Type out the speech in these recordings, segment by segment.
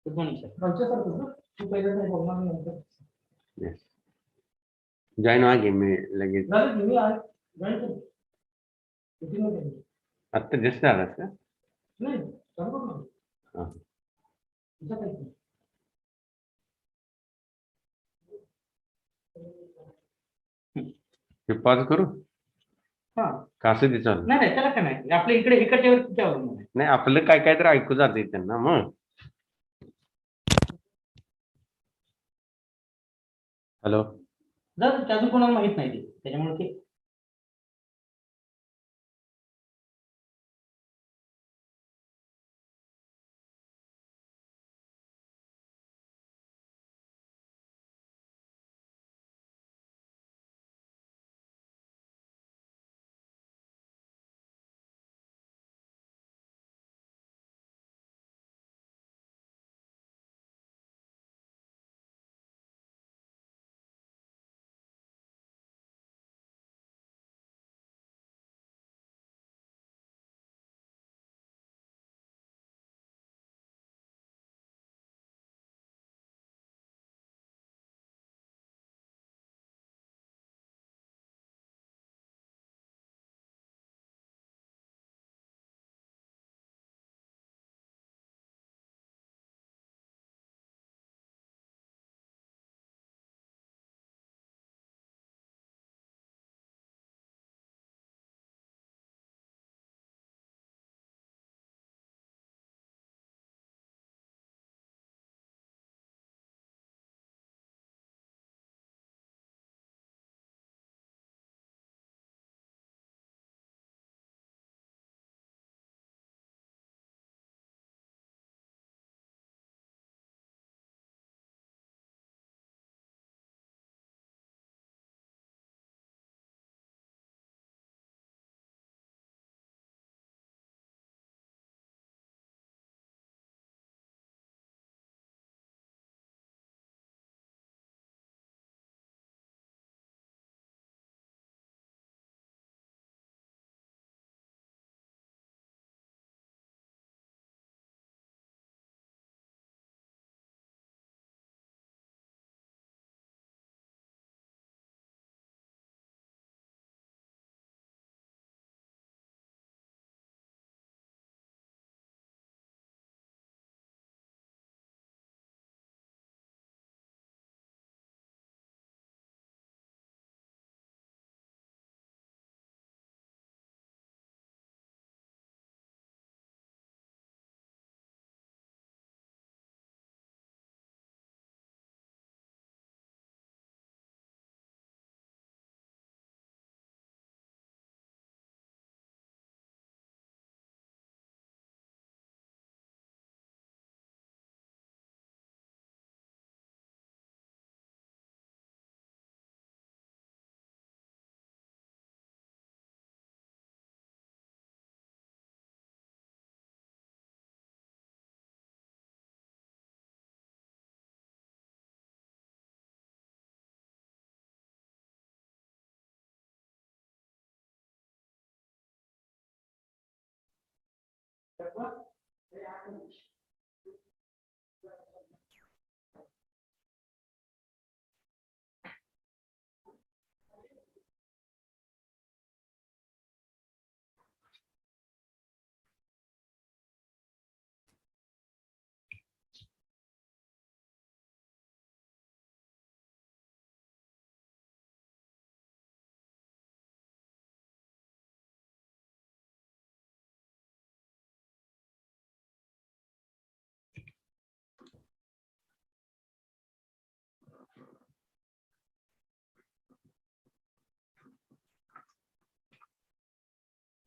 Good morning sir. Yes. Join आगे मैं लगेच. आता जस्ट आलास का? हां. हे पॉज करू? हां. कसं ते चालू? नाही त्याला काय नाही. आपल्या इकडे इकडच्यावर नाही आपलं काय काय तर ऐकू जाते त्यांना मग. हॅलो. जर अजून कोणाला माहित नाही ते त्याच्यामुळे ते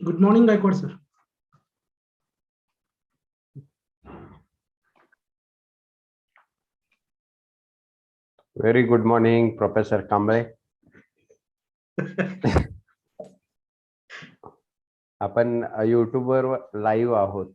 Good morning, Gaikwad sir. Very good morning, Professor Kamble. आपण YouTube वर लाईव्ह आहोत.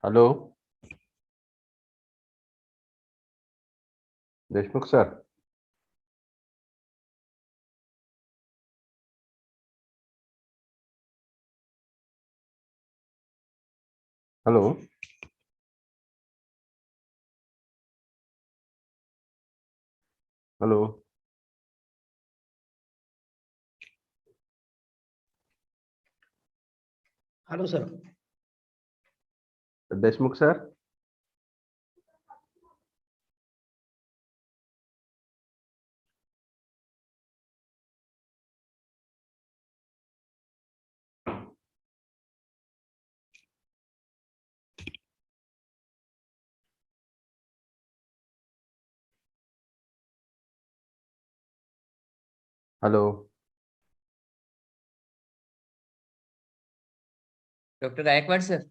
Hello, Deshmukh sir. Hello. Hello. Hello, sir. Deshmukh sir. Hello. Dr. Gaikwad sir,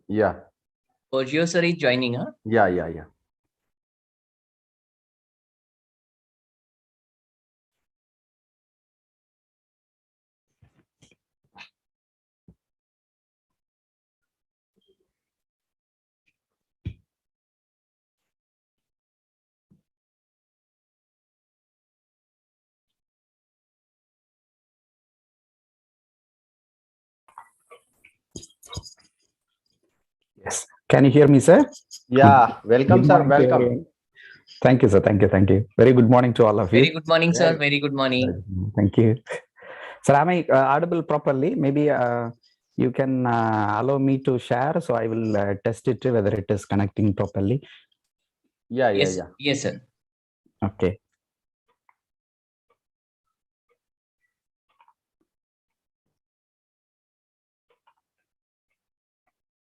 Yeah. Ojio sir is joining, huh? Yeah. Yes. Can you hear me, sir? Yeah. Welcome, Good sir. morning to Welcome. everyone. Thank you, sir. Thank you. Very good morning to all of Very you. good morning, sir. Well- Very good morning. Thank you. Sir, am I audible properly? Maybe you can allow me to share, so I will test it whether it is connecting properly. Yeah. Yes, sir. Okay.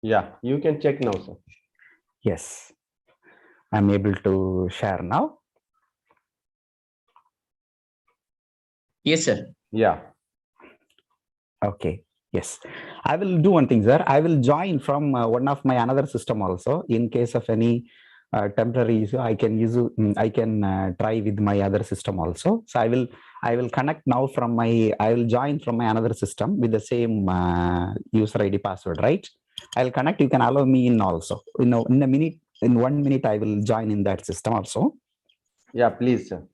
Yeah. You can check now, sir. Yes. I'm able to share now. Yes, sir. Yeah. Okay. Yes. I will do one thing, sir. I will join from one of my another system also. In case of any temporary issue, I can use. I can try with my other system also. So I will connect now from my. I will join from my another system with the same user ID password. Right. I'll connect. You can allow me in also. In a minute. In 1 minute, I will join in that system also. Yeah. Please, sir.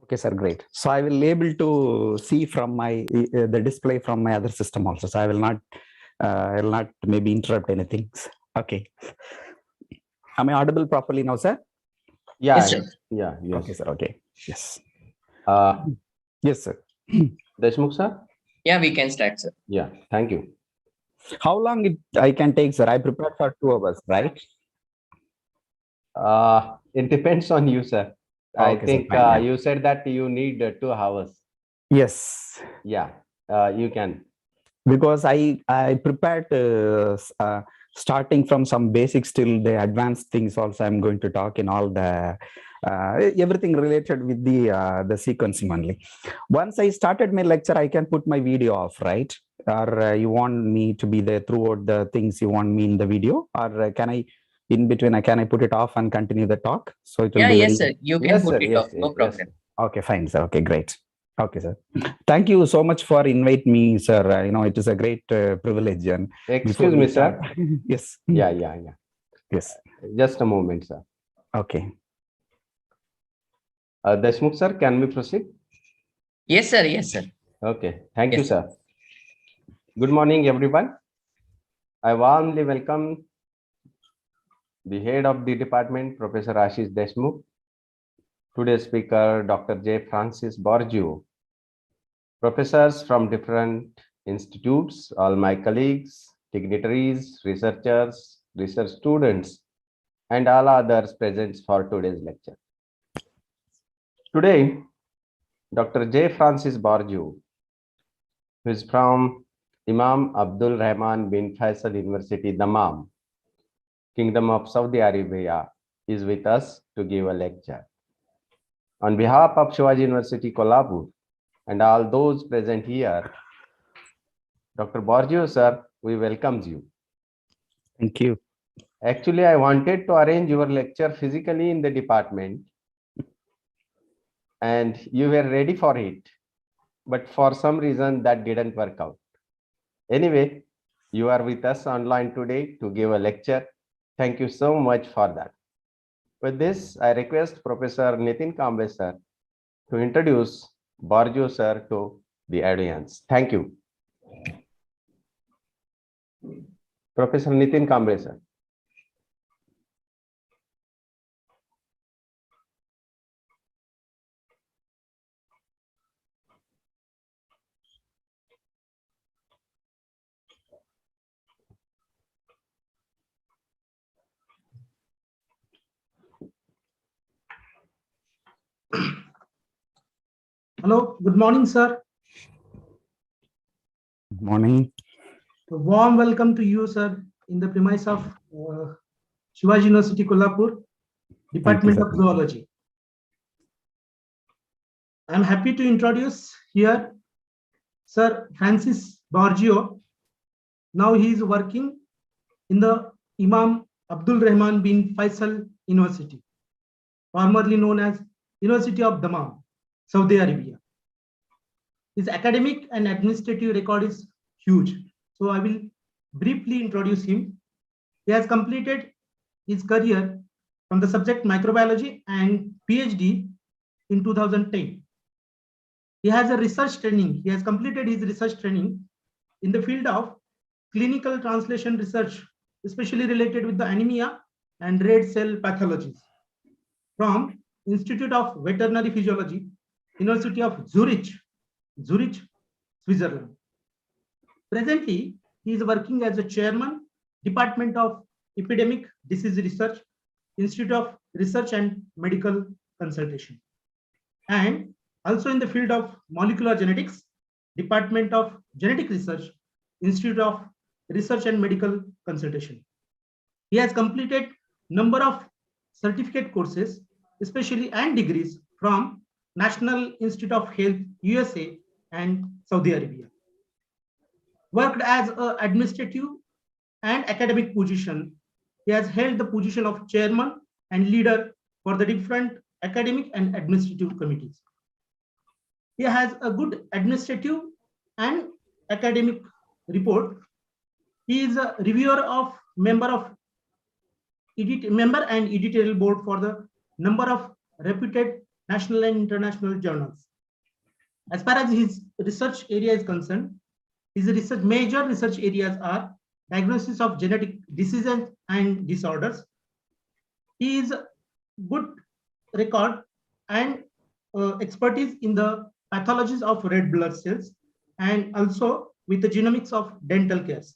Okay, sir, great. So I will able to see from my the display from my other system also. So I will not maybe interrupt anything. Okay. Am I audible properly now, sir? Yeah. Yes, sir. Yeah. Yes. Okay, sir. Okay. Yes. Uh, Yes, sir. Deshmukh sir. Yeah, we can start, sir. Yeah. Thank you. How long I can take, sir? I prepared for 2 hours, right? It depends on you, sir. I Okay, sir, think fine, yeah. you said that you need 2 hours. Yes, Yeah. You can. because I prepared starting from some basics till the advanced things. Also, I'm going to talk in all the everything related with the sequencing only. Once I started my lecture, I can put my video off, right? Or you want me to be there throughout the things you want me in the video, or can I in between, can I put it off and continue the talk? So it will Yeah, be yes, very... sir. You can Yes, put sir. it Yes, off. No yes, problem. Okay, fine, sir. Okay, great. Okay, sir. Thank you so much for inviting me, sir. It is a great privilege. And before Excuse we me, start... sir. Yes. Yeah. Yes. Just a moment, sir. Okay. Deshmukh, sir, can we proceed? Yes, sir. Yes, sir. Okay. Thank you, Yes. sir. Good morning, everyone. I warmly welcome the head of the department, Professor Ashish Deshmukh, today's speaker, Dr. J. Francis Borgio, professors from different institutes, all my colleagues, dignitaries, researchers, research students, and all others present for today's lecture. Today, Dr. J. Francis Borgio, who is from Imam Abdul Rahman bin Faisal University, Dammam, Kingdom of Saudi Arabia, is with us to give a lecture. On behalf of Shivaji University, Kolhapur, and all those present here, Dr. Borgio, sir, we welcome you. Thank you. Actually, I wanted to arrange your lecture physically in the department, and you were ready for it, but for some reason that didn't work out. Anyway, you are with us online today to give a lecture. Thank you so much for that. With this, I request Professor Nitin Kamble, sir, to introduce Borgio, sir, to the audience. Thank you. Professor Nitin Kamble, sir. Hello, good morning, sir. Good morning. A warm welcome to you, sir, in the premise of Shivaji University, Kolhapur, Department sir. of Zoology. I'm happy to introduce here Sir Francis Borgio. Now he is working in the Imam Abdul Rahman bin Faisal University, formerly known as University of Dammam, Saudi Arabia. His academic and administrative record is huge. So I will briefly introduce him. He has completed his career from the subject microbiology and PhD in 2010. He has a research training. He has completed his research training in the field of clinical translation research, especially related with the anemia and red cell pathologies from Institute of Veterinary Physiology, University of Zurich, Switzerland. Presently, he is working as a chairman, Department of Epidemic Disease Research, Institute of Research and Medical Consultation, and also in the field of molecular genetics, Department of Genetic Research, Institute of Research and Medical Consultation. He has completed number of certificate courses, especially and degrees from National Institute of Health, USA and Saudi Arabia. Worked as an administrative and academic position. He has held the position of chairman and leader for the different academic and administrative committees. He has a good administrative and academic report. He is a reviewer of member and editorial board for the number of reputed national and international journals. As far as his research area is concerned, his major research areas are diagnosis of genetic diseases and disorders. He is good record and expertise in the pathologies of red blood cells and also with the genomics of dental cares.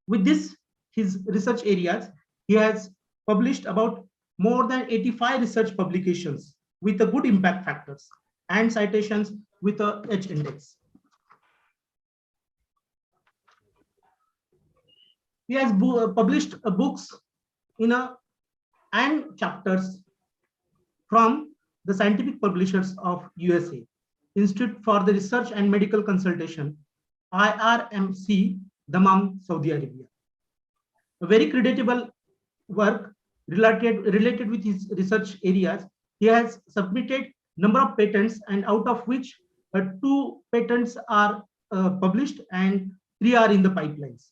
With this, his research areas, he has published about more than 85 research publications with a good impact factors and citations with a H index. He has published books and chapters from the scientific publishers of USA, Institute for the Research and Medical Consultation, IRMC, Dammam, Saudi Arabia. A very creditable work related with his research areas. He has submitted number of patents, and out of which 2 patents are published and 3 are in the pipelines.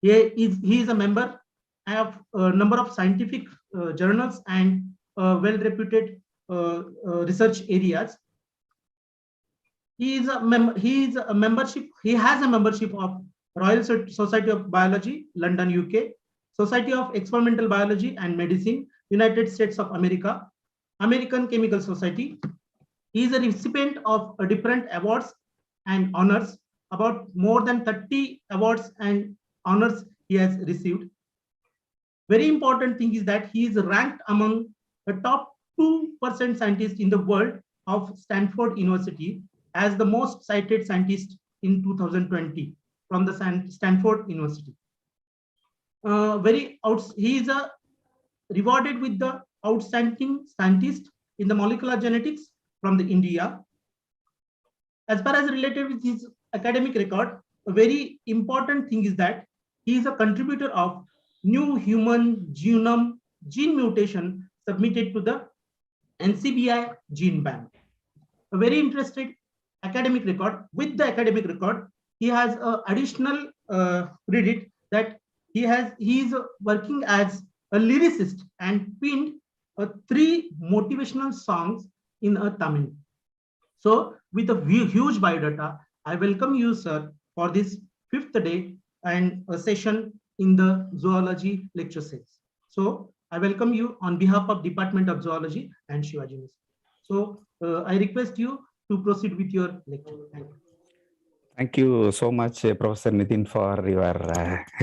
He is a member of a number of scientific journals and well-reputed research areas. He has a membership of Royal Society of Biology, London, UK, Society of Experimental Biology and Medicine, United States of America, American Chemical Society. He is a recipient of different awards and honors, about more than 30 awards and honors he has received. Very important thing is that he is ranked among the top 2% scientists in the world of Stanford University as the most cited scientist in 2020 from the Stanford University. He is rewarded with the outstanding scientist in the molecular genetics from the India. As far as related with his academic record, a very important thing is that he is a contributor of new human genome gene mutation submitted to the NCBI gene bank. A very interesting academic record. With the academic record, he has additional credit that he is working as a lyricist and penned 3 motivational songs in Tamil. So with a huge biodata, I welcome you, sir, for this 5th day and a session in the zoology lecture series. So I welcome you on behalf of Department of Zoology and Shivaji. So I request you to proceed with your lecture. Thank you. Thank you so much, Professor Nitin, for your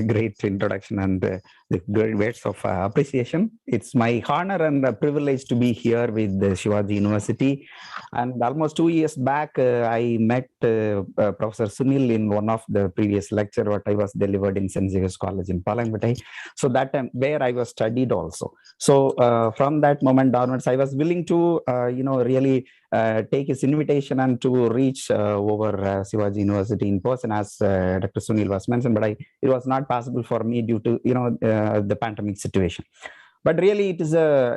great introduction and the great words of appreciation. It's my honor and privilege to be here with Shivaji University. And almost 2 years back, I met Professor Sunil in one of the previous lecture what I was delivered in St. Xavier's College in Palangvattai. So that time where I was studied also. So from that moment onwards, I was willing to, really take his invitation and to reach over Shivaji University in person, as Dr. Sunil was mentioned, but it was not possible for me due to the pandemic situation. But really, it is a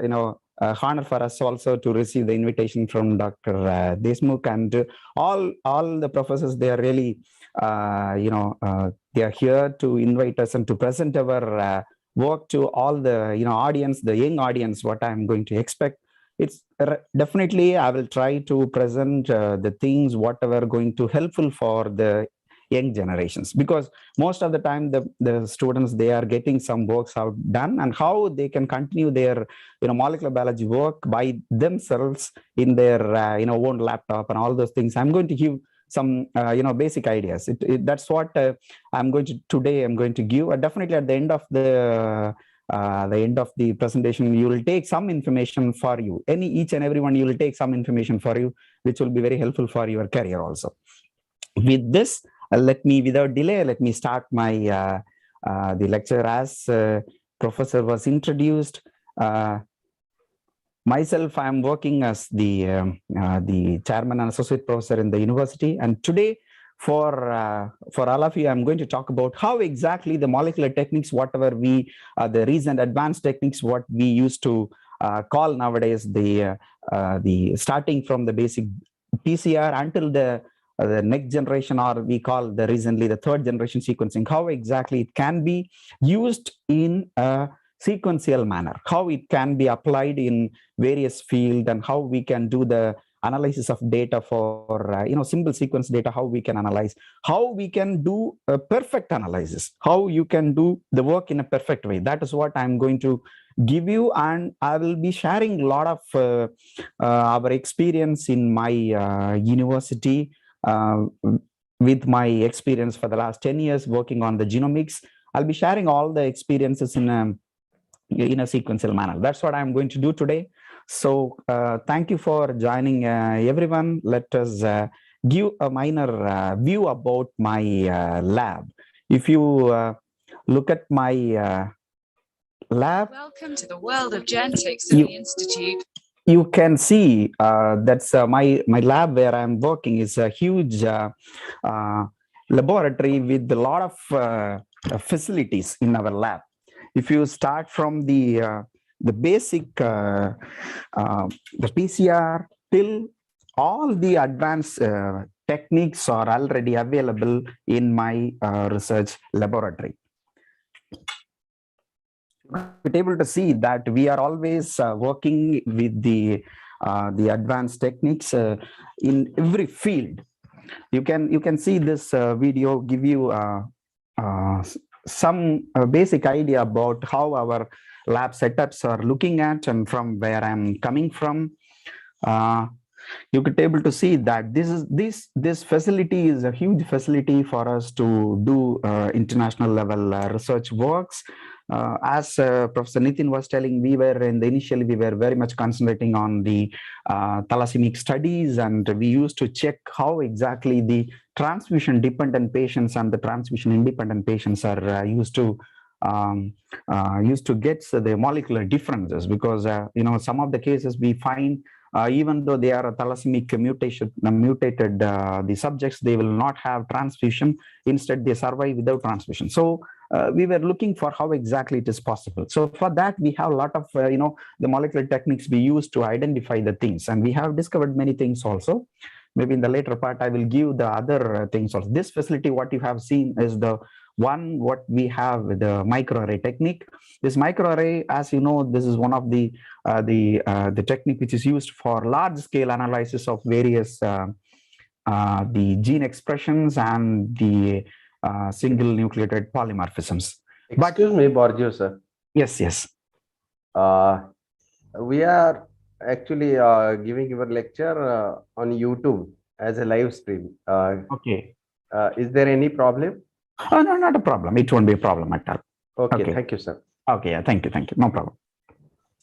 honor for us also to receive the invitation from Dr. Deshmukh and all the professors. They are really they are here to invite us and to present our work to all the audience, the young audience. What I am going to expect. It's definitely I will try to present the things whatever going to helpful for the young generations, because most of the time the students, they are getting some works out done and how they can continue their molecular biology work by themselves in their own laptop and all those things. I'm going to give some basic ideas. That's what I'm going to give. Definitely at the end of the presentation, you will take some information for you. Each and everyone, you will take some information for you, which will be very helpful for your career also. With this, without delay, let me start my the lecture. As professor was introduced, myself, I am working as the chairman and associate professor in the university, and today, for all of you, I'm going to talk about how exactly the molecular techniques, whatever the recent advanced techniques, what we used to call nowadays the starting from the basic PCR until the next generation, or we call recently the 3rd generation sequencing, how exactly it can be used in a sequential manner, how it can be applied in various fields, and how we can do the analysis of data for simple sequence data, how we can analyze, how we can do a perfect analysis, how you can do the work in a perfect way. That is what I'm going to give you, and I will be sharing a lot of our experience in my university with my experience for the last 10 years working on the genomics. I'll be sharing all the experiences in a sequential manner. That's what I'm going to do today. So thank you for joining, everyone. Let us give a minor view about my lab. If you look at my lab. Welcome to the world of genetics at the Institute. You can see that's my lab where I'm working is a huge laboratory with a lot of facilities in our lab. if you start from the basic, the PCR till all the advanced techniques are already available in my research laboratory. You're able to see that we are always working with the advanced techniques in every field. You can see this video give you some basic idea about how our lab setups are looking at and from where I'm coming from. You could able to see that this facility is a huge facility for us to do international level research works. As Professor Nitin was telling, initially we were very much concentrating on the thalassemic studies, and we used to check how exactly the transfusion dependent patients and the transfusion independent patients are used to get the molecular differences, because some of the cases we find even though they are a thalassemic mutated the subjects, they will not have transfusion. Instead, they survive without transfusion. So we were looking for how exactly it is possible. So for that, we have a lot of the molecular techniques we use to identify the things, and we have discovered many things also. Maybe in the later part, I will give the other things also. This facility, what you have seen is the one what we have with the microarray technique. This microarray, as you know, this is one of the technique which is used for large scale analysis of various the gene expressions and the single nucleotide polymorphisms. Excuse me, Borgio sir. Yes, yes. We are actually giving your lecture on YouTube as a live stream. Okay. Is there any problem? Oh, no, not a problem. It won't be a problem at all. Okay. Thank you, sir. Okay, yeah, thank you. No problem.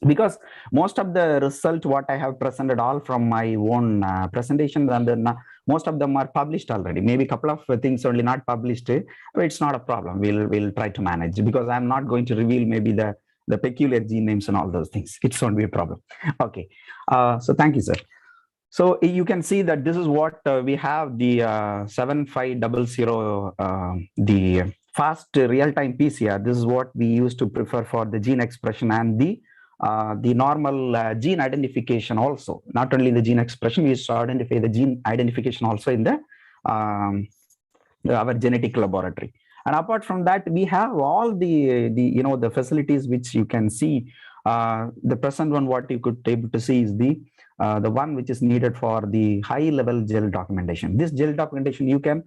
Because most of the result what I have presented all from my own presentations, and then most of them are published already. Maybe a couple of things only not published, but it's not a problem. We'll try to manage, because I'm not going to reveal maybe the peculiar gene names and all those things. It won't be a problem. Okay, so thank you, sir. So you can see that this is what we have, the 7500, the fast real-time PCR. This is what we used to prefer for the gene expression and the normal gene identification also. Not only the gene expression, we used to identify the gene identification also in the our genetic laboratory. And apart from that, we have all the facilities which you can see. The present one, what you could able to see is the one which is needed for the high-level gel documentation. This gel documentation, you can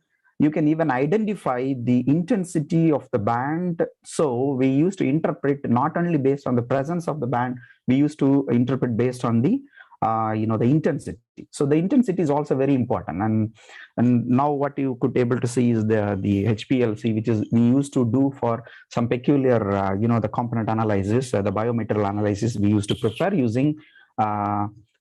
even identify the intensity of the band. So we used to interpret not only based on the presence of the band, we used to interpret based on the the intensity. So the intensity is also very important. And now what you could able to see is the HPLC, which is we used to do for some peculiar the component analysis, the biomaterial analysis. We used to prefer using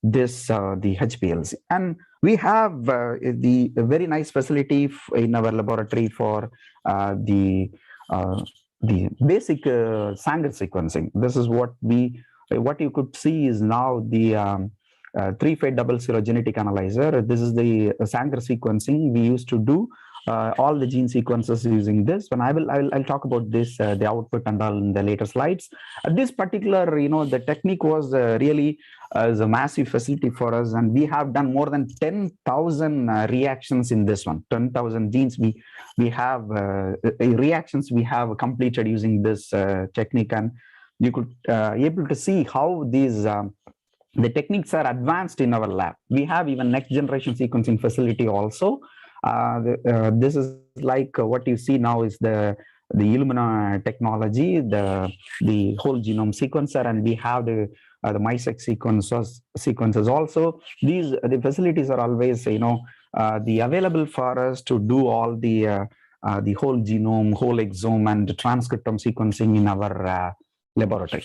this the HPLC. And we have the very nice facility in our laboratory for the basic Sanger sequencing. This is what you could see is now the 3500 genetic analyzer. This is the Sanger sequencing we used to do all the gene sequences using this. And I'll talk about this the output and all in the later slides. This particular the technique was really is a massive facility for us, and we have done more than 10,000 reactions in this one. 10,000 genes we have reactions we have completed using this technique, and you could able to see how these the techniques are advanced in our lab. We have even next generation sequencing facility also. This is like what you see now is the Illumina technology, the whole genome sequencer, and we have the MySeq sequences also. The facilities are always the available for us to do all the whole genome, whole exome, and the transcriptome sequencing in our laboratory.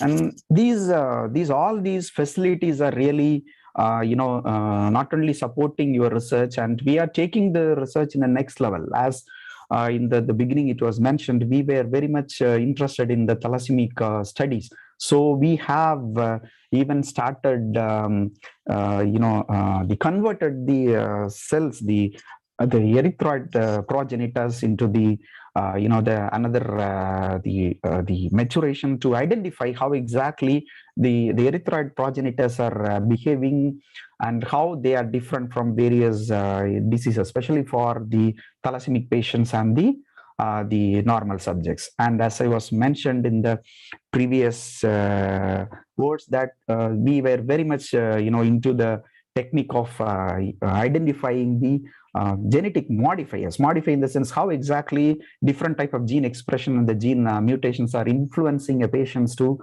And all these facilities are really not only supporting your research, and we are taking the research in the next level. As in the beginning it was mentioned, we were very much interested in the thalassemic studies. So we have even started converted the cells, the erythroid progenitors into the the maturation to identify how exactly the erythroid progenitors are behaving and how they are different from various diseases, especially for the thalassaemic patients and the normal subjects. And as I was mentioned in the previous words, that we were very much into the technique of identifying the genetic modifiers, modify in the sense how exactly different type of gene expression and the gene mutations are influencing a patients to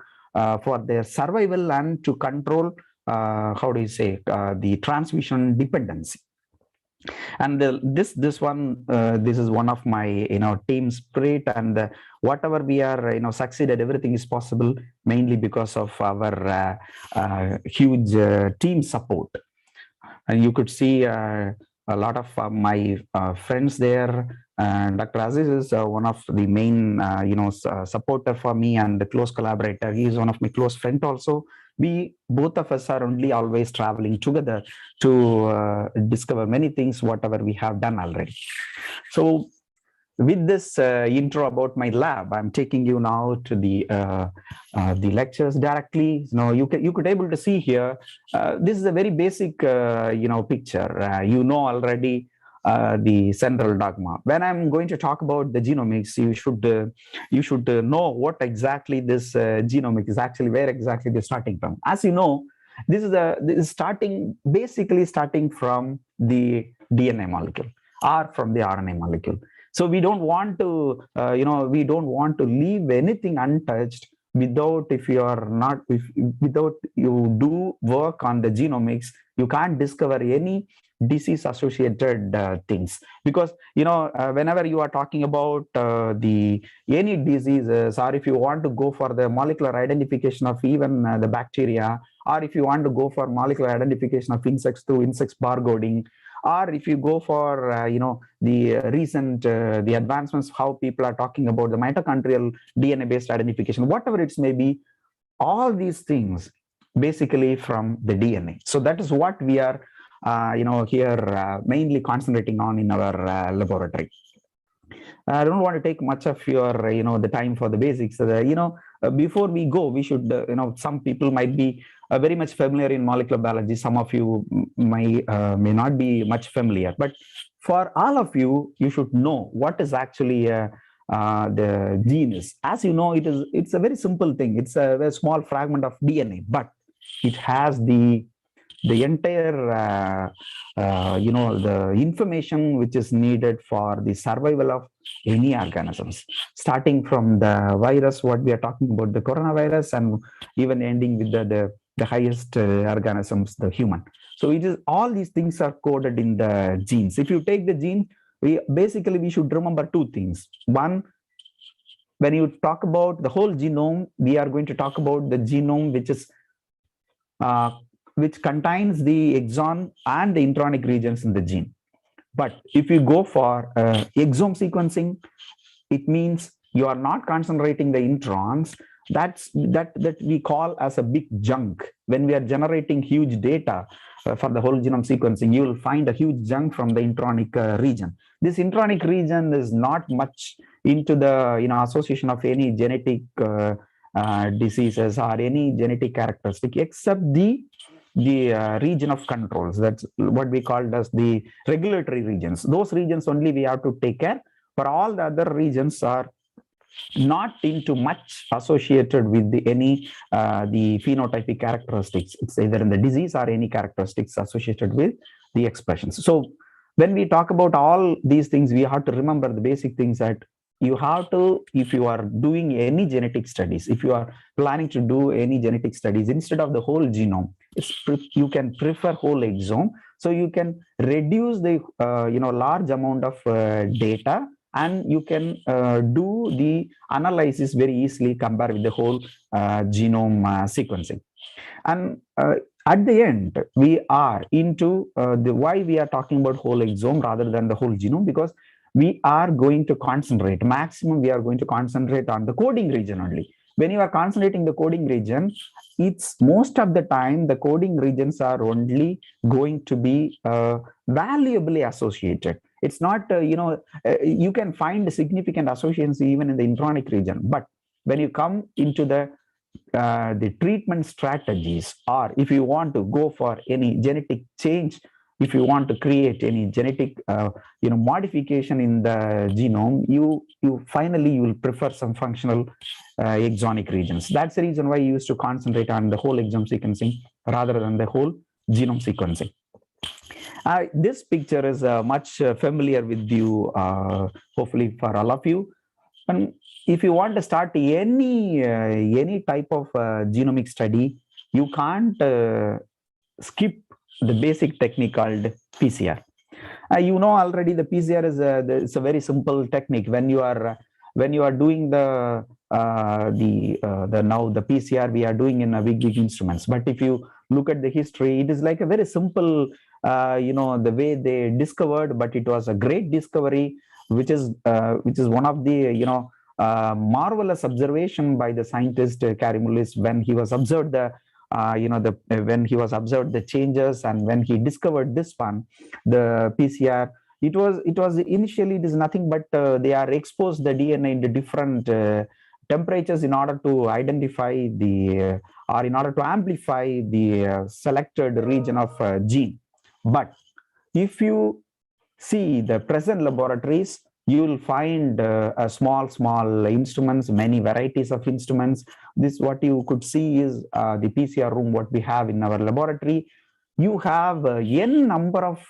for their survival and to control the transmission dependency. And this is one of my team spirit, and whatever we are succeeded, everything is possible mainly because of our huge team support. And you could see a lot of my friends there. And Dr. Aziz is one of the main supporter for me and the close collaborator. He is one of my close friend also. We both of us are only always traveling together to discover many things whatever we have done already. So with this intro about my lab, I'm taking you now to the lectures directly. Now you could able to see here. This is a very basic picture. Already the central dogma. When I'm going to talk about the genomics, you should know what exactly this genomic is actually, where exactly they're starting from. As you know, this is basically starting from the DNA molecule or from the RNA molecule. So we don't want to, leave anything untouched without you do work on the genomics. You can't discover any disease associated things, because whenever you are talking about any diseases, or if you want to go for the molecular identification of even the bacteria, or if you want to go for molecular identification of insects through insects barcoding, or if you go for the recent the advancements, how people are talking about the mitochondrial DNA based identification, whatever it may be, all these things basically from the DNA. So that is what we are here mainly concentrating on in our laboratory. I don't want to take much of your the time for the basics. Before we go, we should some people might be very much familiar in molecular biology. Some of you may not be much familiar, but for all of you, you should know what is actually the gene is. As you know, it's a very simple thing. It's a very small fragment of DNA, but it has the entire the information which is needed for the survival of any organisms, starting from the virus, what we are talking about, the coronavirus, and even ending with the highest organisms, the human. So it is, all these things are coded in the genes. If you take the gene, we should remember two things. One, when you talk about the whole genome, we are going to talk about the genome which contains the exon and the intronic regions in the gene. But if you go for exome sequencing, it means you are not concentrating the introns. That we call as a big junk. When we are generating huge data for the whole genome sequencing, you will find a huge junk from the intronic region. This intronic region is not much into the association of any genetic diseases or any genetic characteristic, except the region of controls. That's what we called as the regulatory regions. Those regions only we have to take care. For all the other regions are not into much associated with any the phenotypic characteristics. It's either in the disease or any characteristics associated with the expressions. So when we talk about all these things, we have to remember the basic things that you have to, if you are doing any genetic studies, if you are planning to do any genetic studies, instead of the whole genome, you can prefer whole exome, so you can reduce the large amount of data, and you can do the analysis very easily compared with the whole genome sequencing. And at the end, we are into why we are talking about whole exome rather than the whole genome, because we are going to concentrate, maximum we are going to concentrate on the coding region only. When you are concentrating the coding region, it's most of the time the coding regions are only going to be valuably associated. It's not, you can find significant associations even in the intronic region. But when you come into the treatment strategies, or if you want to go for any genetic change, if you want to create any genetic modification in the genome, you finally you will prefer some functional exonic regions. That's the reason why you used to concentrate on the whole exome sequencing rather than the whole genome sequencing. This picture is much familiar with you, hopefully for all of you. And if you want to start any type of genomic study, you can't skip the basic technique called PCR. You know already the PCR is it's a very simple technique. When you are doing the PCR we are doing in big instruments. But if you look at the history, it is like a very simple, the way they discovered, but it was a great discovery, which is one of the marvelous observation by the scientist Karimulis when he was observed when he was observed the changes, and when he discovered this one, the PCR. It was initially, it is nothing but they are exposed the DNA into different temperatures in order to identify or in order to amplify the selected region of gene. But if you see the present laboratories, you will find small instruments, many varieties of instruments. This what you could see is the PCR room, what we have in our laboratory. You have n number of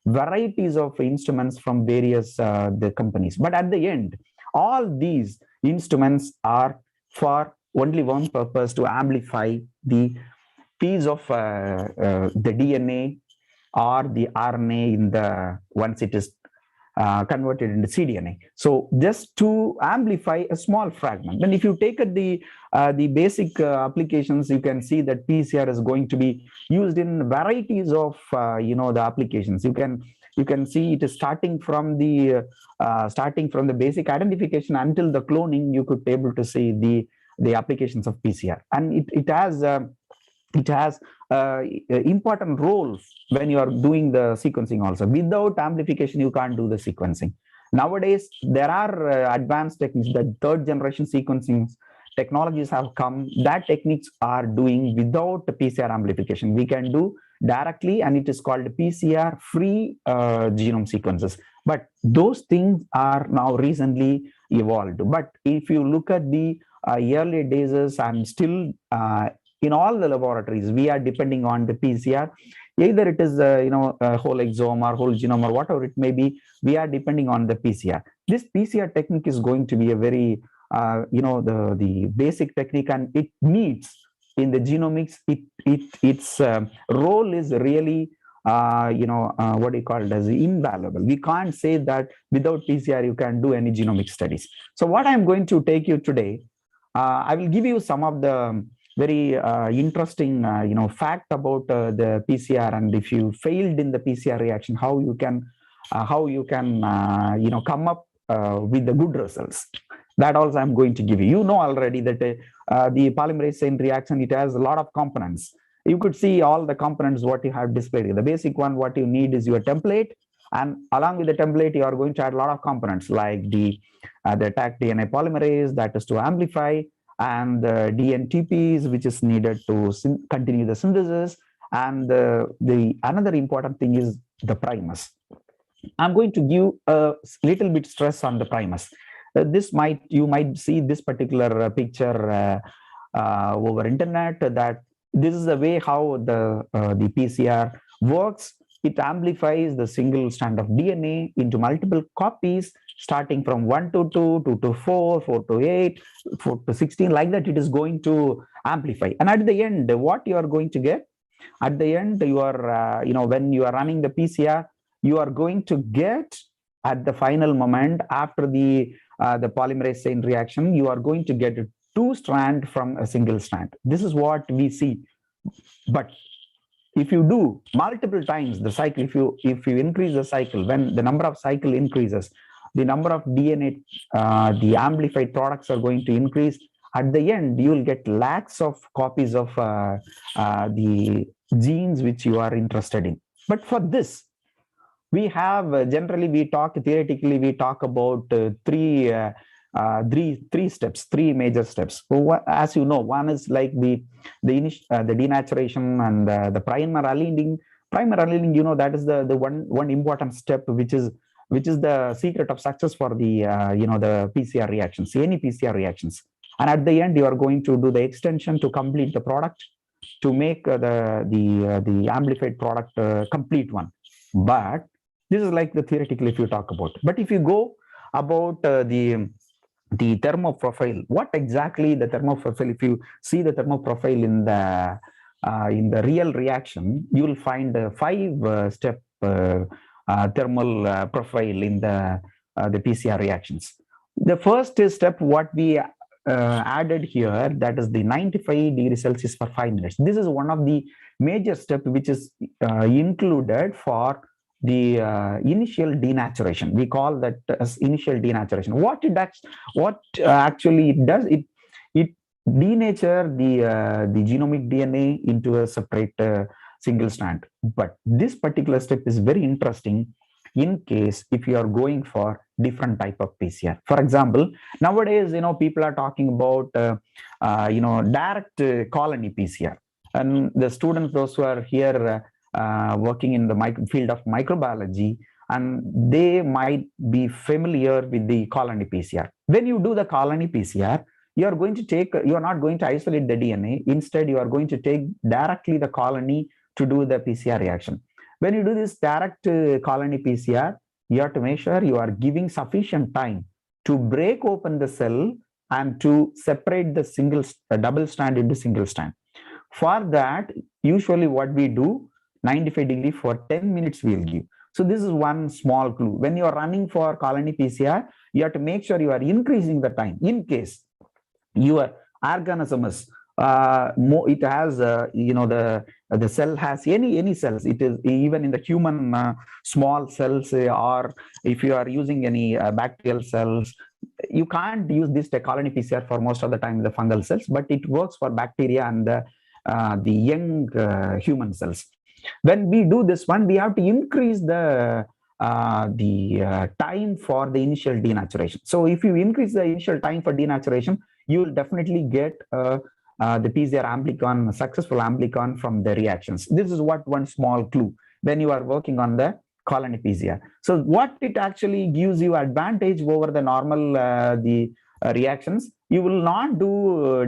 varieties of instruments from various the companies. But at the end, all these instruments are for only one purpose: to amplify the piece of the DNA or the RNA in the once it is converted into cDNA. So just to amplify a small fragment. And if you take the basic applications, you can see that PCR is going to be used in varieties of the applications. You can see it is starting from the basic identification until the cloning. You could be able to see the applications of PCR, and it has important roles when you are doing the sequencing also. Without amplification, you can't do the sequencing. Nowadays, there are advanced techniques. The third generation sequencing technologies have come. That techniques are doing without the PCR amplification. We can do directly, and it is called PCR free genome sequences. But those things are now recently evolved. But if you look at the early days, and still in all the laboratories, we are depending on the PCR. Either it is a whole exome or whole genome or whatever it may be, we are depending on the PCR. This PCR technique is going to be a very the basic technique, and it needs in the genomics. Its role is really what do you call it as invaluable. We can't say that without PCR you can do any genomic studies. So what I'm going to take you today, I will give you some of the very interesting fact about the PCR, and if you failed in the PCR reaction, how you can come up with the good results. That also I'm going to give you. You know already that the polymerase chain reaction, it has a lot of components. You could see all the components what you have displayed. The basic one, what you need is your template, and along with the template, you are going to add a lot of components like the TAC DNA polymerase, that is to amplify, and the DNTPs, which is needed to continue the synthesis, and the another important thing is the primers. I'm going to give a little bit stress on the primers. You might see this particular picture over internet, that this is the way how the PCR works. It amplifies the single strand of DNA into multiple copies, starting from 1 to 2, 2 to 4, 4 to 8, 4 to 16, like that it is going to amplify. And at the end, what you are going to get? At the end, you are, when you are running the PCR, you are going to get at the final moment after the polymerase chain reaction, you are going to get 2 strands from a single strand. This is what we see. But if you do multiple times the cycle, if you increase the cycle, when the number of cycle increases, the number of DNA, the amplified products are going to increase. At the end, you will get lakhs of copies of the genes which you are interested in. But for this, We have generally we talk theoretically we talk about three steps, three major steps. So, as you know, one is like the denaturation and the primer annealing. Primer annealing, you know, that is the one important step, which is the secret of success for the the PCR reactions, any PCR reactions. And at the end, you are going to do the extension to complete the product, to make the amplified product complete one. But this is like the theoretical if you talk about. But if you go about the thermoprofile, what exactly the thermoprofile? If you see the thermoprofile in the real reaction, you will find a 5-step thermal profile in the PCR reactions. The first step, what we added here, that is the 95 degrees Celsius for 5 minutes. This is one of the major steps which is included for the initial denaturation. We call that as initial denaturation. What actually it does, it denature the genomic DNA into a separate single strand. But this particular step is very interesting in case if you are going for different type of PCR. For example, nowadays, people are talking about direct colony PCR, and the students, those who are here working in the field of microbiology, and they might be familiar with the colony PCR. When you do the colony PCR, you are not going to isolate the DNA. Instead, you are going to take directly the colony to do the PCR reaction. When you do this direct colony PCR, you have to make sure you are giving sufficient time to break open the cell and to separate the double strand into single strand. For that, usually what we do, 95 degree for 10 minutes we'll give. So this is one small clue. When you are running for colony PCR, you have to make sure you are increasing the time. In case your organism is it has the cell has any cells, it is even in the human small cells, or if you are using any bacterial cells, you can't use this colony PCR for most of the time the fungal cells, but it works for bacteria and the young human cells. When we do this one, we have to increase the time for the initial denaturation. So if you increase the initial time for denaturation, you will definitely get the PCR amplicon, successful amplicon from the reactions. This is one small clue when you are working on the colony PCR. So what it actually gives you advantage over the normal reactions, you will not do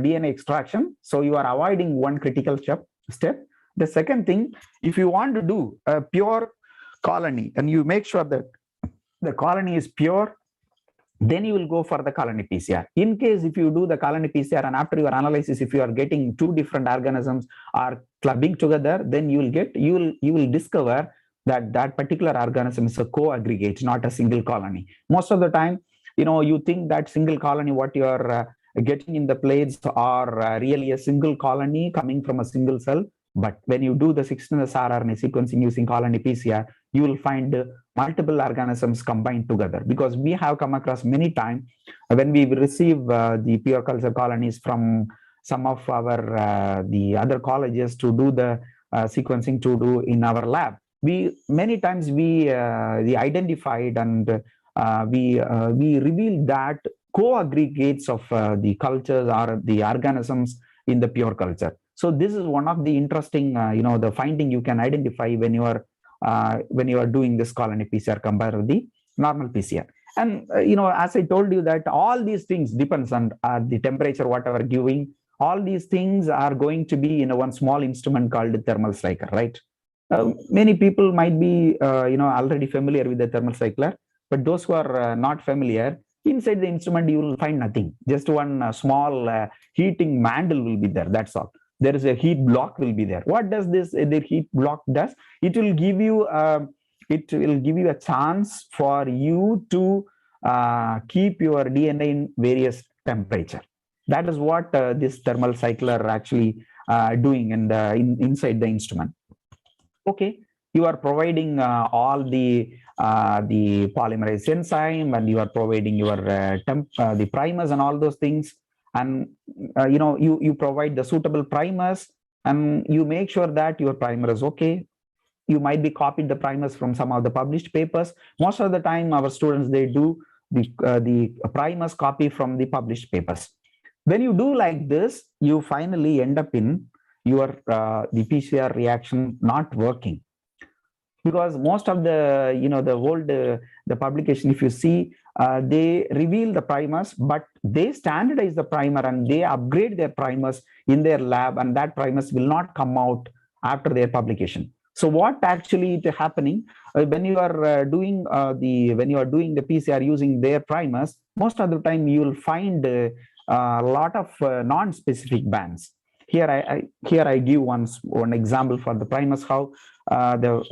DNA extraction. So you are avoiding one critical step. The second thing, if you want to do a pure colony and you make sure that the colony is pure, then you will go for the colony PCR. In case if you do the colony PCR and after your analysis, if you are getting two different organisms are clubbing together, then you will discover that particular organism is a co-aggregate, not a single colony. Most of the time, you think that single colony, what you are getting in the plates are really a single colony coming from a single cell. But when you do the 16S rRNA sequencing using colony PCR, you will find multiple organisms combined together, because we have come across many times when we receive the pure culture colonies from some of our the other colleges to do the sequencing to do in our lab. Many times we identified and we revealed that co-aggregates of the cultures or the organisms in the pure culture. So this is one of the interesting, the finding you can identify when you are doing this colony PCR compared with the normal PCR. And as I told you that all these things depends on the temperature, whatever giving. All these things are going to be in one small instrument called the thermal cycler, right? Many people might be already familiar with the thermal cycler, but those who are not familiar, inside the instrument you will find nothing. Just one small heating mandle will be there. That's all. There is a heat block will be there. What does the heat block does? It will give you a chance for you to keep your DNA in various temperature. That is what this thermal cycler actually doing inside the instrument. Okay, you are providing all the polymerase enzyme, and you are providing your the primers and all those things. And you provide the suitable primers, and you make sure that your primer is okay. you might be copied the primers from some of the published papers. Most of the time, our students, they do the primers copy from the published papers. When you do like this, you finally end up in your the PCR reaction not working, because most of the the old the publication, if you see, they reveal the primers, but they standardize the primer and they upgrade their primers in their lab, and that primers will not come out after their publication. So what actually is happening when you are doing the PCR using their primers, most of the time you will find a lot of non-specific bands. Here I give one example for the primers, how the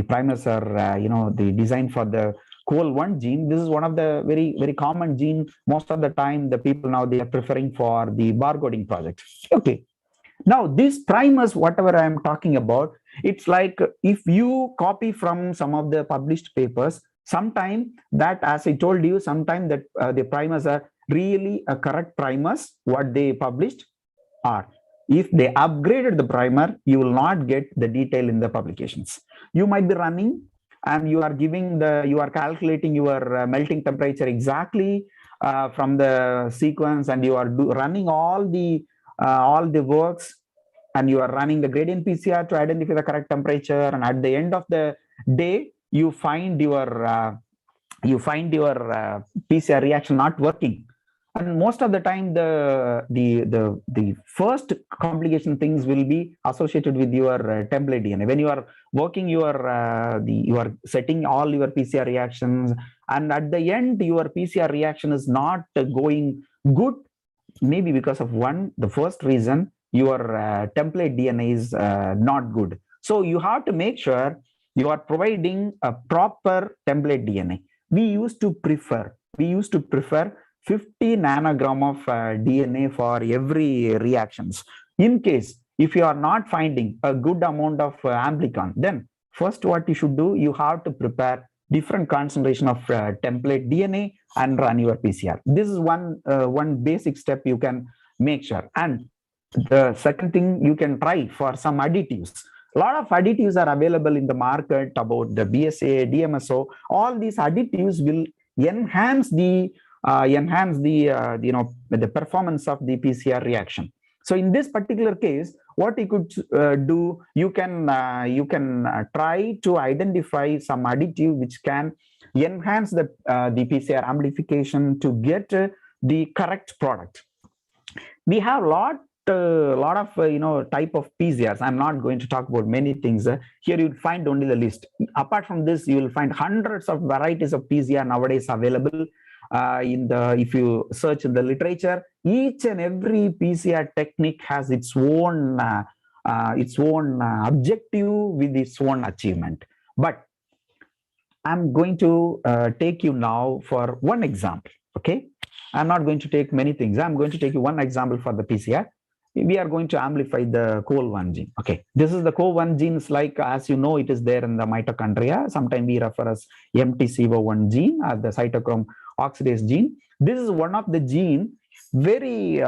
primers are the design for the COL1 gene. This is one of the very common gene. Most of the time the people now, they are preferring for the barcoding project. Okay, now these primers, whatever I am talking about, it's like if you copy from some of the published papers, sometime that, as I told you, sometime that the primers are really a correct primers what they published, or if they upgraded the primer, you will not get the detail in the publications. You might be running and you are calculating your melting temperature exactly from the sequence, and you are running all the works, and you are running the gradient PCR to identify the correct temperature, and at the end of the day you find your PCR reaction not working. And most of the time the first complication things will be associated with your template DNA. When you are working you are setting all your PCR reactions, and at the end your PCR reaction is not going good, maybe because of the first reason, your template DNA is not good. So you have to make sure you are providing a proper template DNA. We used to prefer 50 nanogram of DNA for every reactions. In case if you are not finding a good amount of amplicon, then first what you should do, you have to prepare different concentration of template DNA and run your PCR. This is one basic step you can make sure. And the second thing, you can try for some additives. A lot of additives are available in the market about the BSA, DMSO. All these additives will enhance the the performance of the PCR reaction. So in this particular case, what you could do, you can try to identify some additive which can enhance the PCR amplification to get the correct product. We have a lot of type of PCRs. I'm not going to talk about many things. Here you'll find only the list. Apart from this, you will find hundreds of varieties of PCR nowadays available. If you search in the literature, each and every PCR technique has its own objective with its own achievement. But I'm going to take you now for one example. Okay, I'm not going to take many things. I'm going to take you one example for the PCR. We are going to amplify the COL1 gene. Okay, this is the COL1 genes, like, as you know, it is there in the mitochondria. Sometimes we refer as MTCO1 gene, the cytochrome oxidase gene. This is one of the gene very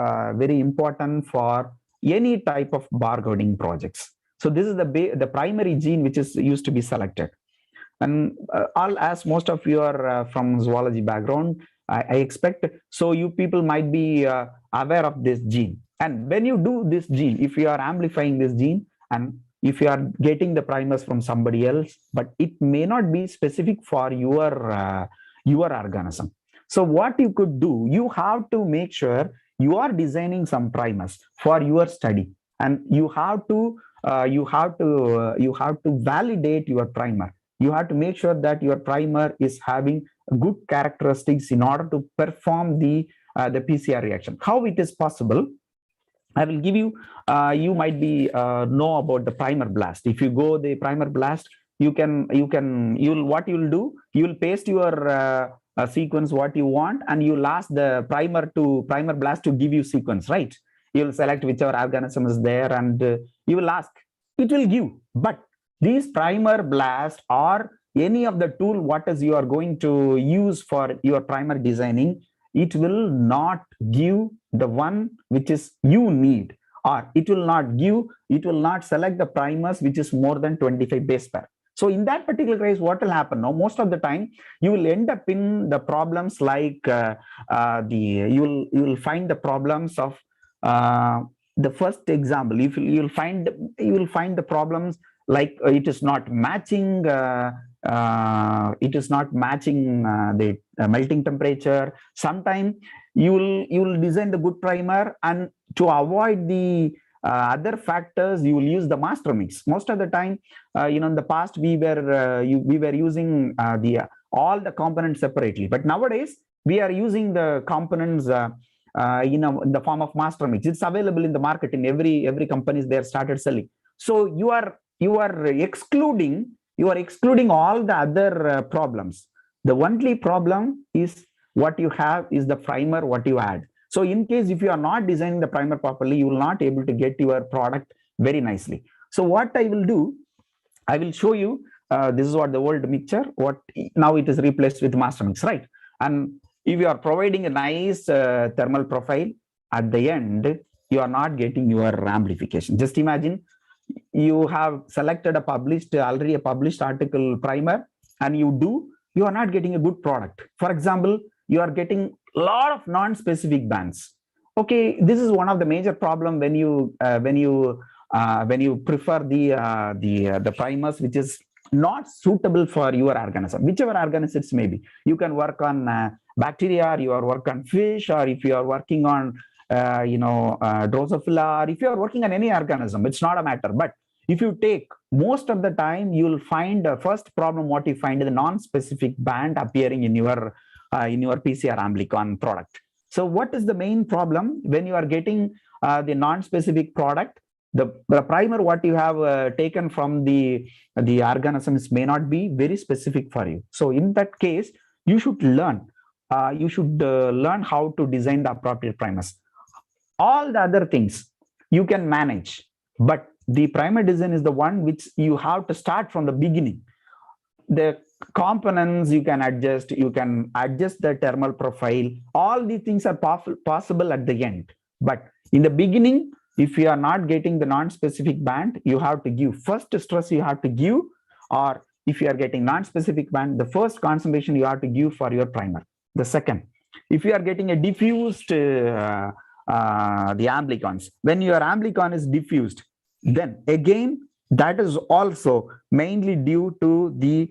important for any type of barcoding projects. So this is the primary gene which is used to be selected. And as most of you are from zoology background, I expect, so you people might be aware of this gene. And when you do this gene, if you are amplifying this gene, and if you are getting the primers from somebody else, but it may not be specific for your organism. So what you could do, you have to make sure you are designing some primers for your study, and you have to validate your primer. You have to make sure that your primer is having good characteristics in order to perform the PCR reaction. How it is possible? I will give you. You might be know about the primer blast. If you go the primer blast, what you'll do, you'll paste your sequence what you want, and you'll ask the primer blast to give you sequence, right? You'll select whichever organism is there, and you will ask. It will give. But these primer blast or any of the tool what is you are going to use for your primer designing, it will not give the one which is you need, or it will not select the primers which is more than 25 base pair. So in that particular case, what will happen now? Most of the time, you will end up in the problems like you will find the problems of the first example. If you will find the problems like it is not matching. It is not matching the melting temperature. Sometimes you will design the good primer, and to avoid the other factors, you will use the master mix. Most of the time, in the past we were using all the components separately, but nowadays we are using the components in the form of master mix. It's available in the market in every companies they have started selling. So you are excluding all the other problems. The only problem is what you have is the primer what you add. So in case if you are not designing the primer properly, you will not able to get your product very nicely. So what I will do, I will show you, this is what the old mixture, what now it is replaced with master mix, right? And if you are providing a nice thermal profile, at the end, you are not getting your amplification. Just imagine you have selected already a published article primer, and you are not getting a good product. For example, you are getting a lot of non-specific bands. Okay, this is one of the major problem when you prefer the primers which is not suitable for your organism, whichever organism it may be. You can work on bacteria, or you are work on fish, or if you are working on Drosophila, or if you are working on any organism, it's not a matter. But if you take, most of the time you will find the first problem what you find is the non-specific band appearing in your PCR Amblicon product. So what is the main problem when you are getting the non-specific product? The primer what you have taken from the organisms may not be very specific for you. So in that case, you should learn how to design the appropriate primers. All the other things you can manage, but the primer design is the one which you have to start from the beginning. The components you can adjust the thermal profile. All these things are possible at the end. But in the beginning, if you are not getting the non-specific band, you have to give first stress you have to give, or if you are getting non-specific band, the first concentration you have to give for your primer. The second, if you are getting a diffused the amblicons, when your amblicon is diffused, then again that is also mainly due to the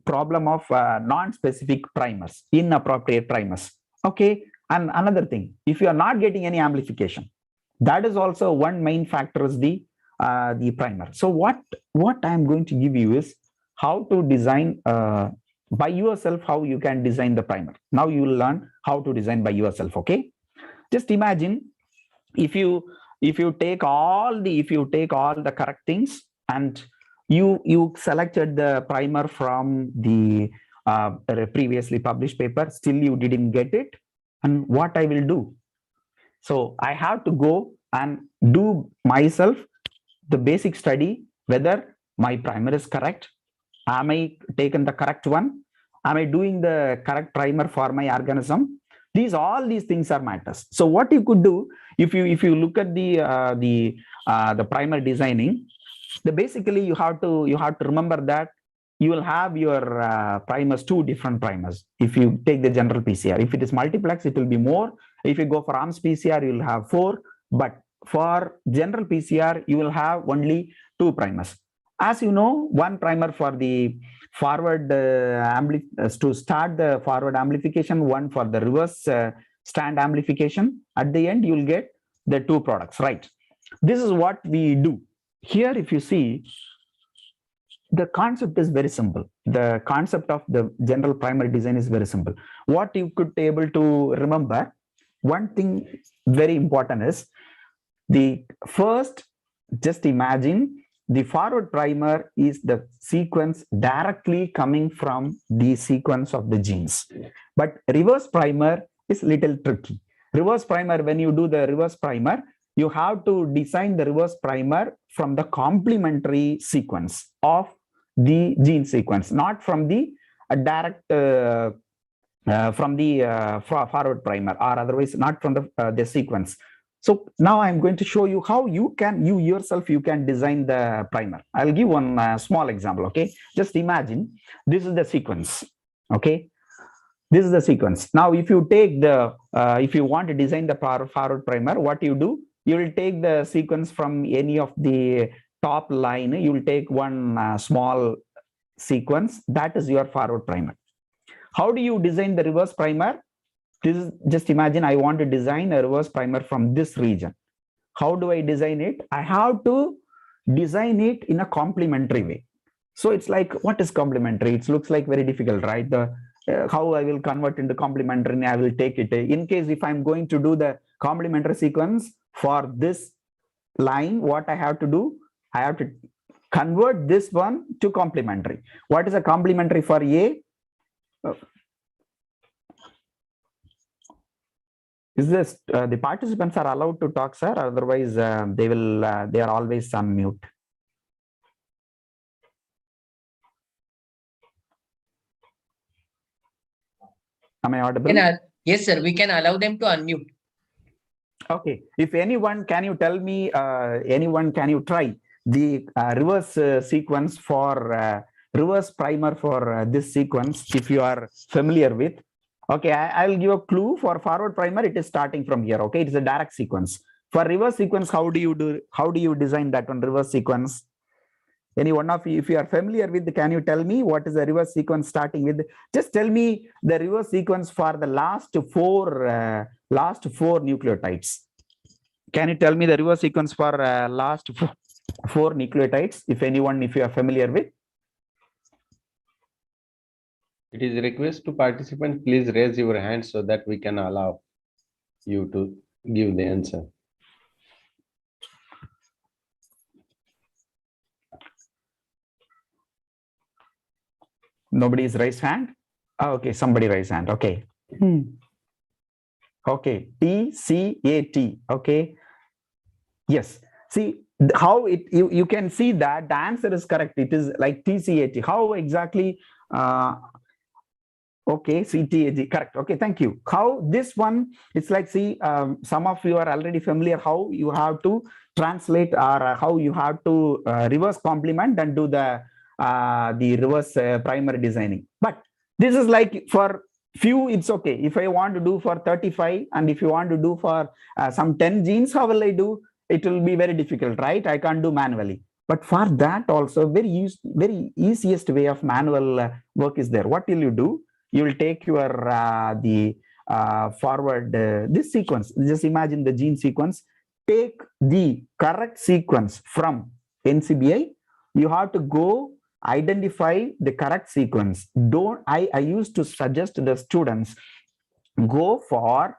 problem of non-specific primers, inappropriate primers. Okay, and another thing, if you are not getting any amplification, that is also one main factor is the primer. So what I am going to give you is how to design by yourself, how you can design the primer. Now you will learn how to design by yourself. Okay, just imagine if you take all the correct things and you selected the primer from the previously published paper, still you didn't get it, and what I will do? So I have to go and do myself the basic study whether my primer is correct. Am I taken the correct one? Am I doing the correct primer for my organism? All these things are matters. So what you could do, if you look at the primer designing, basically you have to remember that you will have your primers, two different primers. If you take the general PCR, if it is multiplex, it will be more. If you go for ARMS PCR, you will have 4. But for general PCR, you will have only 2 primers. As you know, one primer for the forward to start the forward amplification, one for the reverse stand amplification. At the end, you will get the 2 products, right? This is what we do. Here, if you see, the concept is very simple. The concept of the general primer design is very simple. What you could be able to remember, one thing very important is the first, just imagine the forward primer is the sequence directly coming from the sequence of the genes. But reverse primer is little tricky. Reverse primer, when you do the reverse primer, you have to design the reverse primer from the complementary sequence of the gene sequence, not from the direct from the forward primer, or otherwise not from the sequence. So now I'm going to show you how you yourself can design the primer. I'll give one small example. Okay, just imagine this is the sequence. Okay, this is the sequence. Now, if you take the if you want to design the forward primer, what you do? You will take the sequence from any of the top line. You will take one small sequence. That is your forward primer. How do you design the reverse primer? This is, just imagine I want to design a reverse primer from this region. How do I design it? I have to design it in a complementary way. So it's like, what is complementary? It looks like very difficult, right? The how I will convert into complementary, I will take it. In case if I'm going to do the complementary sequence for this line, what I have to do? I have to convert this one to complementary. What is a complementary for A? Is this the participants are allowed to talk, sir? Otherwise, they are always on mute. Am I audible? Yes, sir. We can allow them to unmute. Okay. If anyone, can you tell me? Anyone, can you try the reverse sequence for reverse primer for this sequence? If you are familiar with. Okay, I will give a clue. For forward primer, it is starting from here. Okay, it is a direct sequence. For reverse sequence, how do you design that one reverse sequence? Any one of you, if you are familiar with, can you tell me what is the reverse sequence starting with? Just tell me the reverse sequence for the last four nucleotides. Can you tell me the reverse sequence for last four nucleotides? If anyone, if you are familiar with. It is a request to participants, please raise your hand so that we can allow you to give the answer. Nobody is raised hand. Oh, okay, somebody raised hand. Okay. Okay, TCAT. Okay. Yes. See how it you can see that the answer is correct. It is like TCAT. How exactly? Okay, CTAG, correct. Okay, thank you. How this one, it's like, see, some of you are already familiar how you have to translate or how you have to reverse complement and do the reverse primer designing. But this is like for few, it's okay. If I want to do for 35 and if you want to do for some 10 genes, how will I do? It will be very difficult, right? I can't do manually. But for that also, very easiest way of manual work is there. What will you do? You will take your forward this sequence. Just imagine the gene sequence. Take the correct sequence from NCBI. You have to go identify the correct sequence. Don't I used to suggest the students go for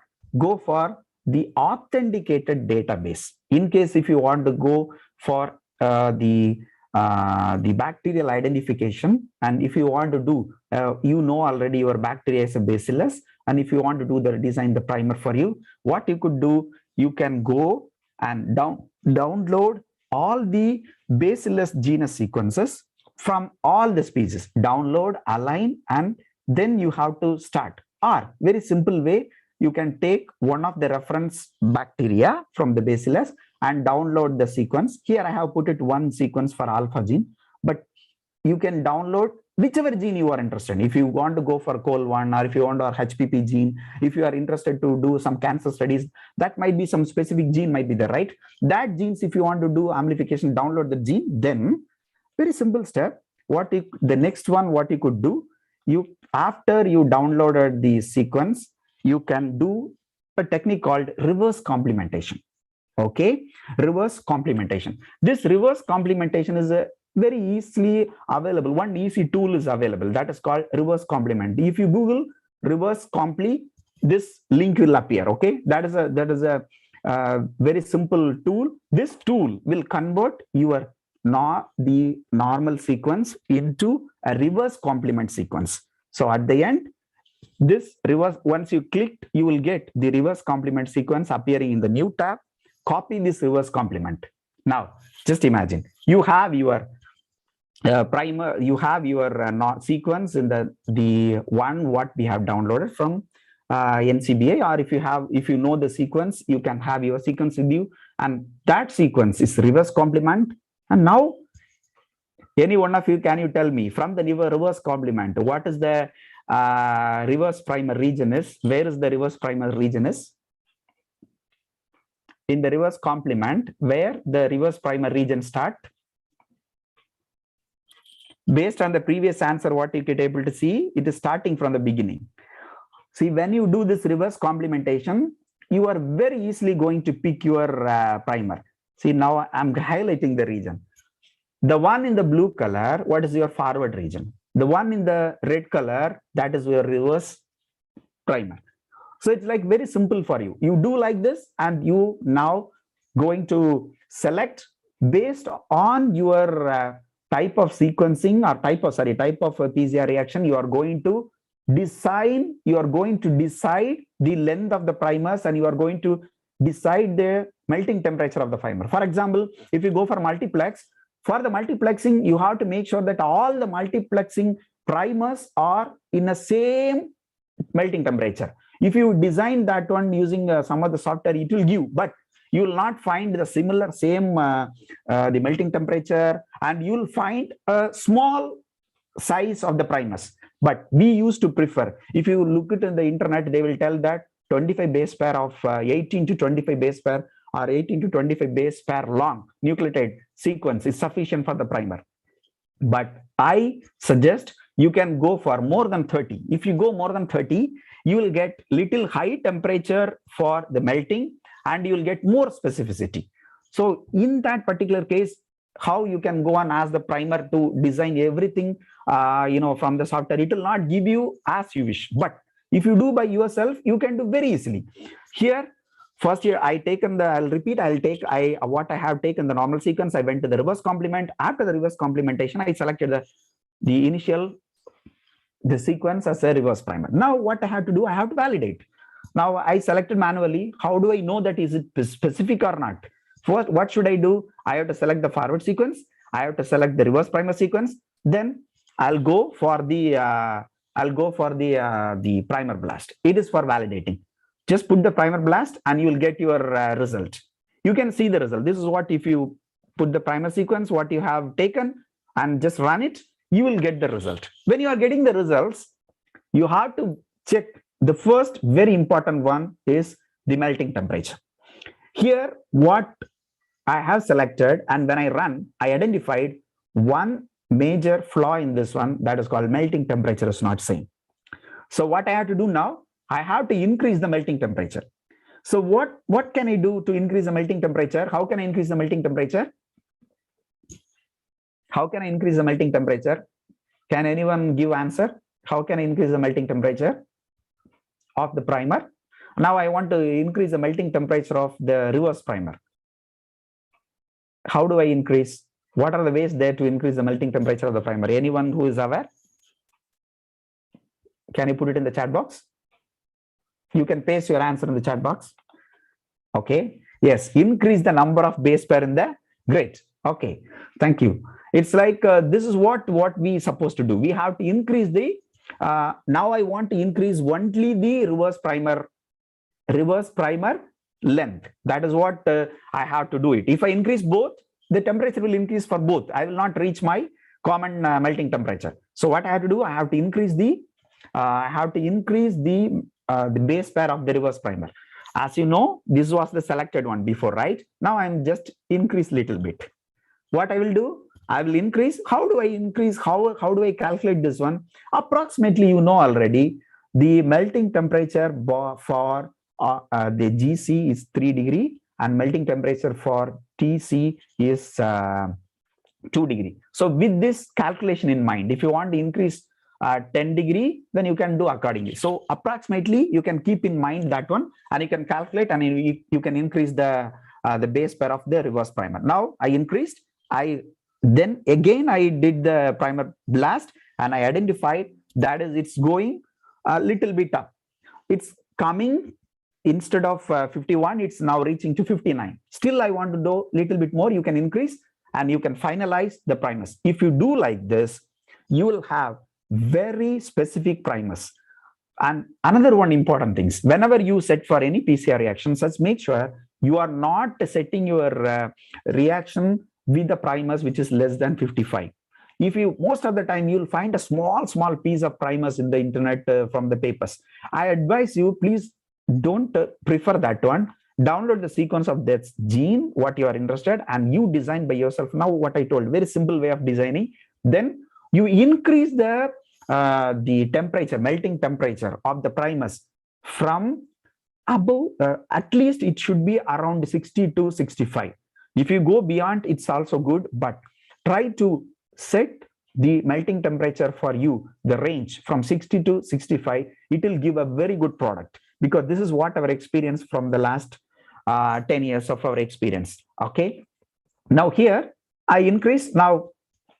the authenticated database. In case if you want to go for the bacterial identification, and if you want to do you know already your bacteria is a bacillus, and if you want to do the design the primer for you, what you could do, you can go and download all the bacillus genus sequences from all the species, download, align, and then you have to start. Or very simple way, you can take one of the reference bacteria from the bacillus and download the sequence. Here I have put it one sequence for alpha gene, but you can download whichever gene you are interested in. If you want to go for COL1 or if you want to HPP gene, if you are interested to do some cancer studies, that might be some specific gene might be there, right? That genes, if you want to do amplification, download the gene, then very simple step. The next one, what you could do, after you downloaded the sequence, you can do a technique called reverse complementation. Okay, reverse complementation. This reverse complementation is a very easily available. One easy tool is available that is called reverse complement. If you Google reverse compli, this link will appear. Okay, that is a very simple tool. This tool will convert your the normal sequence into a reverse complement sequence. So at the end, this reverse, once you click, you will get the reverse complement sequence appearing in the new tab. Copy this reverse complement. Now, just imagine you have your primer, you have your sequence in the one what we have downloaded from NCBI, or if you know the sequence, you can have your sequence with you, and that sequence is reverse complement. And now, any one of you, can you tell me from the reverse complement, what is the reverse primer region is? Where is the reverse primer region is? In the reverse complement, where the reverse primer region start? Based on the previous answer, what you get able to see, it is starting from the beginning. See, when you do this reverse complementation, you are very easily going to pick your primer. See, now I'm highlighting the region. The one in the blue color, what is your forward region? The one in the red color, that is your reverse primer. So it's like very simple for you. You do like this, and you now going to select based on your type of sequencing or type of PCR reaction. You are going to decide the length of the primers, and you are going to decide the melting temperature of the primer. For example, if you go for multiplex, for the multiplexing, you have to make sure that all the multiplexing primers are in the same melting temperature. If you design that one using some of the software, it will give, but you will not find the same the melting temperature, and you will find a small size of the primers. But we used to prefer, if you look at in the internet, they will tell that 25 base pair of 18 to 25 base pair or 18 to 25 base pair long nucleotide sequence is sufficient for the primer. But I suggest you can go for more than 30. If you go more than 30, you will get little high temperature for the melting, and you will get more specificity. So in that particular case, how you can go and ask the primer to design everything from the software, it will not give you as you wish. But if you do by yourself, you can do very easily. Here, first year I'll take what I have taken the normal sequence. I went to the reverse complement. After the reverse complementation, I selected the sequence as a reverse primer. Now what I have to do, I have to validate. Now I selected manually. How do I know that is it specific or not? First, what should I do? I have to select the forward sequence. I have to select the reverse primer sequence. Then I'll go for the primer blast. It is for validating. Just put the primer blast, and you will get your result. You can see the result. This is what, if you put the primer sequence, what you have taken, and just run it, you will get the result. When you are getting the results, you have to check. The first very important one is the melting temperature. Here, what I have selected, and when I run, I identified one major flaw in this one, that is called melting temperature is not same. So what I have to do now, I have to increase the melting temperature. So what can I do to increase the melting temperature? How can I increase the melting temperature? How can I increase the melting temperature? Can anyone give answer? How can I increase the melting temperature of the primer? Now I want to increase the melting temperature of the reverse primer. How do I increase? What are the ways there to increase the melting temperature of the primer? Anyone who is aware? Can you put it in the chat box? You can paste your answer in the chat box. Okay. Yes. Increase the number of base pair in the. Great. Okay. Thank you. It's like this is what we supposed to do. We have to increase the. Now I want to increase only the reverse primer length. That is what I have to do it. If I increase both, the temperature will increase for both. I will not reach my common melting temperature. So what I have to do, I have to increase the base pair of the reverse primer. As you know, this was the selected one before, right? Now I'm just increase little bit. What I will do, I will increase. How do I increase? How do I calculate this one? Approximately, you know already, the melting temperature for the GC is 3 degree, and melting temperature for TC is 2 degree. So with this calculation in mind, if you want to increase 10 degree, then you can do accordingly. So approximately, you can keep in mind that one, and you can calculate, and you can increase the base pair of the reverse primer. Now I increased. Then again I did the primer blast, and I identified that is it's going a little bit up. It's coming. Instead of 51, it's now reaching to 59. Still, I want to do a little bit more. You can increase, and you can finalize the primers. If you do like this, you will have very specific primers. And another one important things, whenever you set for any PCR reaction, just make sure you are not setting your reaction with the primers which is less than 55. If you, most of the time you'll find a small piece of primers in the internet from the papers. I advise you, please don't prefer that one. Download the sequence of that gene, what you are interested, and you design by yourself. Now, what I told, very simple way of designing. Then you increase the temperature, melting temperature of the primers from above, at least it should be around 60 to 65. If you go beyond, it's also good, but try to set the melting temperature for you, the range from 60 to 65. It will give a very good product, because this is what our experience from the last 10 years of our experience. Okay, now here I increase. Now,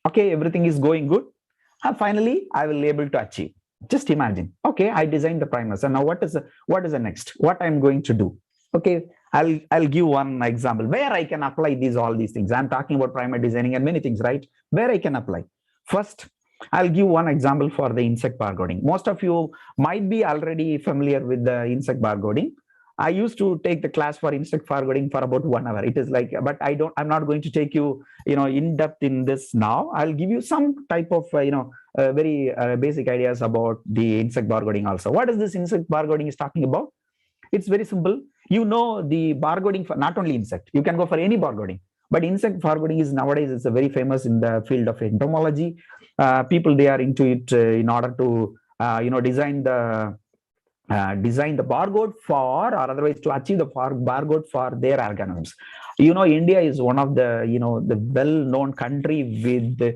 okay, everything is going good, and finally I will be able to achieve. Just imagine, okay, I designed the primers, and now what is the next, what I'm going to do? Okay, I'll give one example where I can apply all these things. I'm talking about primer designing and many things, right? Where I can apply. First, I'll give one example for the insect barcoding. Most of you might be already familiar with the insect barcoding. I used to take the class for insect barcoding for about 1 hour. It is like, but I'm not going to take you, in depth in this now. I'll give you some type of, very basic ideas about the insect barcoding also. What is this insect barcoding is talking about? It's very simple. The barcoding for not only insect, you can go for any barcoding, but insect barcoding is nowadays, it's a very famous in the field of entomology. People, they are into it in order to, design the barcode for, or otherwise to achieve the barcode for their organisms. India is one of the, the well-known country with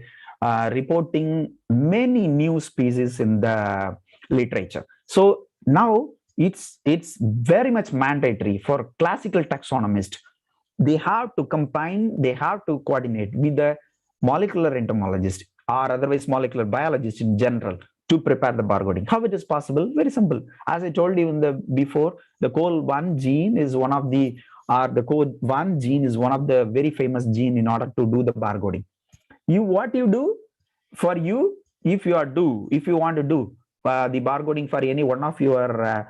reporting many new species in the literature. So now it's very much mandatory for classical taxonomists. They have to combine, they have to coordinate with the molecular entomologist or otherwise molecular biologist in general to prepare the barcoding. How it is possible? Very simple. As I told you before, the COL1 gene is one of the, the COL1 gene is one of the very famous gene in order to do the barcoding. What you do for you, if you want to do the barcoding for any one of your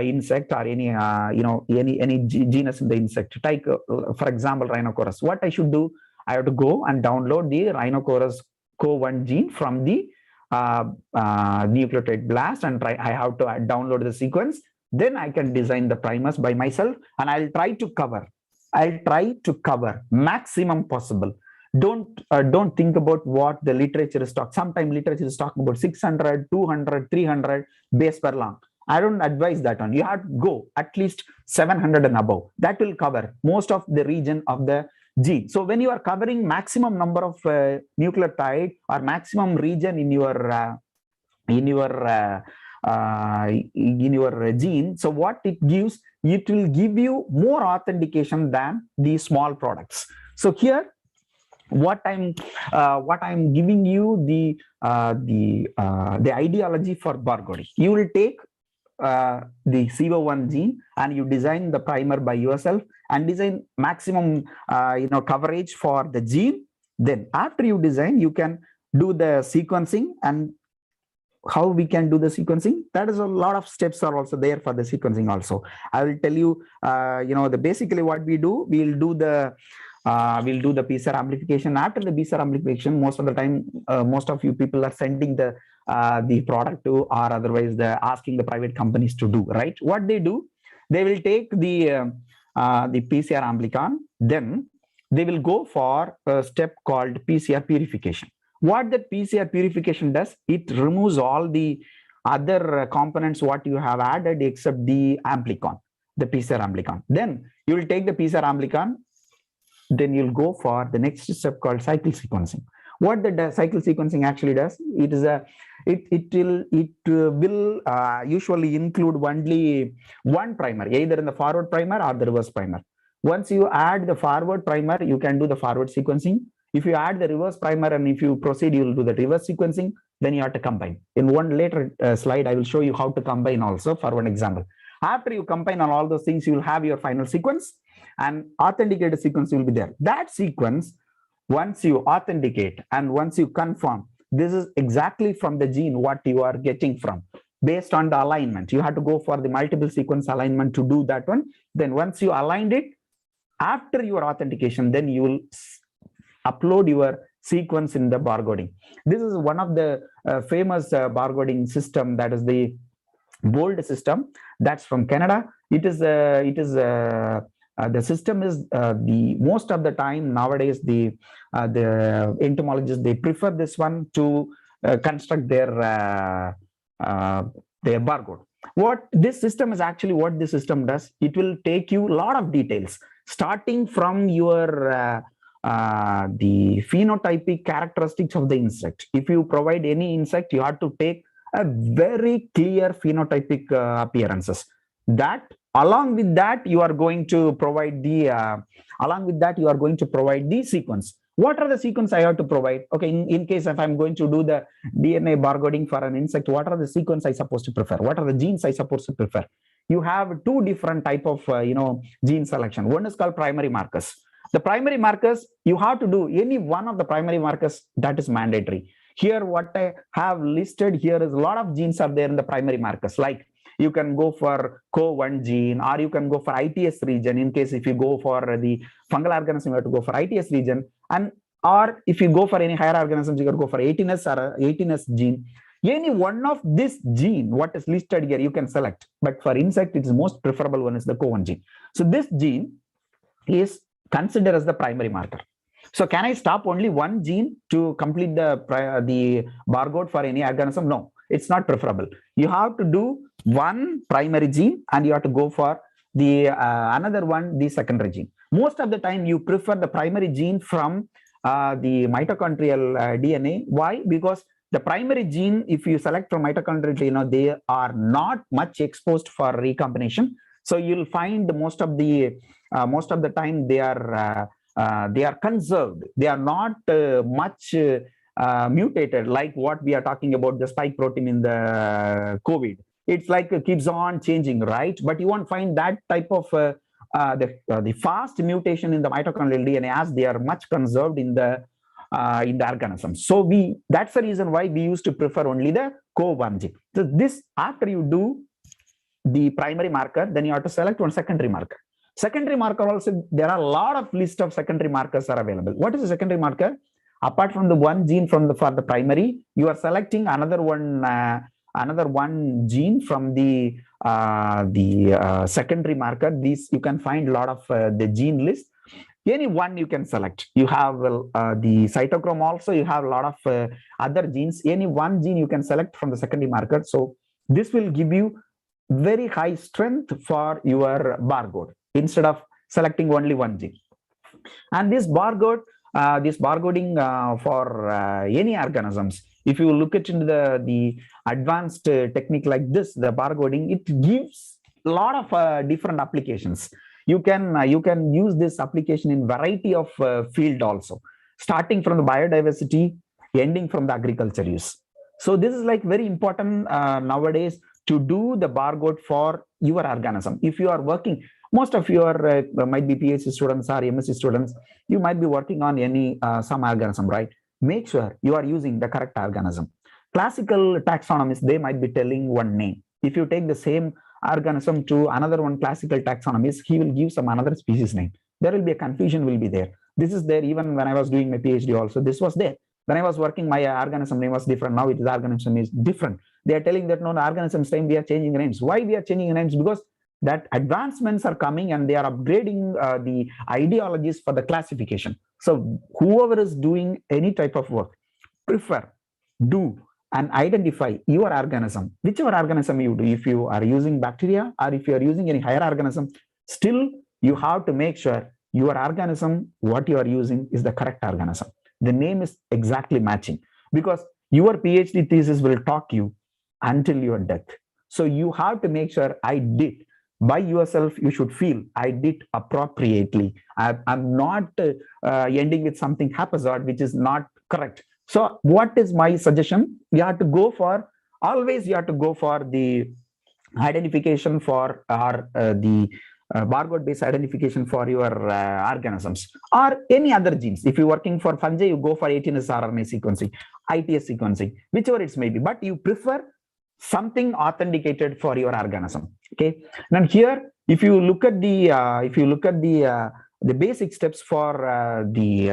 insect or any any genus in the insect, take for example Rhinoceros. What I should do? I have to go and download the Rhinoceros COL1 gene from the nucleotide blast, and I have to download the sequence. Then I can design the primers by myself, and I'll try to cover maximum possible. Don't think about what the literature is talking. Sometimes literature is talking about 600, 200, 300 base per long. I don't advise that one. You have to go at least 700 and above. That will cover most of the region of the gene. So when you are covering maximum number of nucleotide or maximum region in your gene, so what it gives, it will give you more authentication than the small products. So here, what I'm giving you the ideology for barcoding. You will take the CO1 gene and you design the primer by yourself and design maximum coverage for the gene. Then after you design, you can do the sequencing. And how we can do the sequencing, that is a lot of steps are also there for the sequencing also. I will tell you, basically what we do, we'll do the PCR amplification. After the PCR amplification, most of the time, most of you people are sending the product to, or otherwise asking the private companies to do, right? What they do, they will take the PCR amplicon, then they will go for a step called PCR purification. What the PCR purification does, it removes all the other components what you have added except the amplicon, the PCR amplicon. Then you will take the PCR amplicon, then you'll go for the next step called cycle sequencing. What the cycle sequencing actually does, it will usually include only one primer, either in the forward primer or the reverse primer. Once you add the forward primer, you can do the forward sequencing. If you add the reverse primer and if you proceed, you will do the reverse sequencing. Then you have to combine. In one later slide, I will show you how to combine also for one example. After you combine on all those things, you will have your final sequence, and authenticated sequence will be there. That sequence, once you authenticate and once you confirm, this is exactly from the gene what you are getting from. based on the alignment. You have to go for the multiple sequence alignment to do that one. Then once you aligned it, after your authentication, then you will upload your sequence in the barcoding. This is one of the famous barcoding system, that is the BOLD system. That's from Canada. The system is the most of the time nowadays the entomologists, they prefer this one to construct their barcode. What this system is actually, what this system does, it will take you a lot of details starting from your the phenotypic characteristics of the insect. If you provide any insect, you have to take a very clear phenotypic appearances. That along with that, you are going to provide the sequence. What are the sequence I have to provide? Okay, in case if I'm going to do the DNA barcoding for an insect, what are the sequence I supposed to prefer? What are the genes I supposed to prefer? You have two different type of gene selection. One is called primary markers. The primary markers, you have to do any one of the primary markers, that is mandatory. Here, what I have listed here is a lot of genes are there in the primary markers. Like you can go for CO1 gene, or you can go for ITS region. In case if you go for the fungal organism, you have to go for ITS region. And or if you go for any higher organisms, you can go for 18S or 18S gene. Any one of this gene, what is listed here, you can select. But for insect, it is most preferable one is the CO1 gene. So this gene is considered as the primary marker. So can I stop only one gene to complete the barcode for any organism? No, it's not preferable. You have to do one primary gene and you have to go for the another one, the secondary gene. Most of the time you prefer the primary gene from the mitochondrial DNA. Why? Because the primary gene, if you select from mitochondrial DNA, they are not much exposed for recombination. So you'll find most of the time they are conserved. They are not much mutated like what we are talking about, the spike protein in the COVID. It's like it keeps on changing, right? But you won't find that type of the fast mutation in the mitochondrial DNA, as they are much conserved in the organism. So that's the reason why we used to prefer only the CO1 gene. So this, after you do the primary marker, then you have to select one secondary marker. Secondary marker also, there are a lot of list of secondary markers are available. What is a secondary marker? Apart from the one gene for the primary, you are selecting another one gene from the secondary marker. These you can find a lot of the gene list. Any one you can select. You have the cytochrome also. You have a lot of other genes. Any one gene you can select from the secondary marker. So this will give you very high strength for your barcode instead of selecting only one gene. And this barcoding for any organisms, if you look at into the advanced technique like this, the barcoding, it gives a lot of different applications. You can use this application in variety of field also, starting from the biodiversity, ending from the agriculture use. So this is like very important nowadays to do the barcode for your organism. If you are working, most of your might be PhD students or MSc students, you might be working on any some organism, right? Make sure you are using the correct organism. Classical taxonomists, they might be telling one name. If you take the same organism to another one classical taxonomist, he will give some another species name. There will be a confusion will be there. This is there even when I was doing my PhD also, this was there. When I was working, my organism name was different. Now it is organism is different. They are telling that no, the organism's name, we are changing names. Why we are changing names? Because that advancements are coming and they are upgrading the ideologies for the classification. So whoever is doing any type of work, prefer, do, and identify your organism, whichever organism you do. If you are using bacteria or if you are using any higher organism, still you have to make sure your organism, what you are using is the correct organism. The name is exactly matching, because your PhD thesis will talk you until your death. So you have to make sure I did. By yourself, you should feel I did appropriately. I'm not ending with something haphazard, which is not correct. So what is my suggestion? You have to go for, always you have to go for the identification for the barcode based identification for your organisms or any other genes. If you're working for fungi, you go for 18S RNA sequencing, ITS sequencing, whichever it may be. But you prefer something authenticated for your organism. Okay. Now here, if you look at the basic steps for the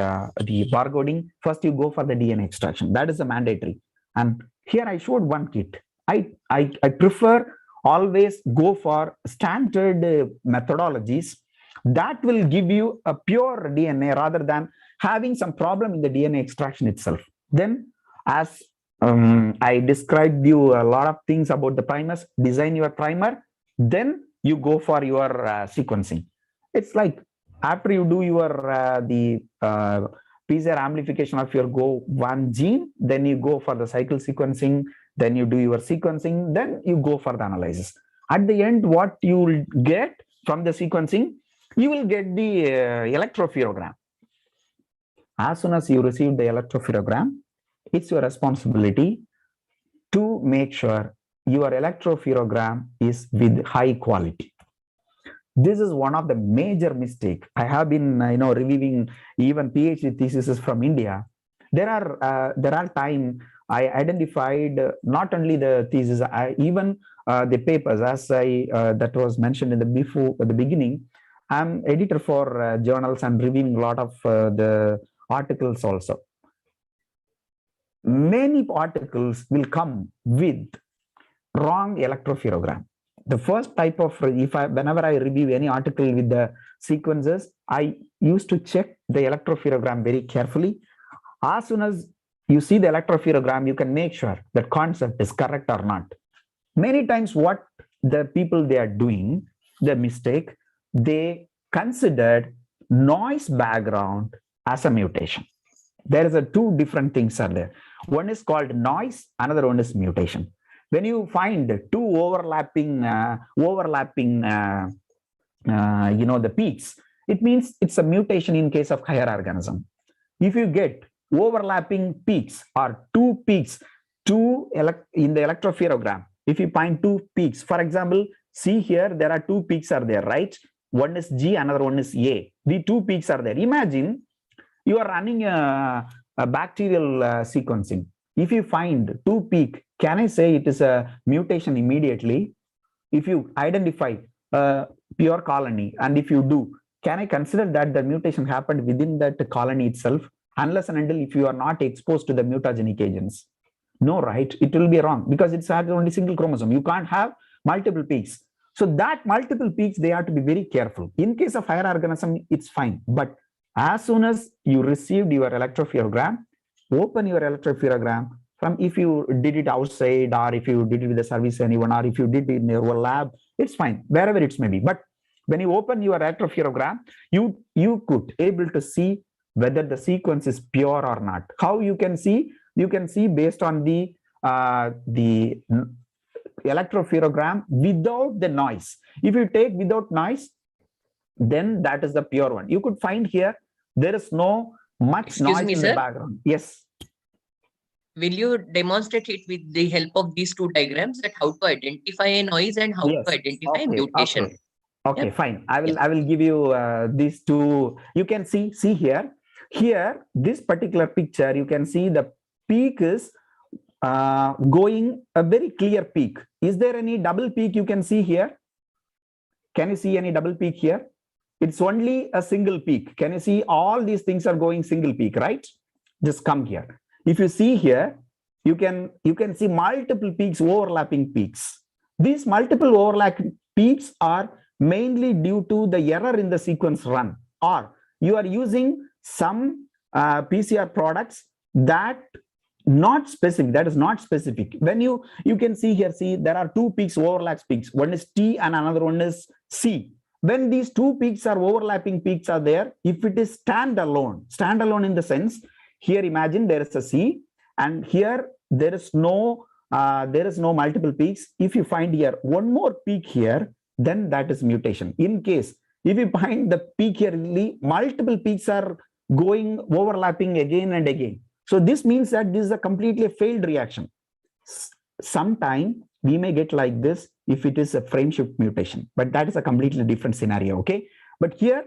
barcoding, first you go for the DNA extraction. That is the mandatory. And here I showed one kit. I prefer always go for standard methodologies that will give you a pure DNA rather than having some problem in the DNA extraction itself. Then, as I described you a lot of things about the primers, design your primer, then you go for your sequencing. It's like after you do your PCR amplification of your Go1 gene, then you go for the cycle sequencing, then you do your sequencing, then you go for the analysis. At the end, what you will get from the sequencing, you will get the electropherogram. As soon as you receive the electropherogram, it's your responsibility to make sure your electropherogram is with high quality. This is one of the major mistakes. I have been, reviewing even PhD theses from India. There are times I identified not only the thesis, even the papers, as that was mentioned in the beginning. I'm editor for journals and reviewing a lot of the articles also. Many articles will come with wrong electropherogram. The first type of, whenever I review any article with the sequences, I used to check the electropherogram very carefully. As soon as you see the electropherogram, you can make sure that concept is correct or not. Many times what the people they are doing, the mistake, they considered noise background as a mutation. There is two different things are there. One is called noise, another one is mutation. When you find two overlapping, the peaks, it means it's a mutation in case of higher organism. If you get overlapping peaks or two peaks in the electropherogram, if you find two peaks, for example, see here, there are two peaks are there, right? One is G, another one is A. The two peaks are there. Imagine you are running a bacterial sequencing. If you find two peak, can I say it is a mutation immediately? If you identify a pure colony, and if you do, can I consider that the mutation happened within that colony itself, unless and until if you are not exposed to the mutagenic agents? No, right? It will be wrong because it's only single chromosome. You can't have multiple peaks. So that multiple peaks, they have to be very careful. In case of higher organism, it's fine. But as soon as you received your electropherogram, open your electropherogram from, if you did it outside, or if you did it with the service anyone, or if you did it in your lab, it's fine, wherever it may be. But when you open your electropherogram, you could able to see whether the sequence is pure or not. How you can see? You can see based on the electropherogram without the noise. If you take without noise, then that is the pure one. You could find here, there is no much noise in the background. Yes. Will you demonstrate it with the help of these two diagrams, that how to identify a noise and how to identify a mutation? Okay, fine. I will give you these two. You can see here. Here, this particular picture, you can see the peak is going a very clear peak. Is there any double peak you can see here? Can you see any double peak here? It's only a single peak. Can you see all these things are going single peak, right? Just come here. If you see here, you can see multiple peaks, overlapping peaks. These multiple overlapping peaks are mainly due to the error in the sequence run, or you are using some PCR products that not specific. That is not specific. When you can see here, see there are two peaks, overlap peaks. One is T and another one is C. When these two peaks are overlapping peaks are there, if it is standalone in the sense, here imagine there is a C, and here there is no multiple peaks. If you find here one more peak here, then that is mutation. In case if you find the peak here, multiple peaks are going overlapping again and again. So this means that this is a completely failed reaction. Sometime we may get like this if it is a frame shift mutation, but that is a completely different scenario. Okay, but here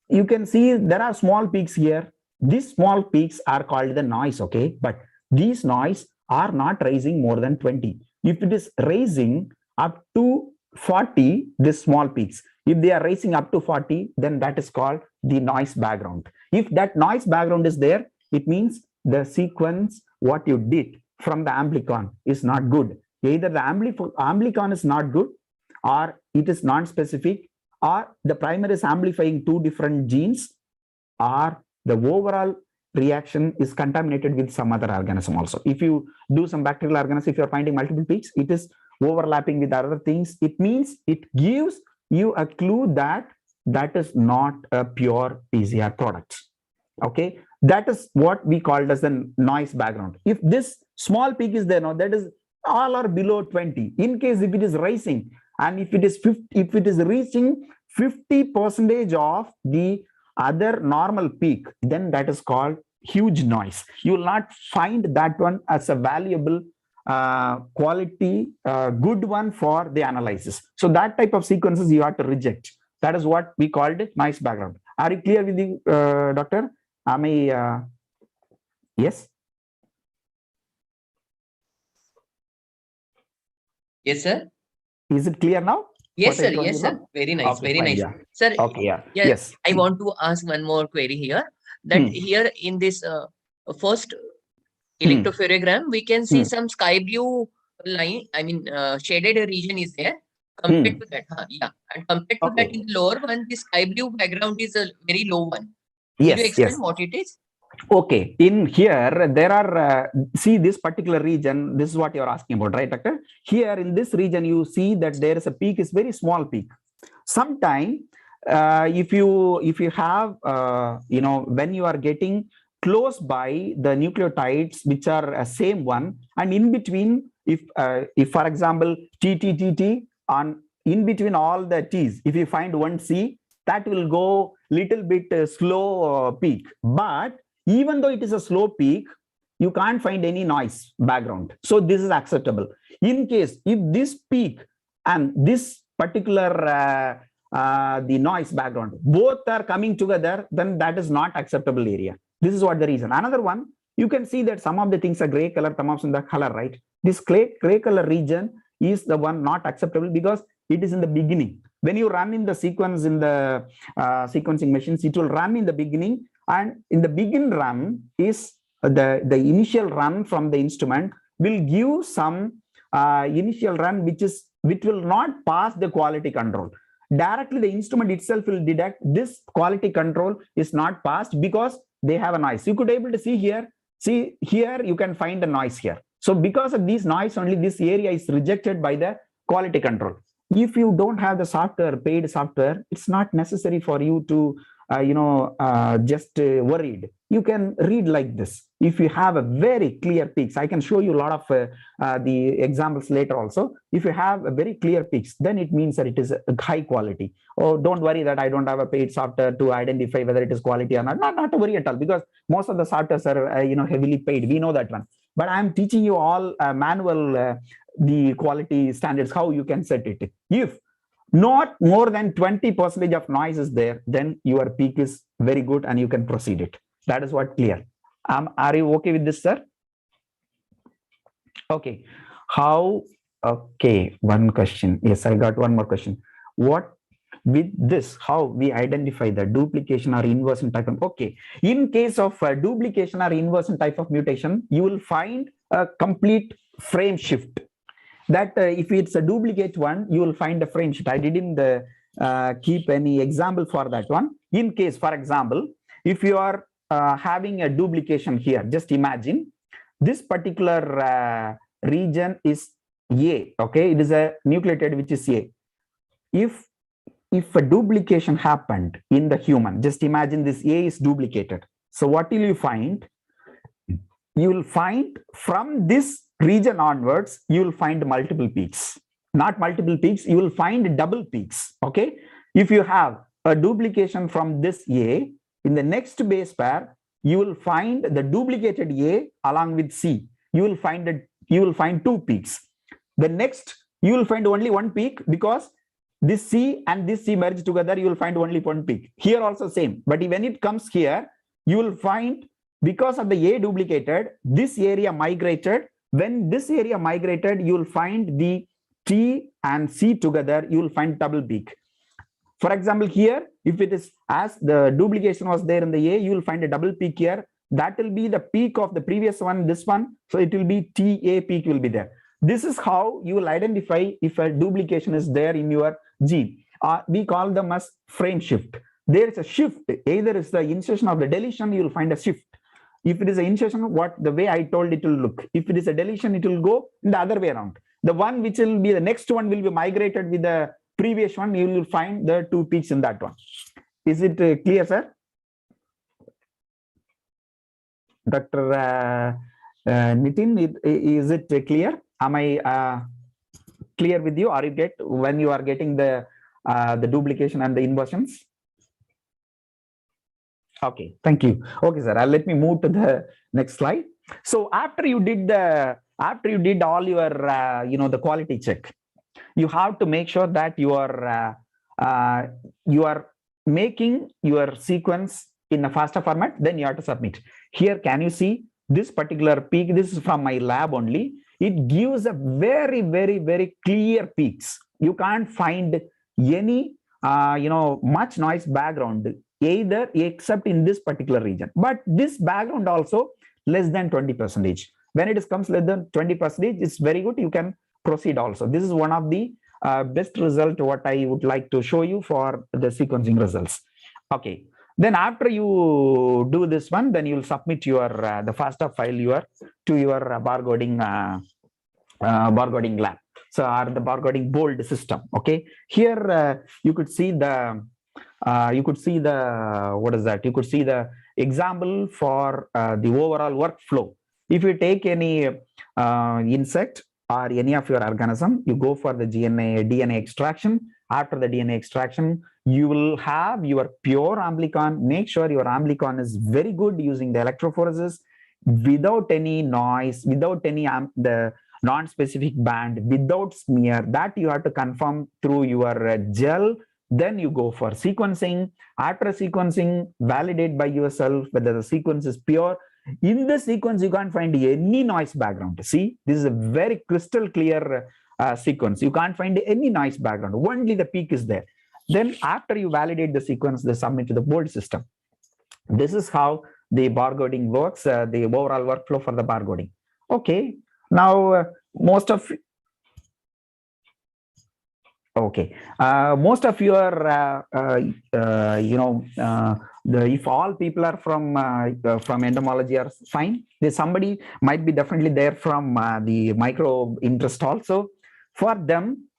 you can see there are small peaks here. These small peaks are called the noise. Okay, but these noise are not rising more than 20. if it is raising up to 40, this small peaks, if they are raising up to 40, then that is called the noise background. If that noise background is there, it means the sequence, what you did from the amplicon is not good. Either the amplicon is not good, or it is non-specific, or the primer is amplifying two different genes, or the overall reaction is contaminated with some other organism also. If you do some bacterial organism, if you're finding multiple peaks, it is overlapping with other things. It means it gives you a clue that that is not a pure PCR product. Okay, that is what we called as the noise background. If this small peak is there now, that is all are below 20. In case if it is rising, and if it is 50, if it is reaching 50% of the other normal peak, then that is called huge noise. You will not find that one as a valuable quality good one for the analysis. So that type of sequences you have to reject. That is what we called it noise background. Are you clear with the doctor? Am I yes? Yes, sir. Is it clear now? Yes, What I sir. told Yes, you sir. now? Very nice. Okay, Very fine, nice. yeah. Sir, Okay, yeah. yeah, Yes. I want to ask one more query here. That Hmm. here in this first electrophoregram, we can see some sky blue line. I mean, shaded region is there. Compared to that, yeah, and compared to that, Okay. in the lower one, the sky blue background is a very low one. Could you Yes, explain yes. what it is? Okay, in here there are see this particular region, this is what you're asking about, right, doctor? Here in this region you see that there is a peak, is very small peak. Sometime if you have you know, when you are getting close by the nucleotides which are same one, and in between, if for example TT on in between all the T's, if you find one C, that will go little bit slow peak. But even though it is a slow peak, you can't find any noise background. So this is acceptable. In case if this peak and this particular the noise background, both are coming together, then that is not acceptable area. This is what the reason. Another one, you can see that some of the things are gray color, some of them are color, right? This gray color region is the one not acceptable because it is in the beginning. When you run in the sequence in the sequencing machines, it will run in the beginning, and in the begin run is the initial run from the instrument will give some initial run which will not pass the quality control. Directly the instrument itself will detect this quality control is not passed because they have a noise. You could able to see here you can find a noise here. So because of this noise only, this area is rejected by the quality control. If you don't have the software, paid software, it's not necessary for you to just worried. You can read like this. If you have a very clear peaks, I can show you a lot of the examples later also. If you have a very clear peaks, then it means that it is a high quality. Oh, don't worry that I don't have a paid software to identify whether it is quality or not. Not to worry at all, because most of the softwares are heavily paid. We know that one. But I'm teaching you all manual the quality standards, how you can set it. If not more than 20% of noise is there, then your peak is very good and you can proceed it. That is what clear. Are you okay with this, sir? Okay. How? Okay, one question. Yes, I got one more question. What with this, how we identify the duplication or inversion type of, okay. In case of duplication or inversion type of mutation, you will find a complete frame shift. That if it's a duplicate one, you will find a frame shift. I didn't keep any example for that one. In case, for example, if you are having a duplication here, just imagine this particular region is A, okay? It is a nucleotide which is A. If a duplication happened in the human, just imagine this A is duplicated. So what will you find? You will find from this region onwards, you will find multiple peaks. Not multiple peaks, you will find double peaks, okay? If you have a duplication from this A, in the next base pair, you will find the duplicated A along with C. You will find two peaks. The next, you will find only one peak because this C and this C merge together, you will find only one peak. Here also same, but when it comes here, you will find because of the A duplicated, this area migrated, When this area migrated, you will find the T and C together, you will find double peak. For example, here, if it is as the duplication was there in the A, you will find a double peak here. That will be the peak of the previous one, this one. So it will be TA peak will be there. This is how you will identify if a duplication is there in your gene. We call them as frame shift. There is a shift. Either it's the insertion or the deletion, you will find a shift. If it is an insertion, the way I told it will look. If it is a deletion, it will go the other way around. The one which will be the next one will be migrated with the previous one. You will find the two peaks in that one. Is it clear, sir? Dr. Nitin, is it clear? Am I clear with you? Or you get when you are getting the duplication and the inversions? Okay, thank you. Okay, sir. Let me move to the next slide. So after you did all your the quality check, you have to make sure that you are making your sequence in a faster format. Then you have to submit. Here, can you see this particular peak? This is from my lab only. It gives a very, very, very clear peaks. You can't find any much noise background either except in this particular region. But this background also less than 20%. When it comes less than 20%, it's very good. You can proceed also. This is one of the best result what I would like to show you for the sequencing results. Okay. Then after you do this one, then you will submit your the FASTA file to your barcoding lab. So or the barcoding bold system. Okay. Here you could see the what is that? You could see the example for the overall workflow. If you take any insect or any of your organism, you go for the DNA extraction. After the DNA extraction, you will have your pure amplicon. Make sure your amplicon is very good using the electrophoresis without any noise, without any the non-specific band, without smear. That you have to confirm through your gel. Then you go for sequencing. After sequencing, validate by yourself whether the sequence is pure. In the sequence, you can't find any noise background. See, this is a very crystal clear sequence. You can't find any noise background. Only the peak is there. Then after you validate the sequence, they submit to the board system. This is how the barcoding works, the overall workflow for the barcoding. Okay. Now, most of your if all people are from entomology are fine. There's somebody might be definitely there from the micro interest also. For them,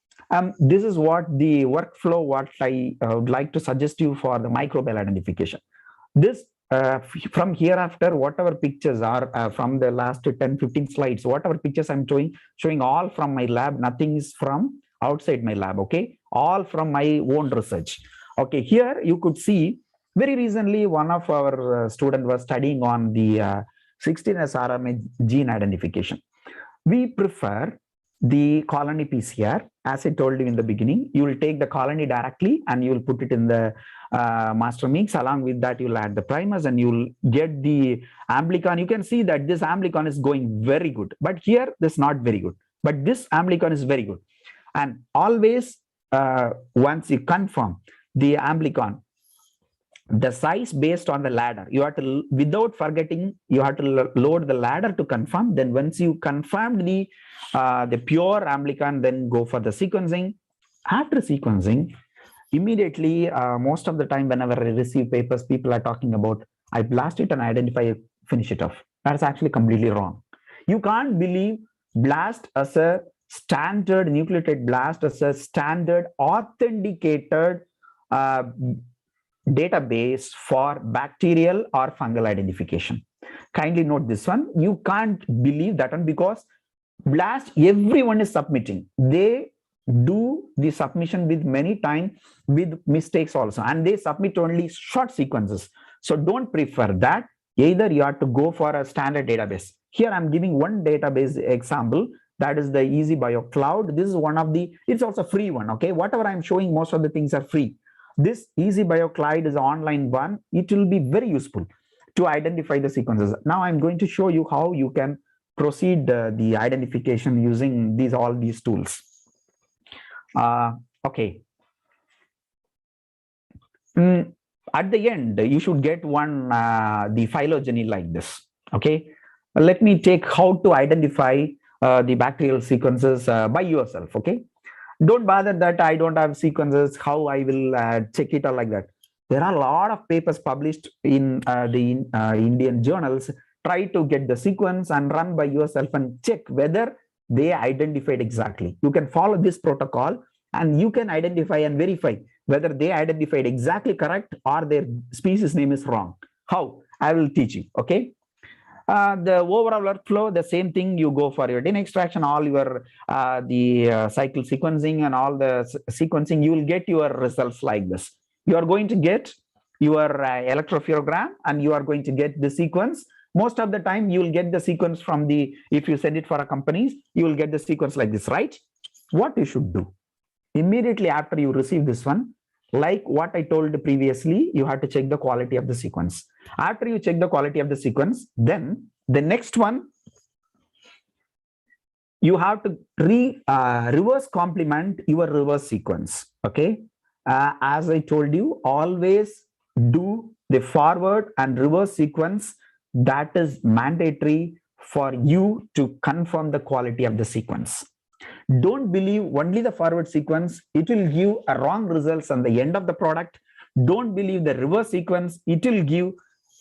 this is what the workflow what I would like to suggest you for the microbial identification. This from hereafter, whatever pictures are from the last 10-15 slides, whatever pictures I'm showing all from my lab, nothing is from outside my lab. Okay, all from my own research. Okay, here you could see very recently one of our students was studying on the 16S RNA gene identification. We prefer the colony PCR. As I told you in the beginning, you will take the colony directly and you will put it in the master mix. Along with that, you'll add the primers and you'll get the amplicon. You can see that this amplicon is going very good, but here this is not very good, but this amplicon is very good. And always once you confirm the amplicon, the size based on the ladder, you have to, without forgetting, you have to load the ladder to confirm. Then once you confirmed the pure amplicon, then go for the sequencing. After sequencing, immediately, most of the time whenever I receive papers, people are talking about, I blast it and identify, finish it off. That's actually completely wrong. You can't believe blast as a standard nucleotide blast as a standard authenticated database for bacterial or fungal identification. Kindly note this one. You can't believe that one because blast, everyone is submitting. They do the submission with many times with mistakes also, and they submit only short sequences. So don't prefer that. Either you have to go for a standard database. Here I'm giving one database example. That is the EasyBio Cloud. This is one of the, it's also free one. Okay, whatever I'm showing, most of the things are free. This EasyBio Cloud is an online one. It will be very useful to identify the sequences. Now I'm going to show you how you can proceed the identification using all these tools. Okay. At the end, you should get one the phylogeny like this. Okay. Let me take how to identify the bacterial sequences by yourself. Okay. Don't bother that I don't have sequences, how I will check it or like that. There are a lot of papers published in the Indian journals. Try to get the sequence and run by yourself and check whether they identified exactly. You can follow this protocol and you can identify and verify whether they identified exactly correct or their species name is wrong. How? I will teach you. Okay. The overall workflow, the same thing. You go for your DNA extraction, all your cycle sequencing and all the sequencing. You will get your results like this. You are going to get your electrophoregram and you are going to get the sequence. Most of the time, you will get the sequence from if you send it for a companies, you will get the sequence like this, right? What you should do immediately after you receive this one, like what I told previously, you have to check the quality of the sequence. After you check the quality of the sequence, then the next one, you have to reverse complement your reverse sequence. Okay. As I told you, always do the forward and reverse sequence. That is mandatory for you to confirm the quality of the sequence. Don't believe only the forward sequence. It will give a wrong results on the end of the product. Don't believe the reverse sequence. It will give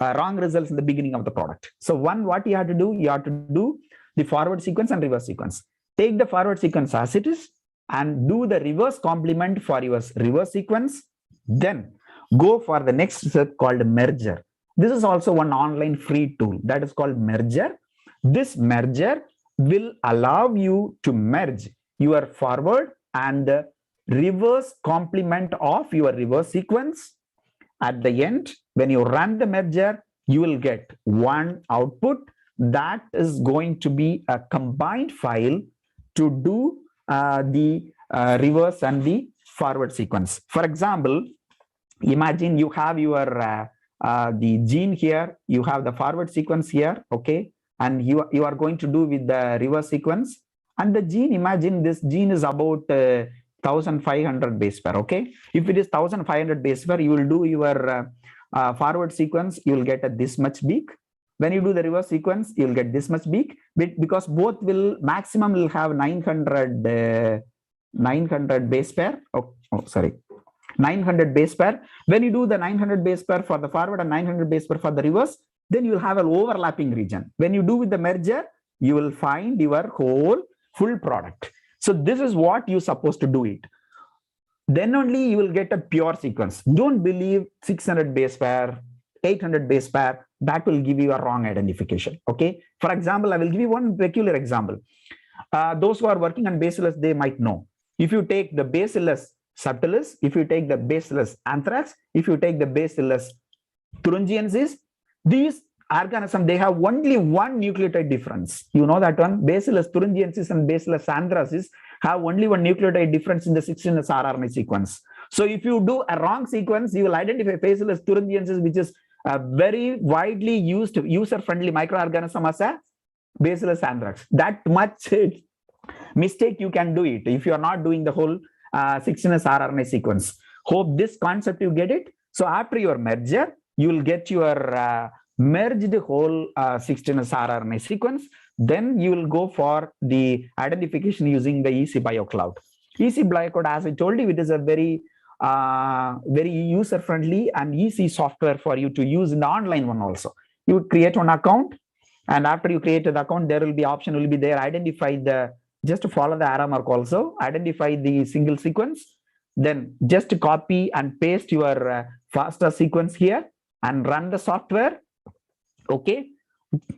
wrong results in the beginning of the product. So what you have to do, you have to do the forward sequence and reverse sequence. Take the forward sequence as it is and do the reverse complement for your reverse sequence. Then go for the next step called merger. This is also one online free tool that is called merger. This merger will allow you to merge your forward and the reverse complement of your reverse sequence. At the end, when you run the merger, you will get one output that is going to be a combined file to do the reverse and the forward sequence. For example, imagine you have your the gene here, you have the forward sequence here, okay, and you are going to do with the reverse sequence. And the gene, imagine this gene is about 1500 base pair, okay. If it is 1500 base pair, you will do your forward sequence, you will get this much beak. When you do the reverse sequence, you will get this much beak, because both will maximum will have 900 base pair. Oh, sorry. 900 base pair. When you do the 900 base pair for the forward and 900 base pair for the reverse, then you will have an overlapping region. When you do with the merger, you will find your whole full product. So this is what you're supposed to do it. Then only you will get a pure sequence. Don't believe 600 base pair, 800 base pair, that will give you a wrong identification. Okay. For example, I will give you one peculiar example. Those who are working on Bacillus, they might know. If you take the Bacillus subtilis, if you take the Bacillus anthrax, if you take the Bacillus thuringiensis, these organisms, they have only one nucleotide difference. You know that one? Bacillus thuringiensis and Bacillus anthracis have only one nucleotide difference in the 16S rRNA sequence. So if you do a wrong sequence, you will identify Bacillus thuringiensis, which is a very widely used user-friendly microorganism, as a Bacillus anthrax. That much mistake you can do it if you are not doing the whole 16S rRNA sequence. Hope this concept you get it. So after your merger, you will get your merged whole 16S rRNA sequence. Then you will go for the identification using the EC BioCloud. EC BioCloud, as I told you, it is a very user-friendly and easy software for you to use in the online one also. You would create one account, and after you create the account, there will be option will be there. Identify just to follow the arrow mark also. Identify the single sequence. Then just copy and paste your FASTA sequence here and run the software. Okay.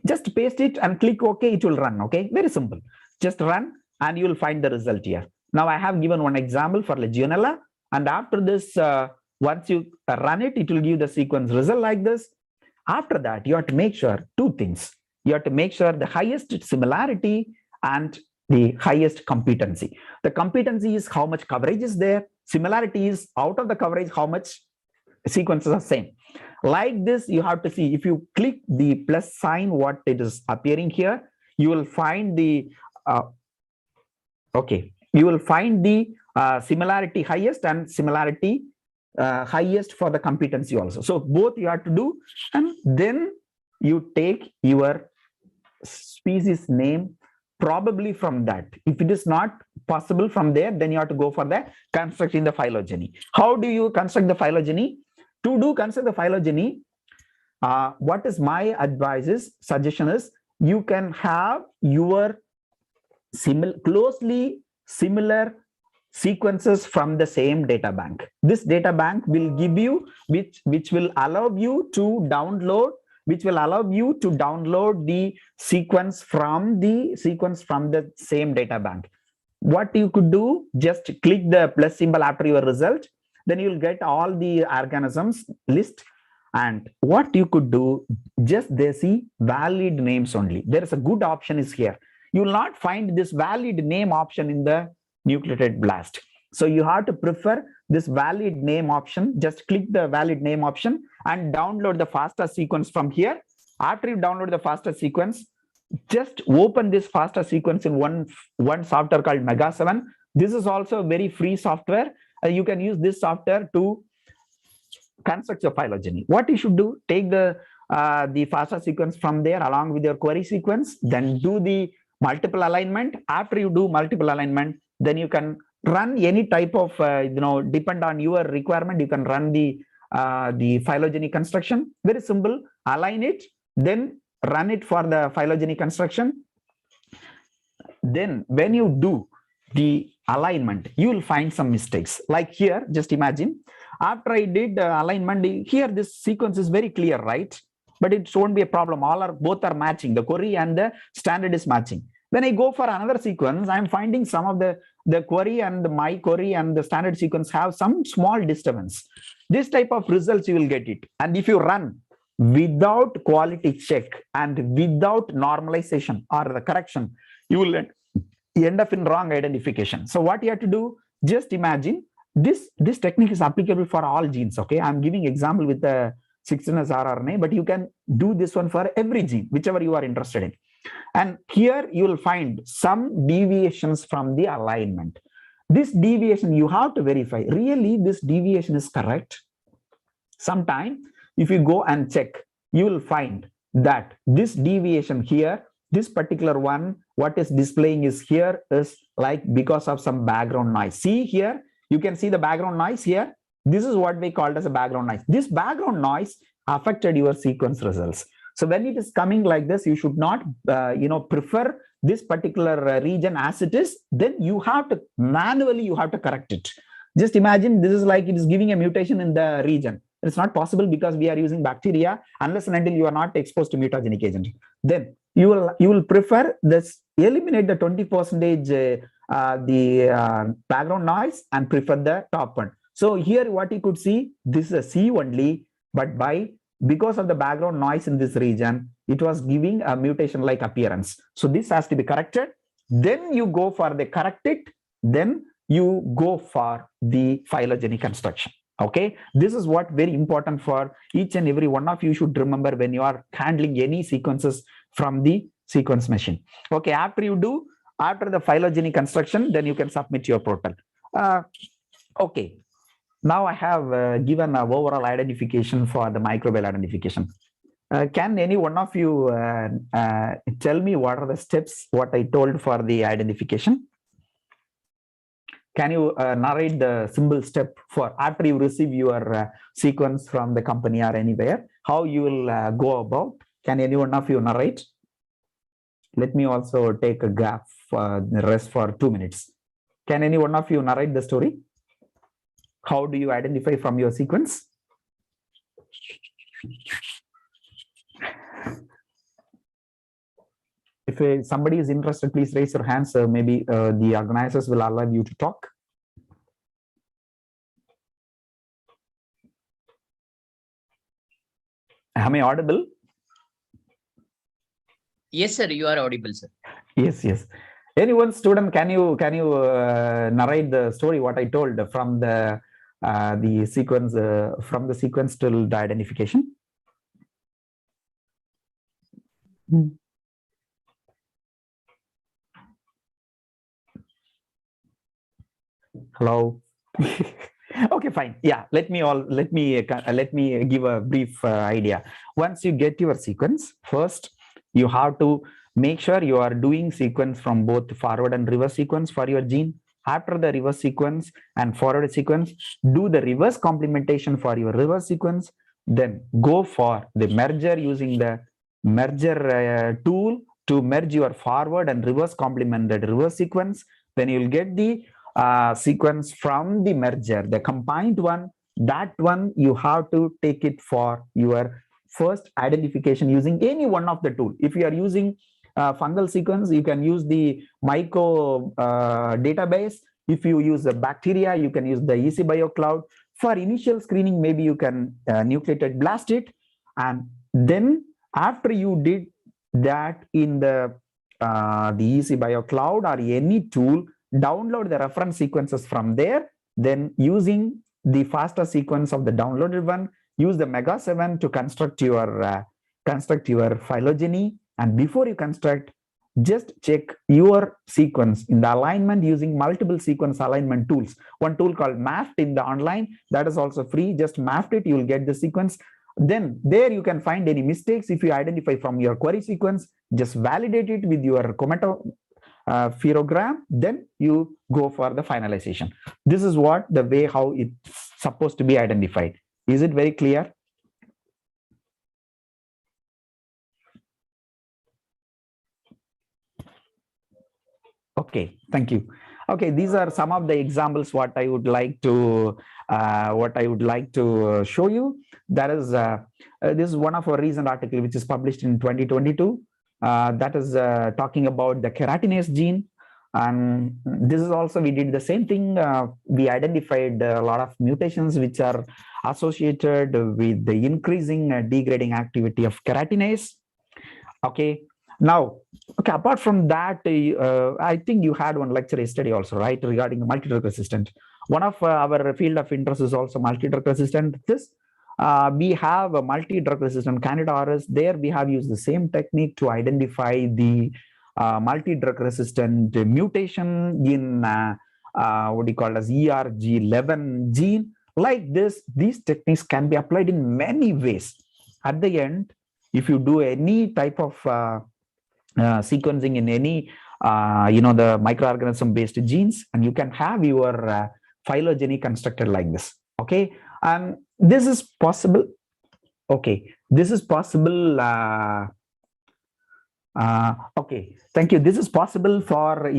Just paste it and click OK. It will run. Okay. Very simple. Just run and you will find the result here. Now I have given one example for Legionella. And after this, once you run it, it will give the sequence result like this. After that, you have to make sure two things. You have to make sure the highest similarity and the highest competency. The competency is how much coverage is there. Similarity is out of the coverage, how much sequences are same. Like this, you have to see if you click the plus sign, what it is appearing here. you will find the you will find the similarity highest and similarity highest for the competency also. So both you have to do, and then you take your species name probably from that. If it is not possible from there, then you have to go for the constructing the phylogeny. How do you construct the phylogeny? To do construct the phylogeny, what is my suggestion is, you can have your closely similar sequences from the same data bank. This data bank will give you, which will allow you to download, the sequence from the same data bank. What you could do, just click the plus symbol after your result, then you will get all the organisms list. And what you could do, just they see valid names only. There is a good option is here. You will not find this valid name option in the nucleotide blast. So you have to prefer this valid name option. Just click the valid name option and download the FASTA sequence from here. After you download the FASTA sequence, just open this FASTA sequence in one software called Mega7. This is also a very free software. You can use this software to construct your phylogeny. What you should do, take the FASTA sequence from there along with your query sequence, then do the multiple alignment. After you do multiple alignment, then you can run any type of, depend on your requirement, you can run the phylogeny construction. Very simple, align it, then run it for the phylogeny construction. Then when you do the alignment, you will find some mistakes. Like here, just imagine, after I did alignment, here this sequence is very clear, right? But it won't be a problem. Both are matching. The query and the standard is matching. When I go for another sequence, I'm finding some of the query and my query and the standard sequence have some small disturbance. This type of results you will get it. And if you run without quality check and without normalization or the correction, you will end up in wrong identification. So what you have to do, just imagine this technique is applicable for all genes. Okay, I'm giving example with the 16S rRNA, but you can do this one for every gene, whichever you are interested in. And here you will find some deviations from the alignment. This deviation you have to verify. Really, this deviation is correct. Sometime, if you go and check, you will find that this deviation here, this particular one, what is displaying is here is like because of some background noise. See here, you can see the background noise here. This is what we called as a background noise. This background noise affected your sequence results. So when it is coming like this, you should not, prefer this particular region as it is. Then you have to manually, correct it. Just imagine this is like it is giving a mutation in the region. It's not possible because we are using bacteria unless and until you are not exposed to mutagenic agent. Then you will prefer this, eliminate the 20% background noise and prefer the top one. So here what you could see, this is a C only, but because of the background noise in this region, it was giving a mutation like appearance. So this has to be corrected. Then you go for the correct it. Then you go for the phylogeny construction. Okay, this is what very important for each and every one of you should remember when you are handling any sequences from the sequence machine. Okay, after the phylogeny construction, then you can submit your portal. Okay, now I have given an overall identification for the microbial identification. Can any one of you tell me what are the steps, what I told for the identification? Can you narrate the simple step for after you receive your sequence from the company or anywhere, how you will go about? Can any one of you narrate? Let me also take a gap for the rest for 2 minutes. Can any one of you narrate the story? How do you identify from your sequence? If somebody is interested, please raise your hands. Maybe the organizers will allow you to talk. Am I audible? Yes, sir. You are audible, sir. Yes. Anyone student, can you narrate the story what I told from the sequence till the identification? Hello. Okay, fine. Yeah, let me give a brief idea. Once you get your sequence, first you have to make sure you are doing sequence from both forward and reverse sequence for your gene. After the reverse sequence and forward sequence, do the reverse complementation for your reverse sequence. Then go for the merger using the merger tool to merge your forward and reverse complemented reverse sequence. Then you'll get the sequence from the merger, the combined one. That one you have to take it for your first identification using any one of the tool. If you are using fungal sequence, you can use the myco database. If you use the bacteria, you can use the ECBio cloud. For initial screening, maybe you can nucleotide blast it, and then after you did that in the ECBio cloud or any tool, download the reference sequences from there. Then using the faster sequence of the downloaded one, use the mega 7 to construct your phylogeny. And before you construct, just check your sequence in the alignment using multiple sequence alignment tools. One tool called MAFT in the online, that is also free. Just MAFT it, you will get the sequence. Then there you can find any mistakes. If you identify from your query sequence, just validate it with your chromatogram, then you go for the finalization. This is what the way how it's supposed to be identified. Is it very clear? Okay, thank you. Okay, these are some of the examples what I would like to show you. That is this is one of our recent article which is published in 2022. That is talking about the keratinase gene, and this is also we did the same thing. We identified a lot of mutations which are associated with the increasing degrading activity of keratinase. Okay. Now, okay, apart from that, I think you had one lecture yesterday also, right, regarding multi-drug resistant. One of our field of interest is also multi-drug resistant. We have a multi-drug resistant Candida auris. There we have used the same technique to identify the multi-drug resistant mutation in what do you call as ERG11 gene. Like this, these techniques can be applied in many ways. At the end, if you do any type of sequencing in any the microorganism based genes, and you can have your phylogeny constructed like this. Okay, and this is possible. Okay, this is possible. Okay, thank you. This is possible for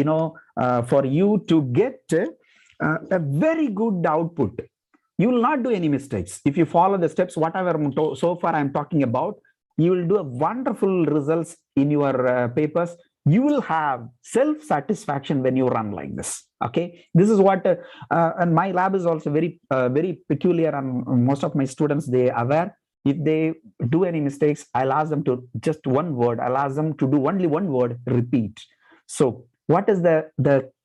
for you to get a very good output. You will not do any mistakes if you follow the steps. Whatever so far I'm talking about, you will do a wonderful results in your papers. You will have self-satisfaction when you run like this. Okay, this is what and my lab is also very very peculiar, and most of my students, they are aware. If they do any mistakes, I'll ask them to just one word. I'll ask them to do only one word: repeat. So what is the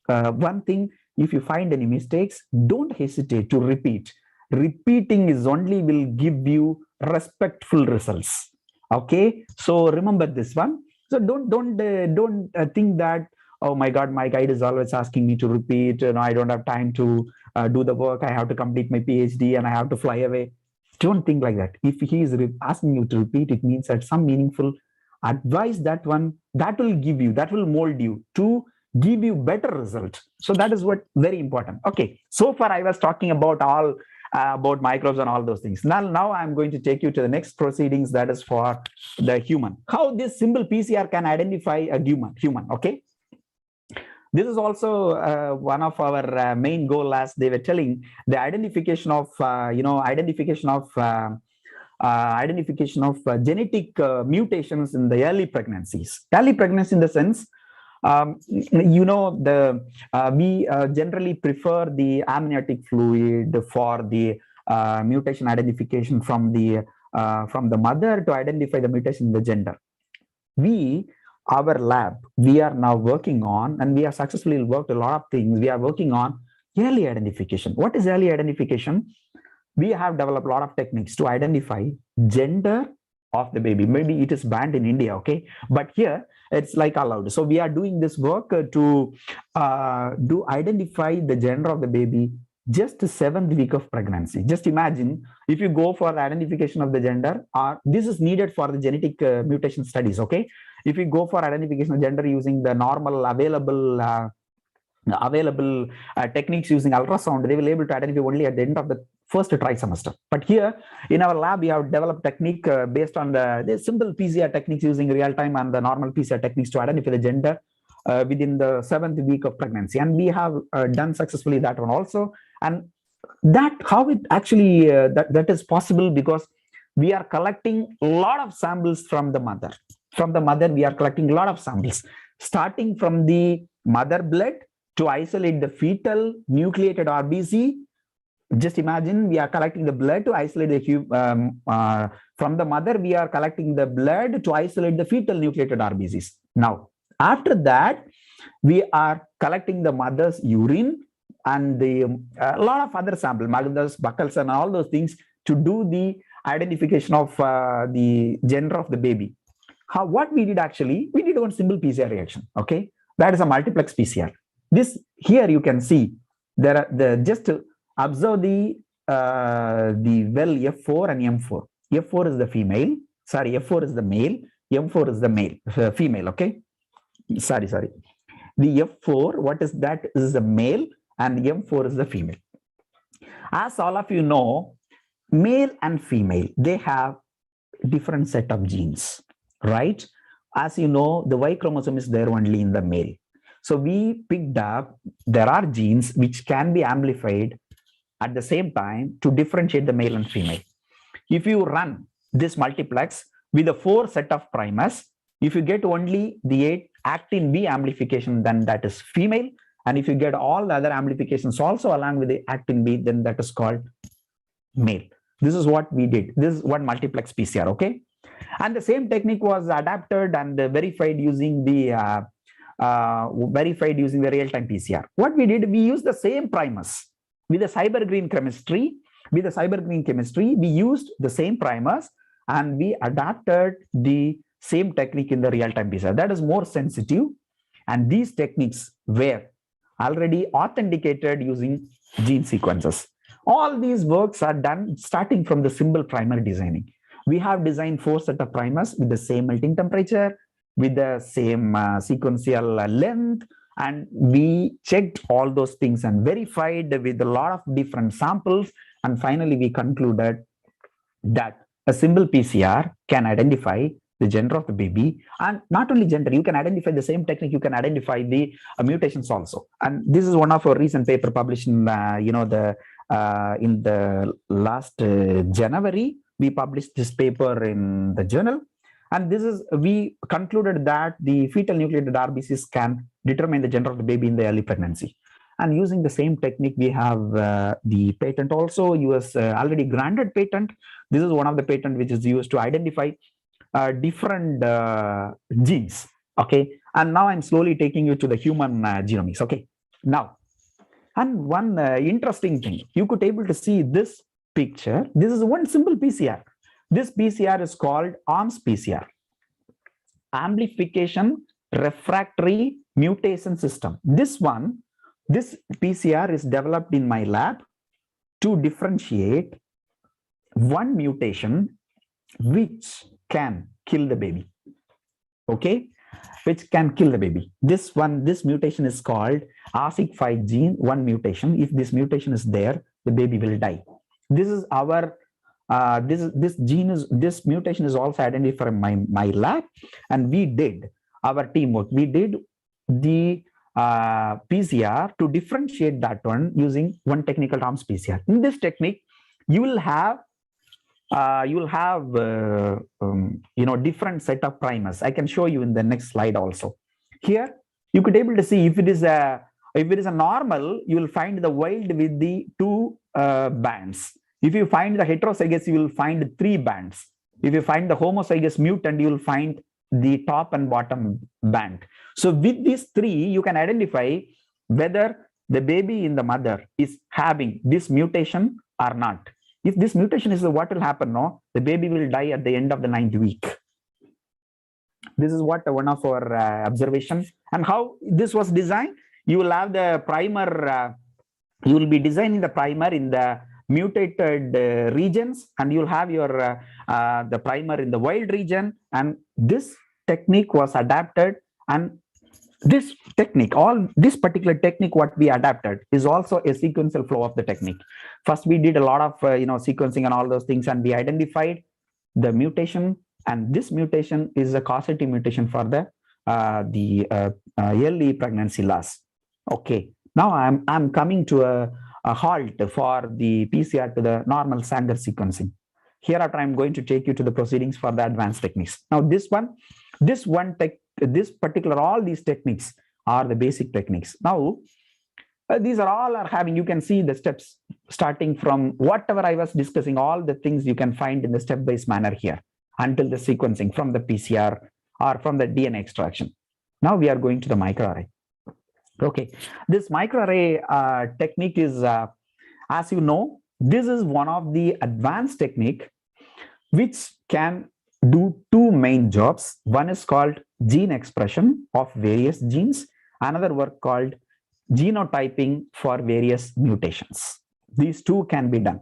one thing? If you find any mistakes, don't hesitate to repeat. Repeating is only will give you respectful results. Okay, so remember this one. So don't think that, oh my God, my guide is always asking me to repeat. I don't have time to do the work. I have to complete my PhD and I have to fly away. Don't think like that. If he is asking you to repeat, it means that some meaningful advice, that will give you, that will mold you to give you better result. So that is what very important. Okay, so far I was talking about all about microbes and all those things. Now I'm going to take you to the next proceedings, that is for the human. How this simple PCR can identify a human. Okay, this is also one of our main goal, as they were telling, the identification of genetic mutations in the early pregnancies. Early pregnancy in the sense, we generally prefer the amniotic fluid for the mutation identification from the mother to identify the mutation in the gender. Our lab, we are now working on, and we have successfully worked a lot of things. We are working on early identification. What is early identification? We have developed a lot of techniques to identify gender of the baby. Maybe it is banned in India, okay? But here it's like allowed. So we are doing this work to identify the gender of the baby just the 7th week of pregnancy. Just imagine if you go for the identification of the gender, this is needed for the genetic mutation studies, okay? If you go for identification of gender using the normal available techniques using ultrasound, they will be able to identify only at the end of the first trimester. But here in our lab, we have developed technique based on the simple PCR techniques using real-time and the normal PCR techniques to identify the gender within the 7th week of pregnancy. And we have done successfully that one also. And that how it actually that is possible because we are collecting a lot of samples from the mother. From the mother, we are collecting a lot of samples, starting from the mother blood to isolate the fetal nucleated RBC. Just imagine we are collecting the blood to isolate the from the mother, we are collecting the blood to isolate the fetal nucleated RBCs. Now, after that, we are collecting the mother's urine and a lot of other samples, mothers, buccals, and all those things to do the identification of the gender of the baby. What we did actually, we did one simple PCR reaction. Okay, that is a multiplex PCR. This here you can see there are just to observe the well F4 and M4. F4 is the female. Sorry, F4 is the male. M4 is the male female. Okay, sorry. The F4, what is that? Is the male, and M4 is the female. As all of you know, male and female, they have different set of genes, right? As you know, the Y chromosome is there only in the male. So we picked up, there are genes which can be amplified at the same time to differentiate the male and female. If you run this multiplex with the 4 set of primers, if you get only the 8 actin B amplification, then that is female. And if you get all the other amplifications also along with the actin B, then that is called male. This is what we did. This is one multiplex PCR, okay? And the same technique was adapted and verified using the real-time PCR. What we did, we used the same primers with the cybergreen chemistry. With the cybergreen chemistry, we used the same primers and we adapted the same technique in the real-time PCR. That is more sensitive, and these techniques were already authenticated using gene sequences. All these works are done starting from the simple primer designing. We have designed 4 set of primers with the same melting temperature, with the same sequential length, and we checked all those things and verified with a lot of different samples. And finally, we concluded that a simple PCR can identify the gender of the baby, and not only gender, you can identify the same technique, you can identify the mutations also. And this is one of our recent paper published in in the last January. We published this paper in the journal, and this is, we concluded that the fetal nucleated RBCs can determine the gender of the baby in the early pregnancy. And using the same technique, we have the patent also, US already granted patent. This is one of the patent which is used to identify different genes. Okay, and now I'm slowly taking you to the human genomics. Okay, now, and one interesting thing, you could able to see this picture. This is one simple PCR. This PCR is called ARMS PCR, Amplification Refractory Mutation System. This PCR is developed in my lab to differentiate one mutation which can kill the baby. Okay, which can kill the baby. This mutation is called ASIC5 gene 1 mutation. If this mutation is there, the baby will die. This is our this mutation is also identified in my lab, and we did our teamwork. We did the PCR to differentiate that one using one technical ARMS PCR. In this technique, you will have different set of primers. I can show you in the next slide also. Here you could able to see if it is a normal, you will find the wild with the 2 bands. If you find the heterozygous, you will find 3 bands. If you find the homozygous mutant, you will find the top and bottom band. So with these 3, you can identify whether the baby in the mother is having this mutation or not. If this mutation is, what will happen? No, the baby will die at the end of the 9th week. This is what one of our observations, and how this was designed. You will have the primer. You will be designing the primer in the mutated regions, and you'll have your the primer in the wild region. And this technique was adapted, and this technique, this particular technique, what we adapted is also a sequential flow of the technique. First, we did a lot of sequencing and all those things, and we identified the mutation, and this mutation is a causative mutation for the early pregnancy loss. Okay, now I'm coming to a halt for the PCR to the normal Sanger sequencing. Hereafter, I'm going to take you to the proceedings for the advanced techniques. Now, all these techniques are the basic techniques. Now, these are all having, you can see the steps starting from whatever I was discussing, all the things you can find in the step-based manner here until the sequencing from the PCR or from the DNA extraction. Now we are going to the microarray. Okay, this microarray technique is, as you know, this is one of the advanced technique which can do two main jobs. One is called gene expression of various genes, another work called genotyping for various mutations. These two can be done.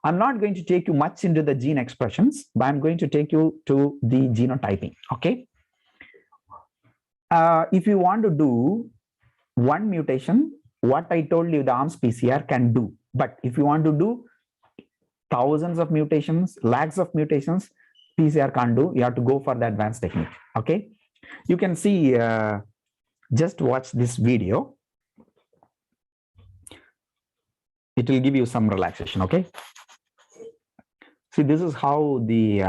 I'm not going to take you much into the gene expressions, but I'm going to take you to the genotyping. Okay. If you want to do one mutation, what I told you the ARMS PCR can do. But if you want to do thousands of mutations, lakhs of mutations, PCR can't do. You have to go for the advanced technique. Okay. You can see, just watch this video. It will give you some relaxation. Okay. See, this is how the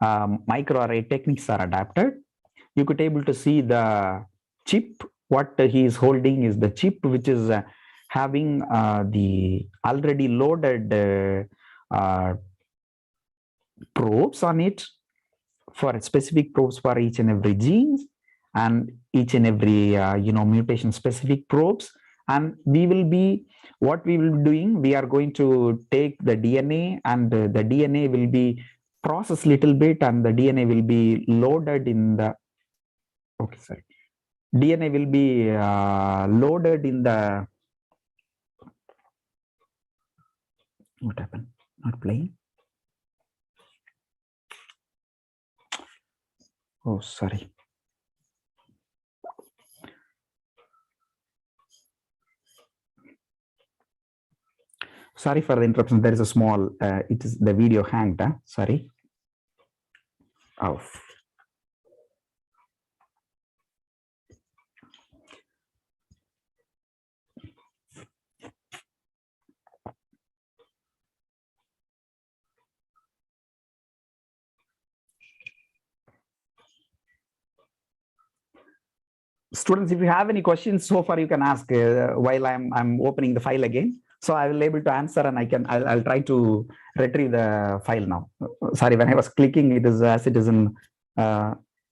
microarray techniques are adapted. You could able to see the chip. What he is holding is the chip, which is having the already loaded probes on it for specific probes for each and every genes and each and every mutation specific probes. And what we will be doing, we are going to take the DNA, and the DNA will be processed a little bit, and the DNA will be loaded in the, okay, sorry. DNA will be loaded in the, what happened? Not playing. Oh, sorry. Sorry for the interruption. There is a small, it is the video hanged. Sorry. Oh. Students, if you have any questions so far, you can ask while I'm opening the file again. So I will able to answer, and I'll try to retrieve the file now. Sorry, when I was clicking, it is as it is in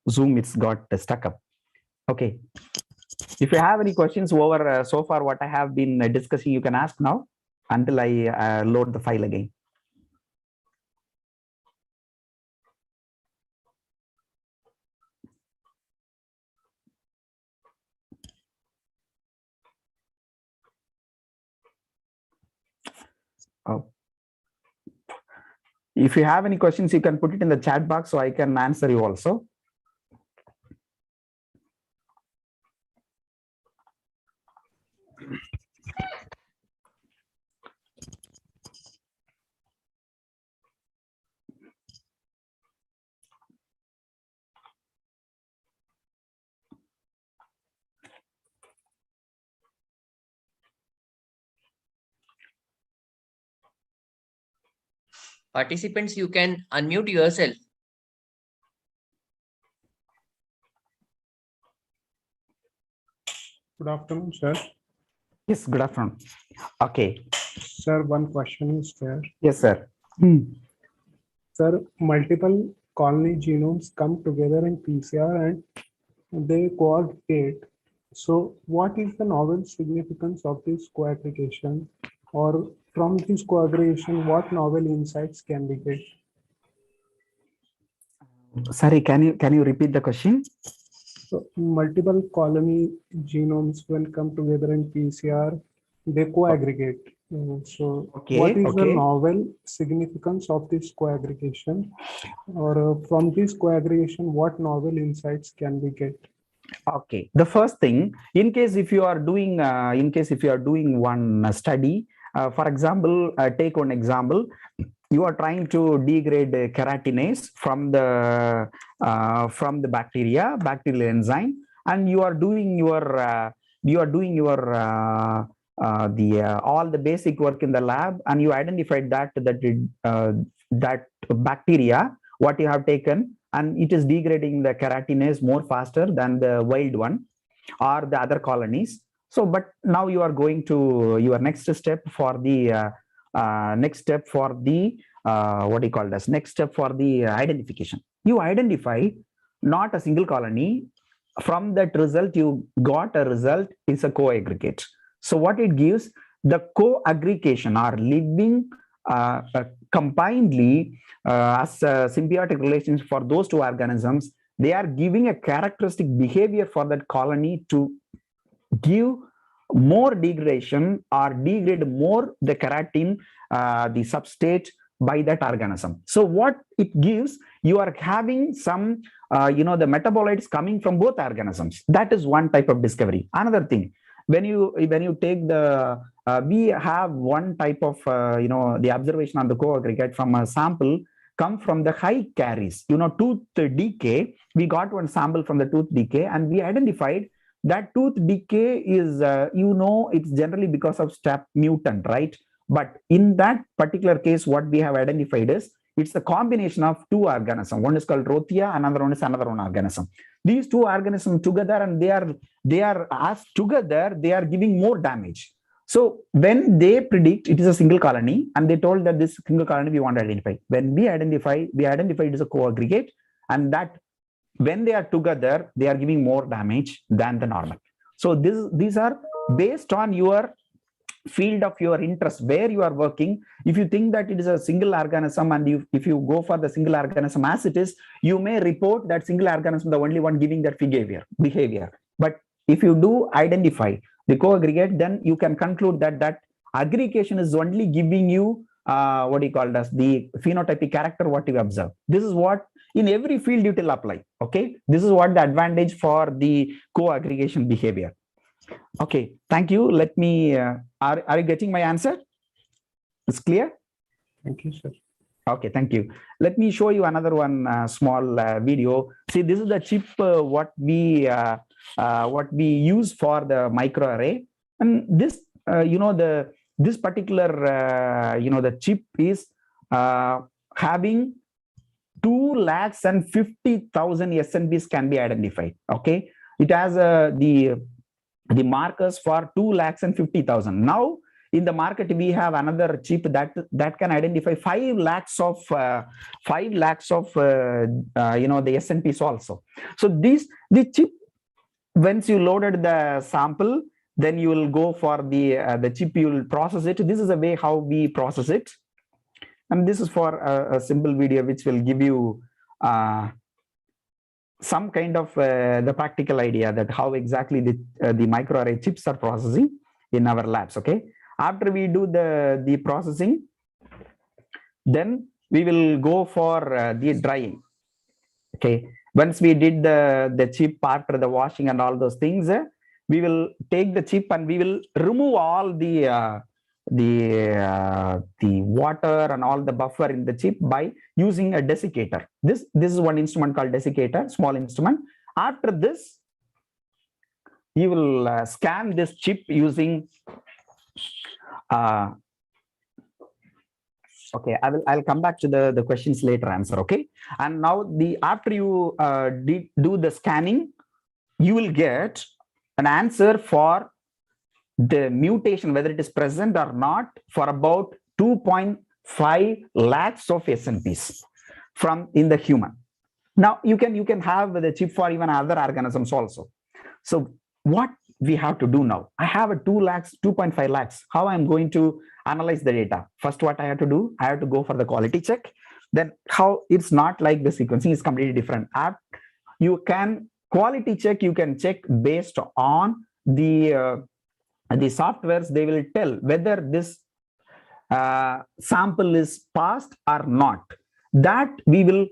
Zoom, it's got stuck up. Okay. If you have any questions over so far what I have been discussing, you can ask now until I load the file again. Oh. If you have any questions, you can put it in the chat box so I can answer you also. Participants, you can unmute yourself. Good afternoon, sir. Yes, good afternoon. Okay. Sir, one question is there. Yes, sir. Sir, multiple colony genomes come together in PCR and they coaggregate. So what is the novel significance of this coaggregation, or from this coaggregation, what novel insights can we get? Sorry, can you repeat the question? So multiple colony genomes when come together in PCR, they co-aggregate. So Okay, what is the okay. novel significance of this co-aggregation? Or from this co-aggregation, what novel insights can we get? Okay, the first thing, in case if you are doing one study, for example, take one example, you are trying to degrade keratinase from the bacterial enzyme, and you are doing your all the basic work in the lab, and you identified that bacteria what you have taken, and it is degrading the keratinase more faster than the wild one or the other colonies. So, but now you are going to your next step for the identification. You identify not a single colony. From that result, you got a result is a co-aggregate. So what it gives, the co-aggregation or living combinedly as symbiotic relations for those two organisms, they are giving a characteristic behavior for that colony to give more degradation or degrade more the keratin, the substrate by that organism. So what it gives, you are having some the metabolites coming from both organisms. That is one type of discovery. Another thing, when you take the we have one type of the observation on the co-aggregate from a sample come from the high caries, tooth decay. We got one sample from the tooth decay, and we identified that tooth decay is it's generally because of step mutant, right? But in that particular case, what we have identified is it's a combination of two organisms. One is called Rothia, another one is another one organism. These two organisms together, and they are as together, they are giving more damage. So when they predict it is a single colony, and they told that this single colony we want to identify. When we identify it is a co-aggregate, and that when they are together, they are giving more damage than the normal. So these are based on your field of your interest, where you are working. If you think that it is a single organism, and if you go for the single organism as it is, you may report that single organism the only one giving that behavior. But if you do identify the co-aggregate, then you can conclude that aggregation is only giving you the phenotypic character what you observe. This is what in every field it will apply. Okay, this is what the advantage for the co-aggregation behavior. Okay, thank you. Let me are you getting my answer? It's clear? Thank you, sir. Okay, thank you. Let me show you another one small video. See, this is the chip what we use for the microarray, and this this particular the chip is having 250,000 SNPs can be identified. Okay, it has the markers for 250,000. Now in the market we have another chip that can identify 5 lakhs of the SNPs also. So the chip, once you loaded the sample, then you will go for the chip, you will process it. This is the way how we process it, and this is for a simple video which will give you some kind of the practical idea that how exactly the microarray chips are processing in our labs. Okay, after we do the processing, then we will go for the drying. Okay, once we did the chip after the washing and all those things, we will take the chip and we will remove all the water and all the buffer in the chip by using a desiccator. This is one instrument called desiccator, small instrument. After this, you will scan this chip using okay, I'll come back to the questions later answer. Okay, and now after you do the scanning, you will get an answer for the mutation, whether it is present or not, for about 2.5 lakhs of SNPs in the human. Now you can have the chip for even other organisms also. So what we have to do now? I have a 2 lakhs, 2.5 lakhs. How I'm going to analyze the data? First, what I have to do, I have to go for the quality check. Then how it's not like the sequencing is completely different. You can quality check, you can check based on the softwares. They will tell whether this sample is passed or not. That we will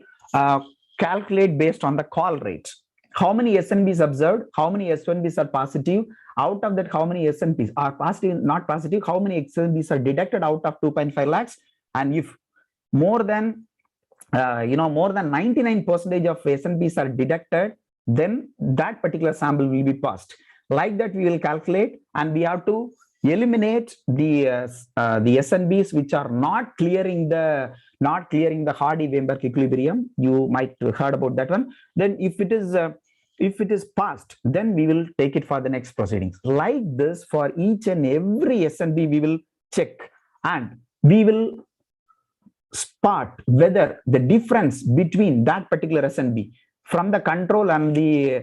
calculate based on the call rate. How many SNBs observed, how many S1Bs are positive, out of that how many SNBs are positive, not positive, how many SNBs are detected out of 2.5 lakhs, and if more than more than 99% of SNBs are detected, then that particular sample will be passed. Like that we will calculate, and we have to eliminate the SNBs which are not clearing the Hardy-Weinberg equilibrium. You might have heard about that one. Then if it is passed, then we will take it for the next proceedings. Like this, for each and every SNB we will check, and we will spot whether the difference between that particular SNB from the control and the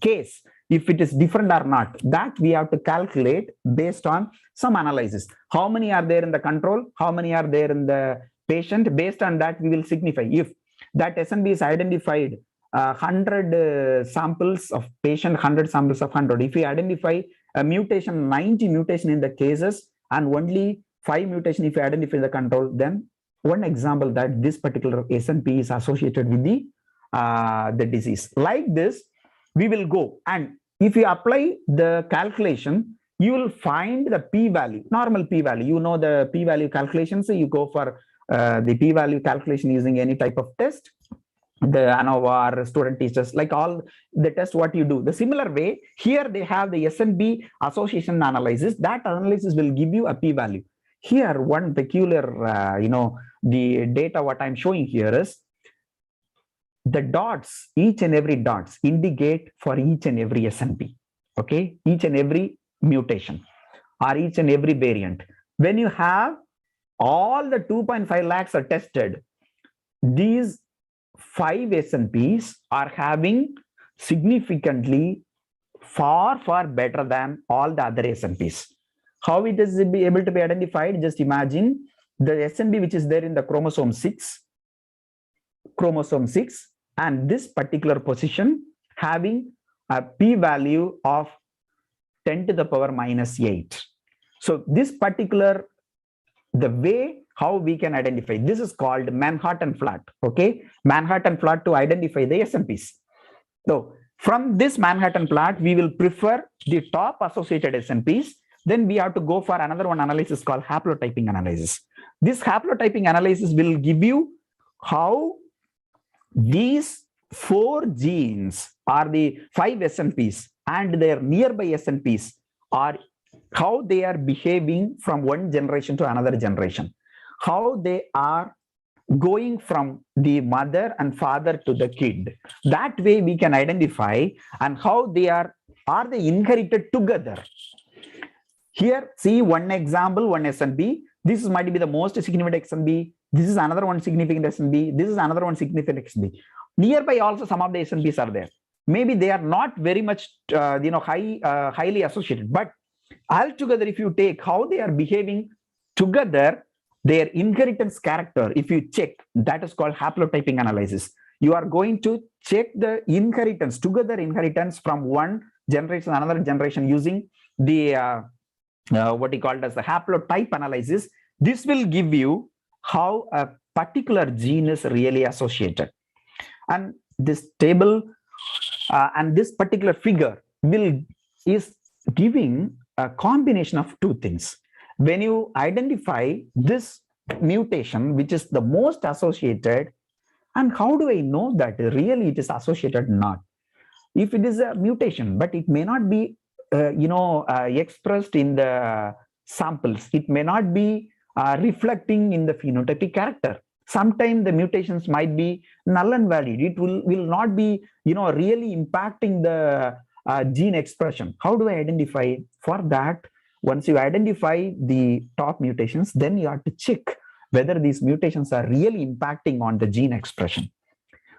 case, if it is different or not, that we have to calculate based on some analysis. How many are there in the control, how many are there in the patient? Based on that we will signify if that SNB is identified 100 samples of patient, 100 samples of 100. If we identify a mutation, 90 mutation in the cases, and only 5 mutation if you identify the control, then one example that this particular SNP is associated with the disease. Like this, we will go, and if you apply the calculation, you will find the p-value, normal p-value. You know the p-value calculation, so you go for the p-value calculation using any type of test, the ANOVA or student teachers, like all the test what you do. The similar way, here they have the SNB association analysis. That analysis will give you a p-value. Here, one peculiar, the data what I'm showing here is the dots, each and every dots indicate for each and every SNP, okay? Each and every mutation or each and every variant. When you have all the 2.5 lakhs are tested, these 5 SNPs are having significantly far better than all the other SNPs. How it is be able to be identified? Just imagine the SNP which is there in the chromosome 6, and this particular position having a p-value of 10 to the power -8. So this particular, the way how we can identify, this is called Manhattan plot, okay? Manhattan plot to identify the SNPs. So from this Manhattan plot, we will prefer the top associated SNPs. Then we have to go for another one analysis called haplotyping analysis. This haplotyping analysis will give you how these 4 genes are the 5 SNPs and their nearby SNPs are how they are behaving from one generation to another generation, how they are going from the mother and father to the kid. That way we can identify, and how they are they inherited together. Here, see one example, one SNP. This might be the most significant SNP. This is another one significant SNP. This is another one significant SNP. Nearby also some of the SNPs are there. Maybe they are not very much, highly associated. But altogether, if you take how they are behaving together, their inheritance character, if you check, that is called haplotyping analysis. You are going to check the inheritance, together inheritance from one generation to another generation using the what you call as the haplotype analysis. This will give you how a particular gene is really associated. And this table and this particular figure is giving a combination of 2 things. When you identify this mutation, which is the most associated, and how do I know that really it is associated or not? If it is a mutation, but it may not be expressed in the samples, it may not be reflecting in the phenotypic character. Sometimes the mutations might be null and valid. It will not be really impacting the gene expression. How do I identify? For that, once you identify the top mutations, then you have to check whether these mutations are really impacting on the gene expression.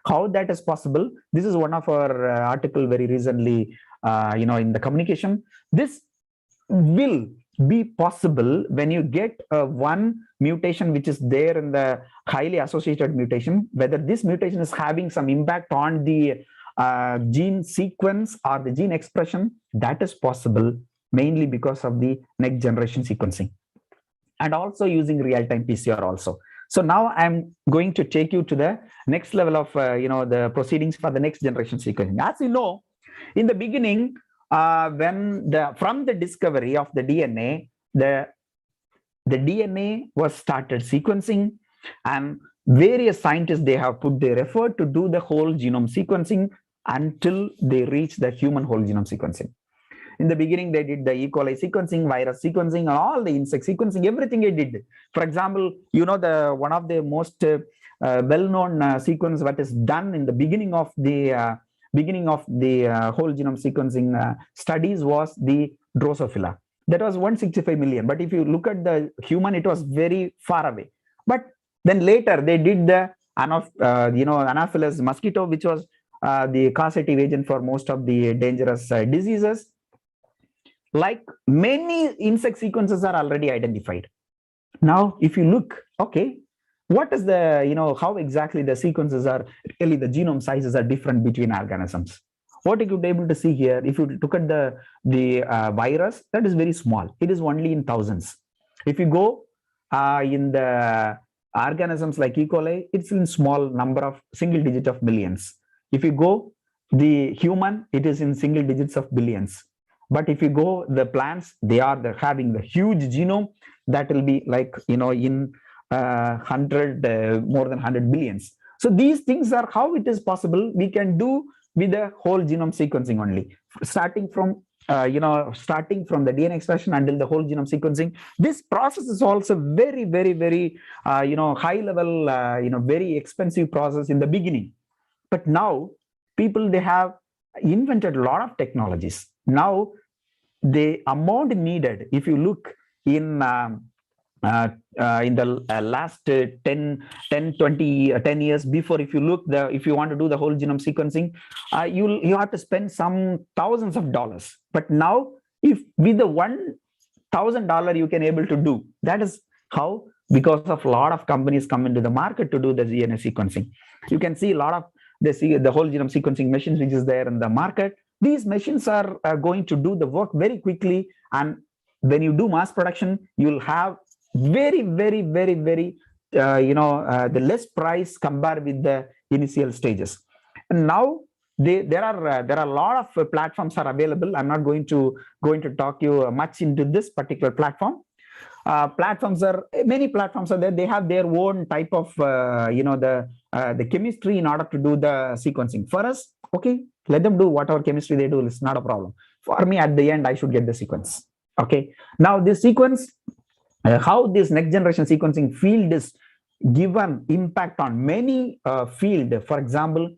How that is possible? This is one of our article very recently, in the communication. This will be possible when you get one mutation which is there in the highly associated mutation, whether this mutation is having some impact on the gene sequence or the gene expression. That is possible mainly because of the next generation sequencing, and also using real-time PCR also. So now I'm going to take you to the next level of the proceedings for the next generation sequencing. As you know, in the beginning, from the discovery of the DNA, the DNA was started sequencing, and various scientists, they have put their effort to do the whole genome sequencing until they reach the human whole genome sequencing. In the beginning, they did the E. coli sequencing, virus sequencing, all the insect sequencing, everything they did. For example, one of the most well-known sequence that is done in the beginning of the whole genome sequencing studies was the Drosophila. That was 165 million. But if you look at the human, it was very far away. But then later they did the Anopheles mosquito, which was the causative agent for most of the dangerous diseases. Like many insect sequences are already identified. Now, if you look, okay, what is the, how exactly the sequences are, really the genome sizes are different between organisms. What you could be able to see here, if you look at the virus, that is very small. It is only in thousands. If you go in the organisms like E. coli, it's in small number of single digit of millions. If you go the human, it is in single digits of billions. But if you go the plants, they are having the huge genome that will be like, in more than 100 billions. So these things are how it is possible we can do with the whole genome sequencing only, starting from the DNA expression until the whole genome sequencing. This process is also very, very, very, high level, very expensive process in the beginning. But now people, they have invented a lot of technologies. Now the amount needed, if you look in the last 10 years before, if you want to do the whole genome sequencing, you have to spend some thousands of dollars. But now, if with the $1,000 you can able to do, that is how, because of a lot of companies come into the market to do the DNA sequencing. You can see a lot of the whole genome sequencing machines which is there in the market. These machines are going to do the work very quickly, and when you do mass production, you'll have very, very, very, very, the less price compared with the initial stages. And now there are a lot of platforms are available. I'm not going to talk you much into this particular platform. Many platforms are there. They have their own type of, the chemistry in order to do the sequencing. For us, okay, let them do whatever chemistry they do. It's not a problem. For me, at the end, I should get the sequence. Okay. Now this sequence, how this next generation sequencing field is given impact on many field. For example,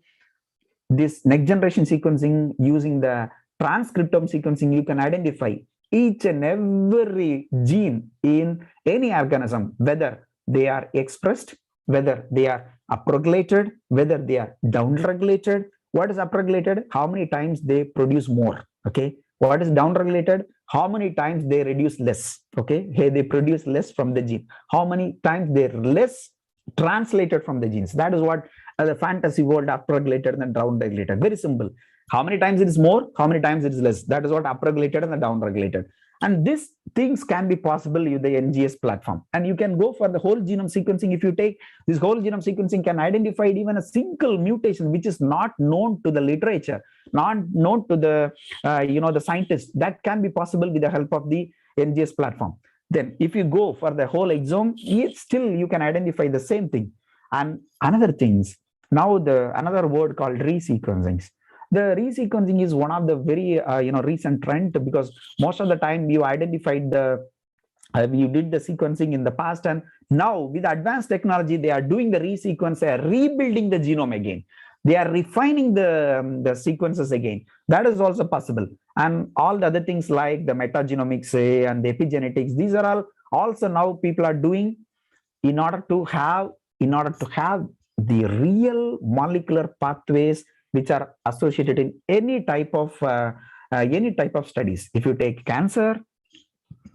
this next generation sequencing using the transcriptome sequencing, you can identify each and every gene in any organism, whether they are expressed, whether they are upregulated, whether they are downregulated. What is upregulated? How many times they produce more? Okay. What is downregulated? How many times they reduce less? Okay. Hey, they produce less from the gene. How many times they're less translated from the genes? That is what the fantasy world upregulated and downregulated. Very simple. How many times it is more? How many times it is less? That is what upregulated and the downregulated. And these things can be possible with the NGS platform. And you can go for the whole genome sequencing. If you take this whole genome sequencing, can identify even a single mutation which is not known to the literature, not known to the the scientists. That can be possible with the help of the NGS platform. Then if you go for the whole exome, still you can identify the same thing. And another things, now another word called resequencing. The resequencing is one of the very recent trend, because most of the time you identified you did the sequencing in the past, and now with advanced technology they are doing the resequence, they are rebuilding the genome again, they are refining the sequences again. That is also possible. And all the other things like the metagenomics and the epigenetics, these are all also now people are doing in order to have the real molecular pathways which are associated in any type of studies. If you take cancer,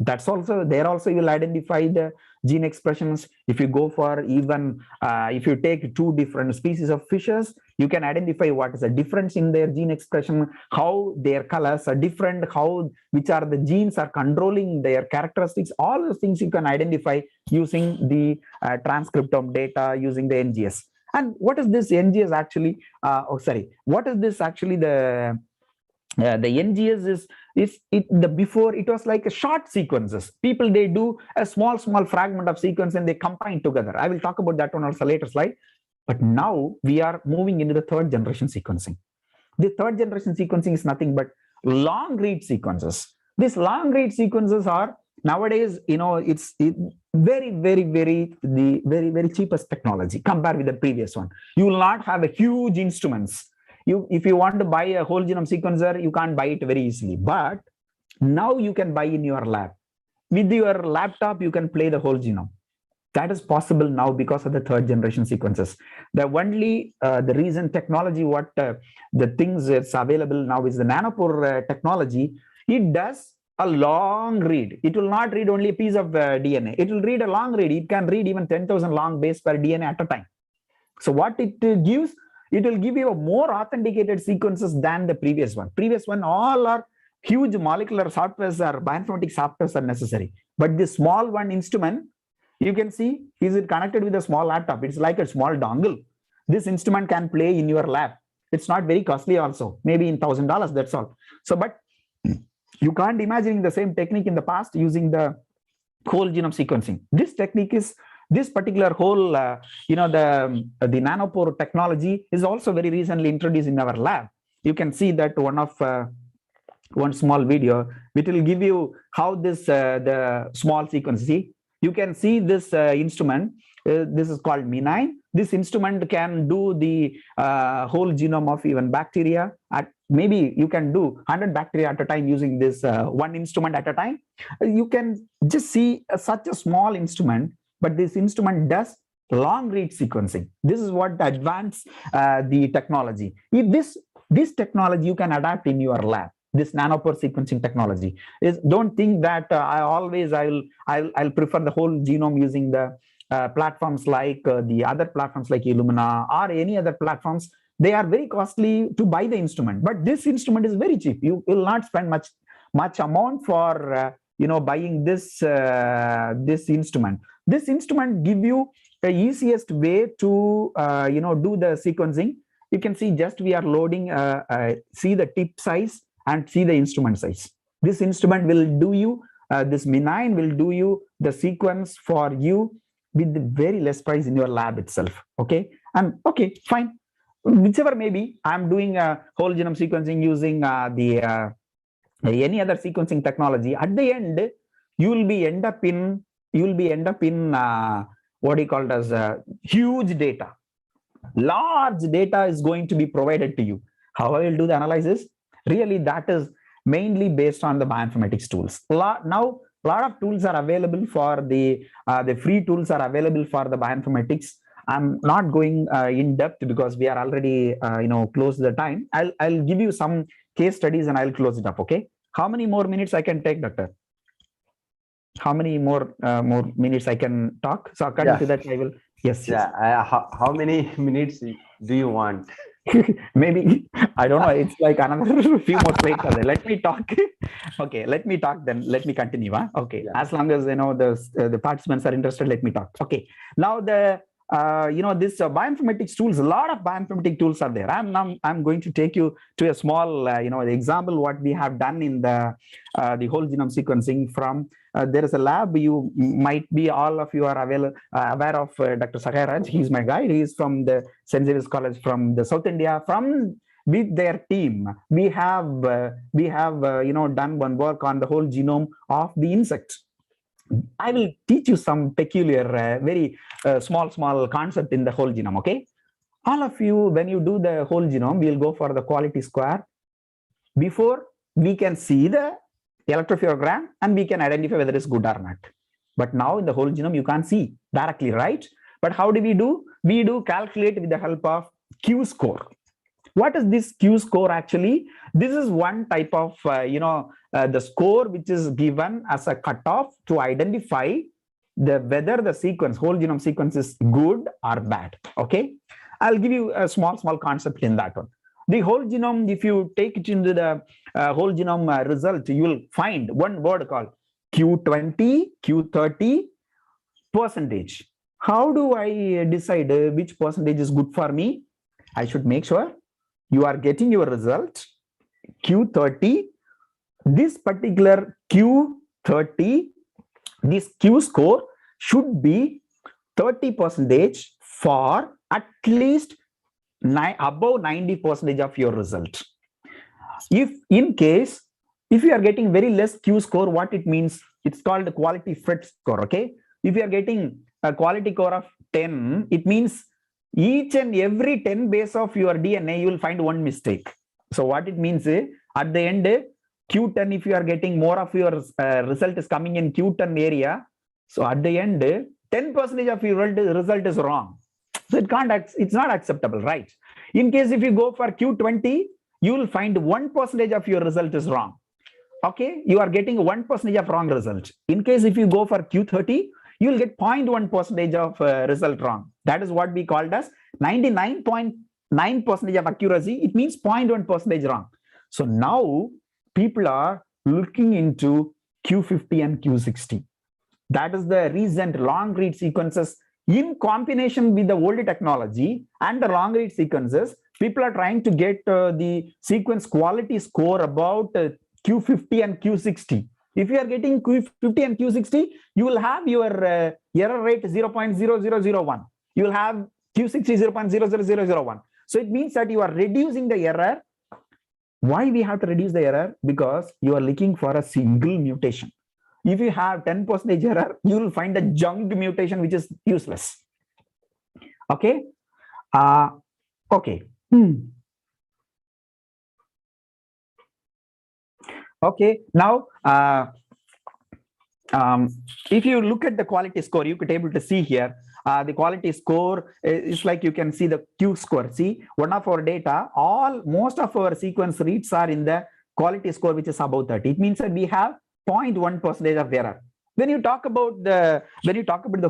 that's also there. Also, you will identify the gene expressions. If you go for even if you take two different species of fishes, you can identify what is the difference in their gene expression, how their colors are different, how which are the genes are controlling their characteristics. All those things you can identify using the transcriptome data, using the NGS. And what is this NGS actually? What is this actually? The NGS before it was like a short sequences. People, they do a small fragment of sequence and they combine together. I will talk about that on also later slide. But now we are moving into the third generation sequencing. The third generation sequencing is nothing but long read sequences. These long read sequences are nowadays, it's very cheapest technology compared with the previous one. You will not have a huge instruments. If you want to buy a whole genome sequencer, you can't buy it very easily. But now you can buy in your lab. With your laptop, you can play the whole genome. That is possible now because of the third generation sequences. The only the reason technology, the things that's available now is the nanopore technology. It does a long read. It will not read only a piece of DNA. It will read a long read. It can read even 10,000 long base per DNA at a time. So what it gives, it will give you a more authenticated sequences than the previous one. Previous one, all are huge molecular softwares or bioinformatics softwares are necessary. But this small one instrument, you can see, is it connected with a small laptop? It's like a small dongle. This instrument can play in your lab. It's not very costly also, maybe in $1,000, that's all. So, but you can't imagine the same technique in the past using the whole genome sequencing. This technique is, this particular whole, the nanopore technology is also very recently introduced in our lab. You can see that one small video, which will give you how this, the small sequence, see, you can see this instrument, this is called MinINE. This instrument can do the whole genome of even bacteria. Maybe you can do 100 bacteria at a time using this one instrument at a time. You can just see such a small instrument, but this instrument does long read sequencing. This is what advanced the technology. If this technology you can adapt in your lab. This nanopore sequencing technology is, don't think that I'll prefer the whole genome using the platforms like the other platforms like Illumina or any other platforms. They are very costly to buy the instrument, but this instrument is very cheap. You will not spend much amount for buying this instrument. This instrument give you the easiest way to do the sequencing. You can see, just we are loading see the tip size and see the instrument size. This instrument will do you, this MinINE will do you the sequence for you with very less price in your lab itself. Okay, and okay, fine. Whichever may be, I'm doing a whole genome sequencing using any other sequencing technology. At the end, you will be end up in what do you call it as huge data. Large data is going to be provided to you. How I will do the analysis? Really, that is mainly based on the bioinformatics tools. Now, a lot of tools are available for the free tools are available for the bioinformatics. I'm not going in depth because we are already close to the time. I'll give you some case studies and I'll close it up. Okay. How many more minutes I can take, Doctor? How many more minutes I can talk? So according to that, I will. Yes. Yeah. How many minutes do you want? Maybe, I don't know. It's like another few more slides. Let me talk. Okay, let me talk then. Let me continue. Huh? Okay, yeah. As long as the participants are interested, let me talk. Okay, now the this bioinformatics tools. A lot of bioinformatics tools are there. I'm going to take you to a small example what we have done in the whole genome sequencing from. There is a lab, you might be, all of you are aware of Dr. Sagaraj. He's my guy. He is from the St. Xavier's College from the South India. With their team, we have done one work on the whole genome of the insect. I will teach you some peculiar, very small concept in the whole genome. Okay, all of you, when you do the whole genome, we'll go for the quality square. Before we can see the electrophoregram and we can identify whether it's good or not. But now in the whole genome, you can't see directly, right? But how do? We do calculate with the help of Q score. What is this Q score actually? This is one type of, the score which is given as a cutoff to identify whether the sequence, whole genome sequence is good or bad. Okay, I'll give you a small concept in that one. The whole genome, if you take it into the whole genome result, you will find one word called Q20, Q30 percentage. How do I decide which percentage is good for me? I should make sure you are getting your result Q30. This particular Q30, this Q score should be 30% for at least above 90% of your result. If in case, if you are getting very less Q score, what it means, it's called the quality fit score. Okay, if you are getting a quality score of 10, it means each and every 10 base of your DNA, you will find one mistake. So what it means is, at the end, Q10, if you are getting more of your result is coming in Q10 area, so at the end, 10% of your result is wrong. So it's not acceptable, right? In case if you go for Q20, you will find 1% of your result is wrong. Okay, you are getting 1% of wrong result. In case if you go for Q30, you will get 0.1% of result wrong. That is what we called as 99.9% of accuracy. It means 0.1% wrong. So now people are looking into Q50 and Q60. That is the recent long read sequences in combination with the old technology and the long read sequences. People are trying to get the sequence quality score about Q50 and Q60. If you are getting Q50 and Q60, you will have your error rate 0.0001. You will have Q60 0.00001. So it means that you are reducing the error. Why we have to reduce the error? Because you are looking for a single mutation. If you have 10% error, you will find a junk mutation which is useless. Okay. Okay. Okay. Now, if you look at the quality score, you could able to see here. The quality score is like you can see the Q score. See, one of our data, most of our sequence reads are in the quality score which is above 30. It means that we have 0.1% of error. When you talk about the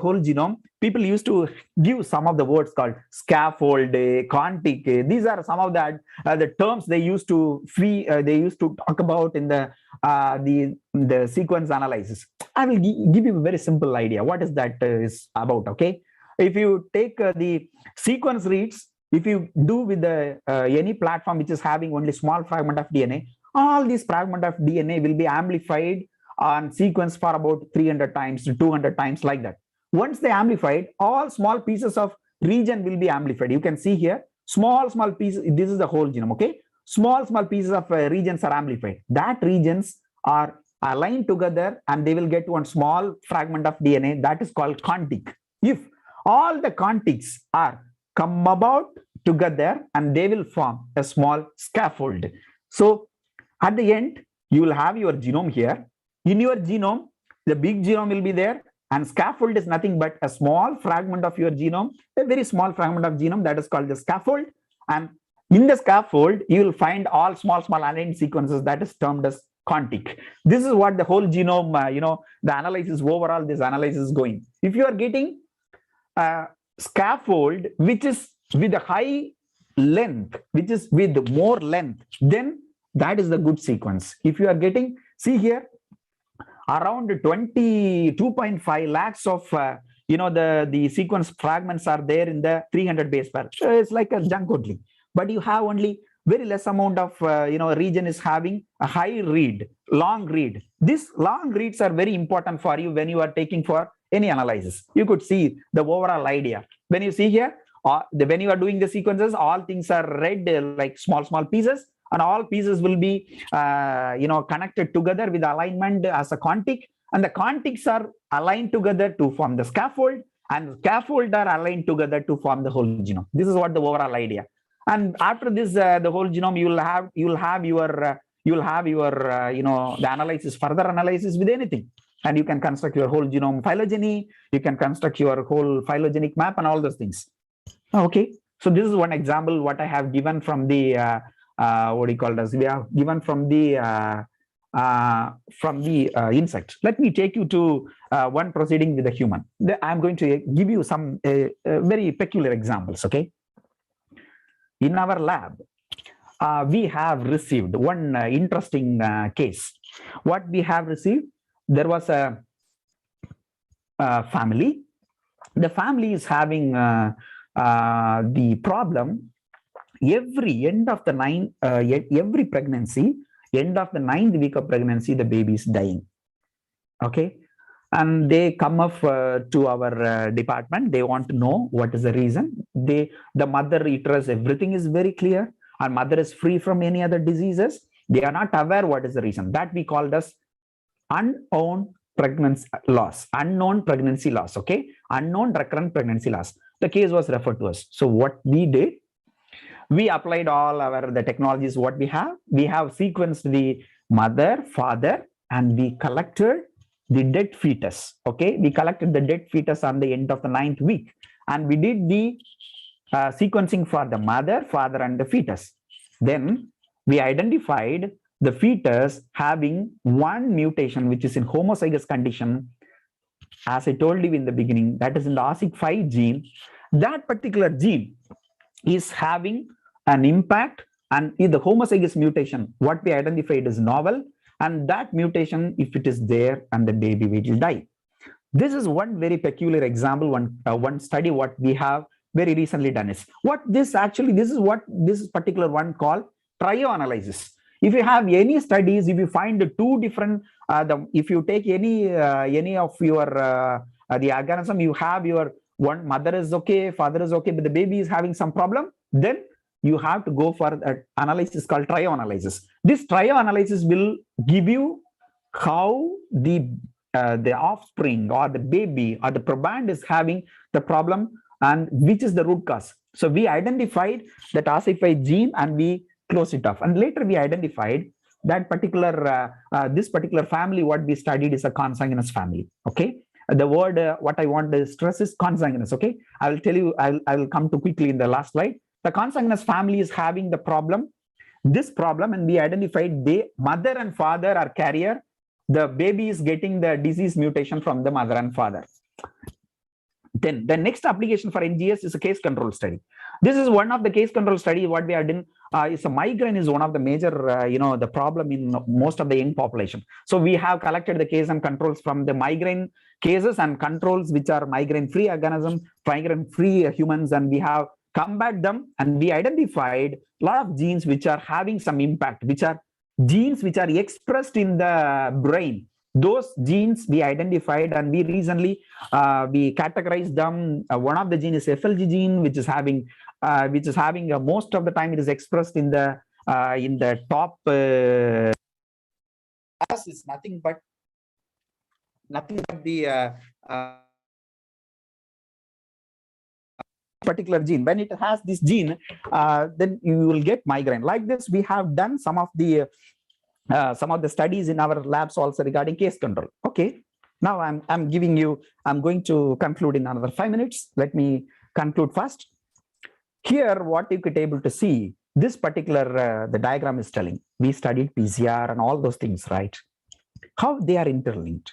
whole genome, people used to give some of the words called scaffold, quantic. These are some of the terms they used to talk about in the sequence analysis. I will give you a very simple idea. What is that is about? Okay, if you take the sequence reads, if you do with the any platform which is having only small fragment of DNA, all these fragment of DNA will be amplified on sequence for about 300 times to 200 times like that. Once they amplified, all small pieces of region will be amplified. You can see here, small pieces. This is the whole genome. Okay, small pieces of regions are amplified. That regions are aligned together and they will get one small fragment of DNA that is called quantic. If all the quantics are come about together and they will form a small scaffold. So at the end, you will have your genome here. In your genome, the big genome will be there, and scaffold is nothing but a small fragment of your genome, a very small fragment of genome that is called the scaffold. And in the scaffold, you will find all small aligned sequences that is termed as quantic. This is what the whole genome, the analysis overall, this analysis is going. If you are getting a scaffold which is with a high length, which is with more length, then that is the good sequence. If you are getting, see here, around 22.5 lakhs of the sequence fragments are there in the 300 base pair. So it's like a junk only. But you have only very less amount of region is having a high read, long read. These long reads are very important for you when you are taking for any analysis. You could see the overall idea. When you see here, when you are doing the sequences, all things are read like small pieces. And all pieces will be, connected together with alignment as a quantic, and the quantics are aligned together to form the scaffold, and the scaffold are aligned together to form the whole genome. This is what the overall idea. And after this, the whole genome, you will have your the analysis, further analysis with anything. and you can construct your whole genome phylogeny, you can construct your whole phylogenetic map and all those things. Okay, so this is one example what I have given from the what do you call this? We have given from the insect. Let me take you to one proceeding with the human. I'm going to give you some very peculiar examples. Okay, in our lab, we have received one interesting case. What we have received, there was a family. The family is having the problem. Every end of the every pregnancy, end of the 9th week of pregnancy, the baby is dying. Okay, and they come up to our department. They want to know what is the reason. The mother uterus, everything is very clear. Our mother is free from any other diseases. They are not aware what is the reason. That we called as unknown pregnancy loss. Unknown pregnancy loss. Okay, unknown recurrent pregnancy loss. The case was referred to us. So what we did, we applied all the technologies what we have. We have sequenced the mother, father, and we collected the dead fetus. Okay, we collected the dead fetus on the end of the 9th week, and we did the sequencing for the mother, father, and the fetus. Then we identified the fetus having one mutation, which is in homozygous condition. As I told you in the beginning, that is in the OSIC5 gene. That particular gene is having an impact, and in the homozygous mutation, what we identified is novel, and that mutation, if it is there, and the baby will die. This is one very peculiar example, one study what we have very recently done is what this actually, this is what this particular one called trio analysis. If you have any studies, if you find the two different, if you take any of your the organism, you have your one mother is okay, father is okay, but the baby is having some problem, then you have to go for an analysis called trio analysis. This trio analysis will give you how the offspring or the baby or the proband is having the problem and which is the root cause. So we identified that OSIC5 gene and we closed it off. And later we identified that particular this particular family what we studied is a consanguineous family. Okay, the word what I want to stress is consanguineous. Okay, I will tell you, I will come to quickly in the last slide. The consanguineous family is having the problem, this problem, and we identified the mother and father are carrier. The baby is getting the disease mutation from the mother and father. Then the next application for NGS is a case control study. This is one of the case control study what we are doing. Is a migraine is one of the major the problem in most of the young population. So we have collected the case and controls from the migraine cases and controls which are migraine free organism, migraine free humans, and we have combat them, and we identified a lot of genes which are having some impact, which are genes which are expressed in the brain. Those genes we identified, and we recently we categorized them. One of the genes is FLG gene, which is having most of the time it is expressed in the top. Is nothing but the particular gene. When it has this gene, then you will get migraine. Like this, we have done some of the studies in our labs also regarding case control. Okay, now I'm going to conclude in another 5 minutes. Let me conclude first. Here, what you could able to see, this particular the diagram is telling. We studied PCR and all those things, right? How they are interlinked.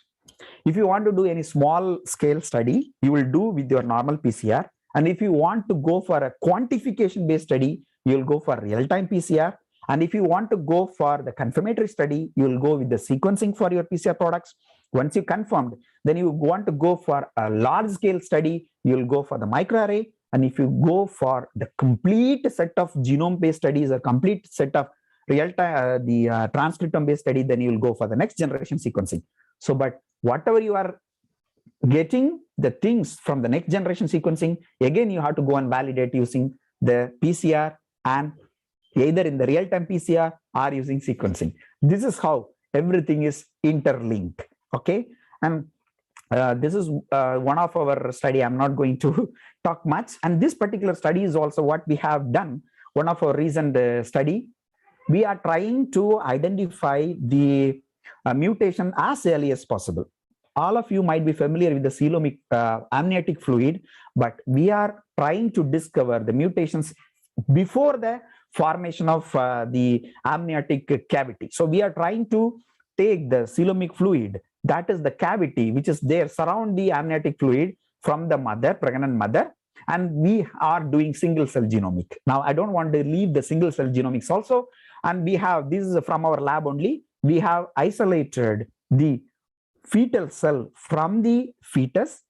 If you want to do any small scale study, you will do with your normal PCR. And if you want to go for a quantification based study, you will go for real-time PCR. And if you want to go for the confirmatory study, you will go with the sequencing for your PCR products. Once you confirmed, then you want to go for a large scale study, you will go for the microarray. And if you go for the complete set of genome based studies, a complete set of real-time transcriptome based study, then you will go for the next generation sequencing. So, but whatever you are getting the things from the next generation sequencing, again, you have to go and validate using the PCR and either in the real-time PCR or using sequencing. This is how everything is interlinked. Okay, and this is one of our study. I'm not going to talk much. And this particular study is also what we have done. One of our recent study, we are trying to identify the mutation as early as possible. all of you might be familiar with the coelomic amniotic fluid, but we are trying to discover the mutations before the formation of the amniotic cavity. So we are trying to take the coelomic fluid, that is the cavity which is there surround the amniotic fluid from the mother, pregnant mother, and we are doing single cell genomic. Now I don't want to leave the single cell genomics also, and we have, this is from our lab only, we have isolated the fetal cell from the fetus,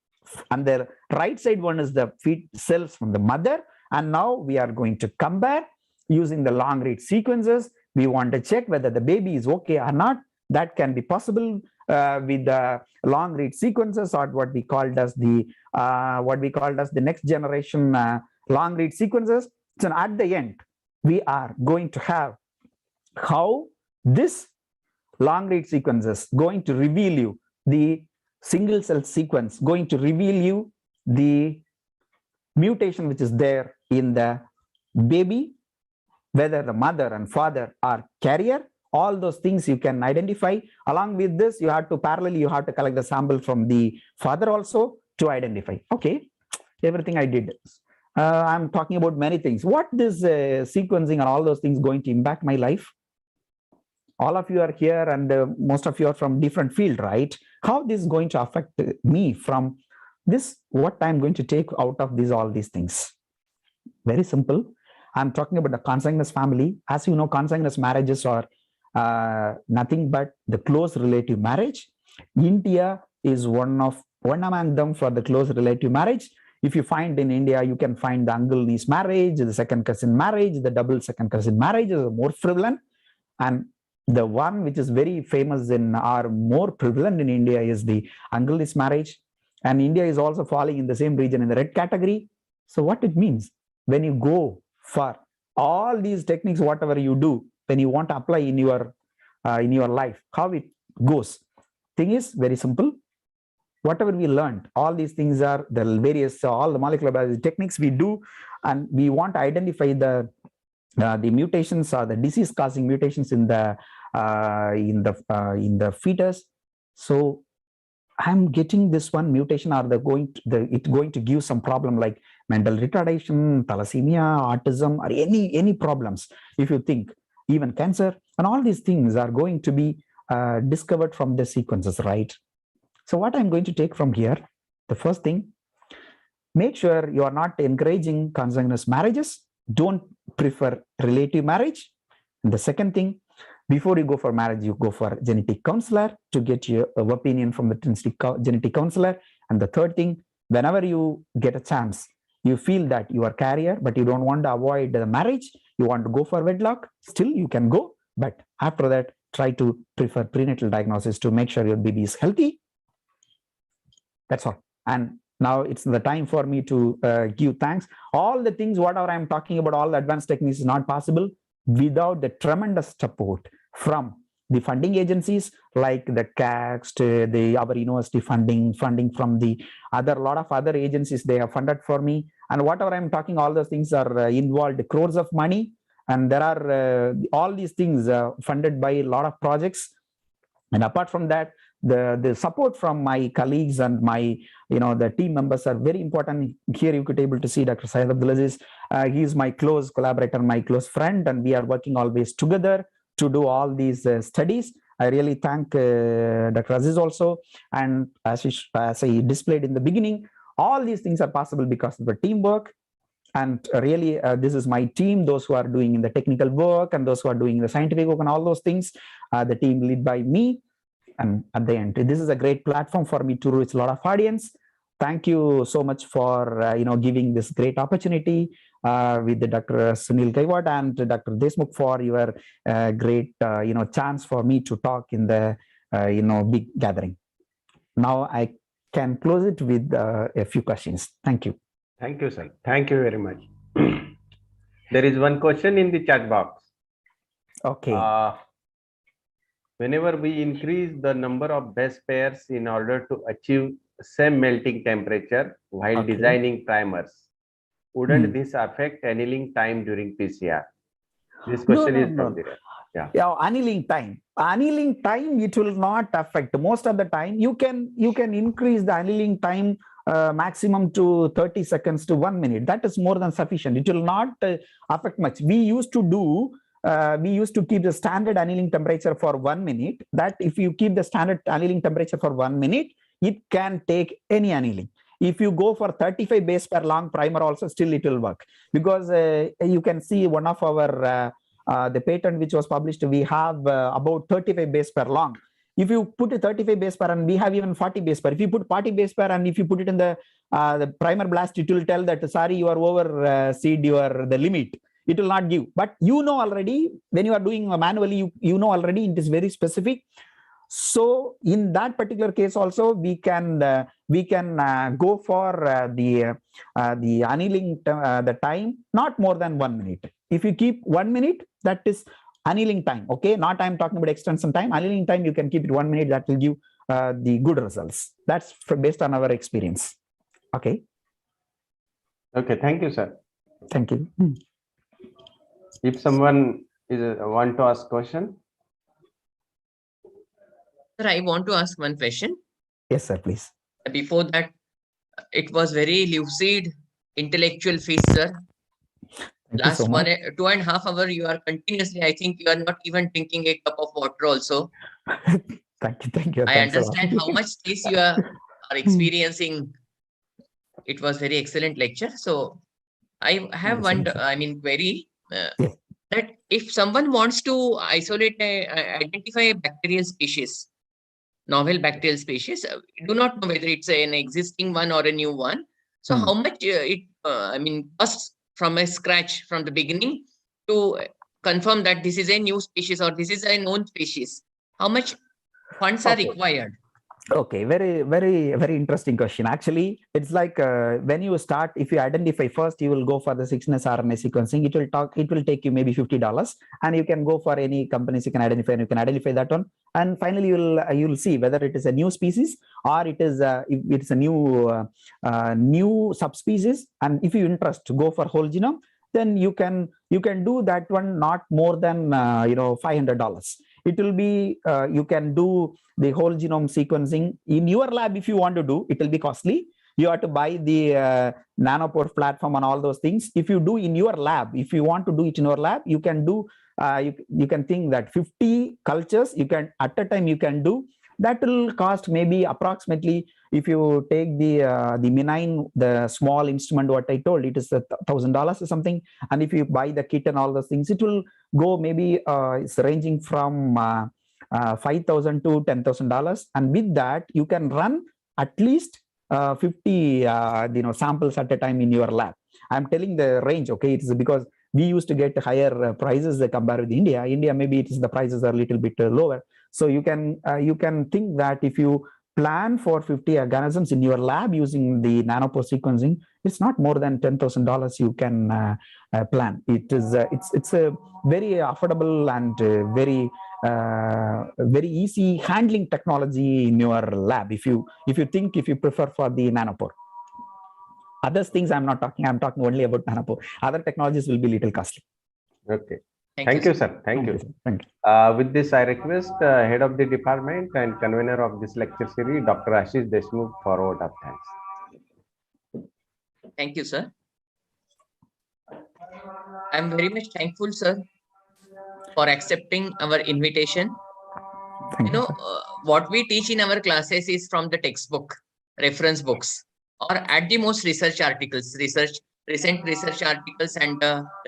and the right side one is the cells from the mother, and now we are going to compare using the long read sequences. We want to check whether the baby is okay or not. That can be possible with the long read sequences, or what we called as the next generation long read sequences. So at the end, we are going to have how this long read sequences going to reveal you the single cell sequence, going to reveal you the mutation which is there in the baby, whether the mother and father are carrier. All those things you can identify. Along with this, you have to parallelly, you have to collect the sample from the father also to identify. Okay, everything I did. I'm talking about many things. What this sequencing and all those things going to impact my life? All of you are here, and most of you are from different field, right? How this is going to affect me from this? What I'm going to take out of these all these things? Very simple. I'm talking about the consanguineous family. As you know, consanguineous marriages are nothing but the close relative marriage. India is one among them for the close relative marriage. If you find in India, you can find the uncle niece marriage, the second cousin marriage, the double second cousin marriage is more prevalent, and the one which is very famous in or more prevalent in India is the uncle niece marriage. And India is also falling in the same region in the red category. So what it means when you go for all these techniques, whatever you do, when you want to apply in your life, how it goes. Thing is very simple. Whatever we learned, all these things are the various all the molecular biology techniques we do, and we want to identify the mutations or the disease causing mutations in the fetus. So I'm getting this one mutation, or it's going to give some problem like mental retardation, thalassemia, autism, or any problems. If you think even cancer, and all these things are going to be discovered from the sequences, right? So what I'm going to take from here, the first thing, make sure you are not encouraging consanguineous marriages. Don't prefer relative marriage. And the second thing, before you go for marriage, you go for genetic counselor to get your opinion from the genetic counselor. And the third thing, whenever you get a chance, you feel that you are carrier, but you don't want to avoid the marriage, you want to go for wedlock, still you can go. But after that, try to prefer prenatal diagnosis to make sure your baby is healthy. That's all. And now it's the time for me to give thanks. All the things, whatever I'm talking about, all the advanced techniques is not possible without the tremendous support from the funding agencies like the CAXT, our university funding from the lot of other agencies. They have funded for me. And whatever I'm talking, all those things are involved crores of money. And there are all these things funded by a lot of projects. And apart from that, the support from my colleagues and my, the team members are very important. Here you could able to see Dr. Syed Abdulaziz. He is my close collaborator, my close friend, and we are working always together to do all these studies. I really thank Dr. Aziz also. And as I displayed in the beginning, all these things are possible because of the teamwork. And really, this is my team, those who are doing the technical work and those who are doing the scientific work and all those things, the team led by me. And at the end, this is a great platform for me to reach a lot of audience. Thank you so much for giving this great opportunity with the Dr. Sunil Gaiwad and Dr. Deshmukh for your great chance for me to talk in the big gathering. Now I can close it with a few questions. Thank you. Thank you, sir. Thank you very much. There is one question in the chat box. Okay. Whenever we increase the number of base pairs in order to achieve same melting temperature while designing primers, wouldn't this affect annealing time during PCR? This question is from there. Yeah, annealing time. Annealing time, it will not affect. Most of the time, you can increase the annealing time maximum to 30 seconds to 1 minute. That is more than sufficient. It will not affect much. We used to keep the standard annealing temperature for 1 minute. That if you keep the standard annealing temperature for 1 minute, it can take any annealing. If you go for 35 base per long primer also, still it will work, because you can see one of our the patent which was published, we have about 35 base per long. If you put a 35 base per, and we have even 40 base per, if you put 40 base per and if you put it in the primer blast, it will tell that, sorry, you are over the limit. It will not give. But you know already, when you are doing manually, you know already it is very specific. So in that particular case also, we can go for the annealing the time not more than 1 minute. If you keep 1 minute, that is annealing time. Okay, not I'm talking about extension time. Annealing time, you can keep it 1 minute. That will give the good results. That's based on our experience. Okay. Okay. Thank you, sir. Thank you. If someone want to ask question. Sir, I want to ask one question. Yes, sir, please. Before that, it was very lucid, intellectual feast, sir. Thank Last you so much. 2.5 hours, you are continuously, I think you are not even drinking a cup of water also. Thank you. Thank you. I Thanks understand how much stress you are experiencing. It was very excellent lecture. So I have one, query Yes. that if someone wants to identify a bacterial species, novel bacterial species, do not know whether it's an existing one or a new one. So how much costs from a scratch from the beginning to confirm that this is a new species or this is a known species? How much funds are required? Okay, very interesting question. Actually, it's like when you start, if you identify first, you will go for the 6-ness RNA sequencing. It will take you maybe $50, and you can go for any companies you can identify, and you can identify that one. And finally, you'll see whether it is a new species or it is a new subspecies. And if you interest to go for whole genome, then you can do that one not more than $500. It will be you can do the whole genome sequencing in your lab. If you want to do, it will be costly. You have to buy the nanopore platform and all those things. If you do in your lab, if you want to do it in your lab, you can do you can think that 50 cultures you can at a time you can do. That will cost maybe approximately, if you take the Minine, the small instrument what I told, it is $1,000 or something. And if you buy the kit and all those things, it will go maybe it's ranging from $5,000 to $10,000. And with that, you can run at least 50 samples at a time in your lab. I'm telling the range. Okay, it is because we used to get higher prices compared with India. India, maybe it is the prices are a little bit lower. So you can think that if you plan for 50 organisms in your lab using the nanopore sequencing, it's not more than $10,000 you can plan. It is it's a very affordable and very easy handling technology in your lab. If you prefer for the nanopore. Other things I'm not talking. I'm talking only about nanopore. Other technologies will be little costly. Okay. Thank you, sir. Thank you. Thank you. With this, I request head of the department and convener of this lecture series, Dr. Ashish Deshmukh, for a vote of thanks. Thank you, sir. I'm very much thankful, sir, for accepting our invitation. Thank you. What we teach in our classes is from the textbook, reference books, or at the most research articles, recent research articles and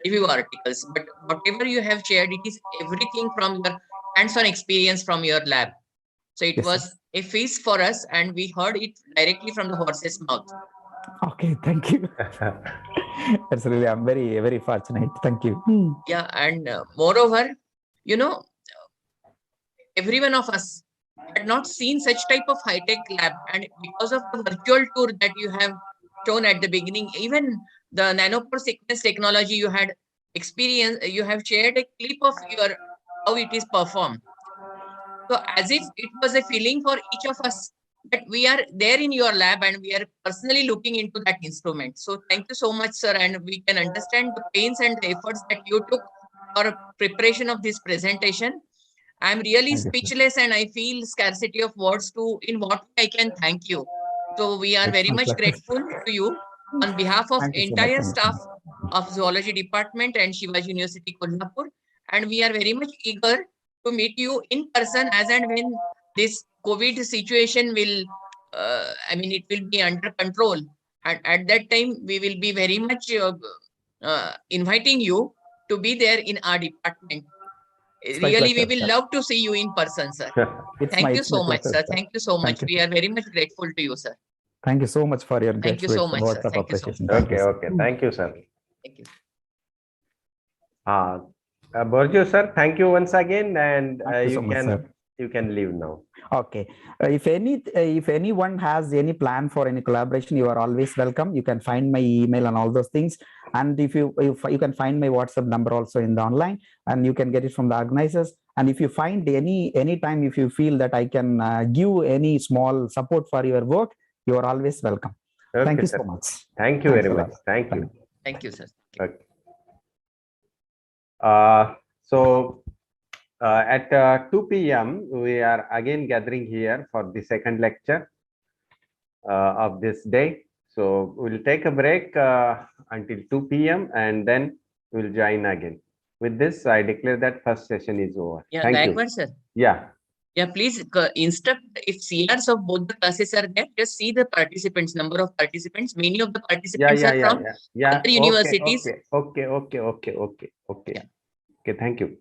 review articles. But whatever you have shared, it is everything from your hands-on experience from your lab. So it was a feast for us, and we heard it directly from the horse's mouth. Okay, thank you. That's really, I'm very, very fortunate. Thank you. Yeah, and moreover, every one of us had not seen such type of high-tech lab, and because of the virtual tour that you have shown at the beginning, even the nanopore sequence technology you had experienced, you have shared a clip of how it is performed. So as if it was a feeling for each of us that we are there in your lab and we are personally looking into that instrument. So thank you so much, sir, and we can understand the pains and the efforts that you took for preparation of this presentation. I'm really Thank you, sir. speechless and I feel scarcity of words to in what way I can thank you. So we are very Excellent, much sir. grateful to you on behalf of Thank you so much. entire Thank you so staff much. of Zoology Department and Shivaji University Kolhapur. And we are very much eager to meet you in person as and when this COVID situation will, it will be under control. And at that time, we will be very much inviting you to be there in our department. It's my Really, we pleasure, will sir. love to see you in person, sir. Thank you It's my so much, pleasure, sir. Thank you so much. Thank you. We are very much grateful to you, sir. Thank you so much for your Thank you so much, words sir. of Thank you so much. appreciation. Thank you, Okay, sir. okay. Thank you, sir. Thank you. Borju, sir, thank you once again, and Thank you so much, sir. you can leave now. Okay. If anyone has any plan for any collaboration, you are always welcome. You can find my email and all those things. And if you can find my WhatsApp number also in the online, and you can get it from the organizers. And if you find any time, if you feel that I can give any small support for your work, you are always welcome. Okay, Thank you sir. so much. Thank you Thanks very a much. lot. Thank you. Thank you, sir. Okay. At 2 p.m. we are again gathering here for the second lecture of this day. So we'll take a break until 2 p.m. and then we'll join again. With this, I declare that first session is over. Yeah, Thank you. Gaikwad, sir. Yeah. Yeah, please instruct if CRs of both the classes are there. Just see the participants, number of participants. Many of the participants are from Yeah. other universities. Okay. Yeah. Okay. Thank you.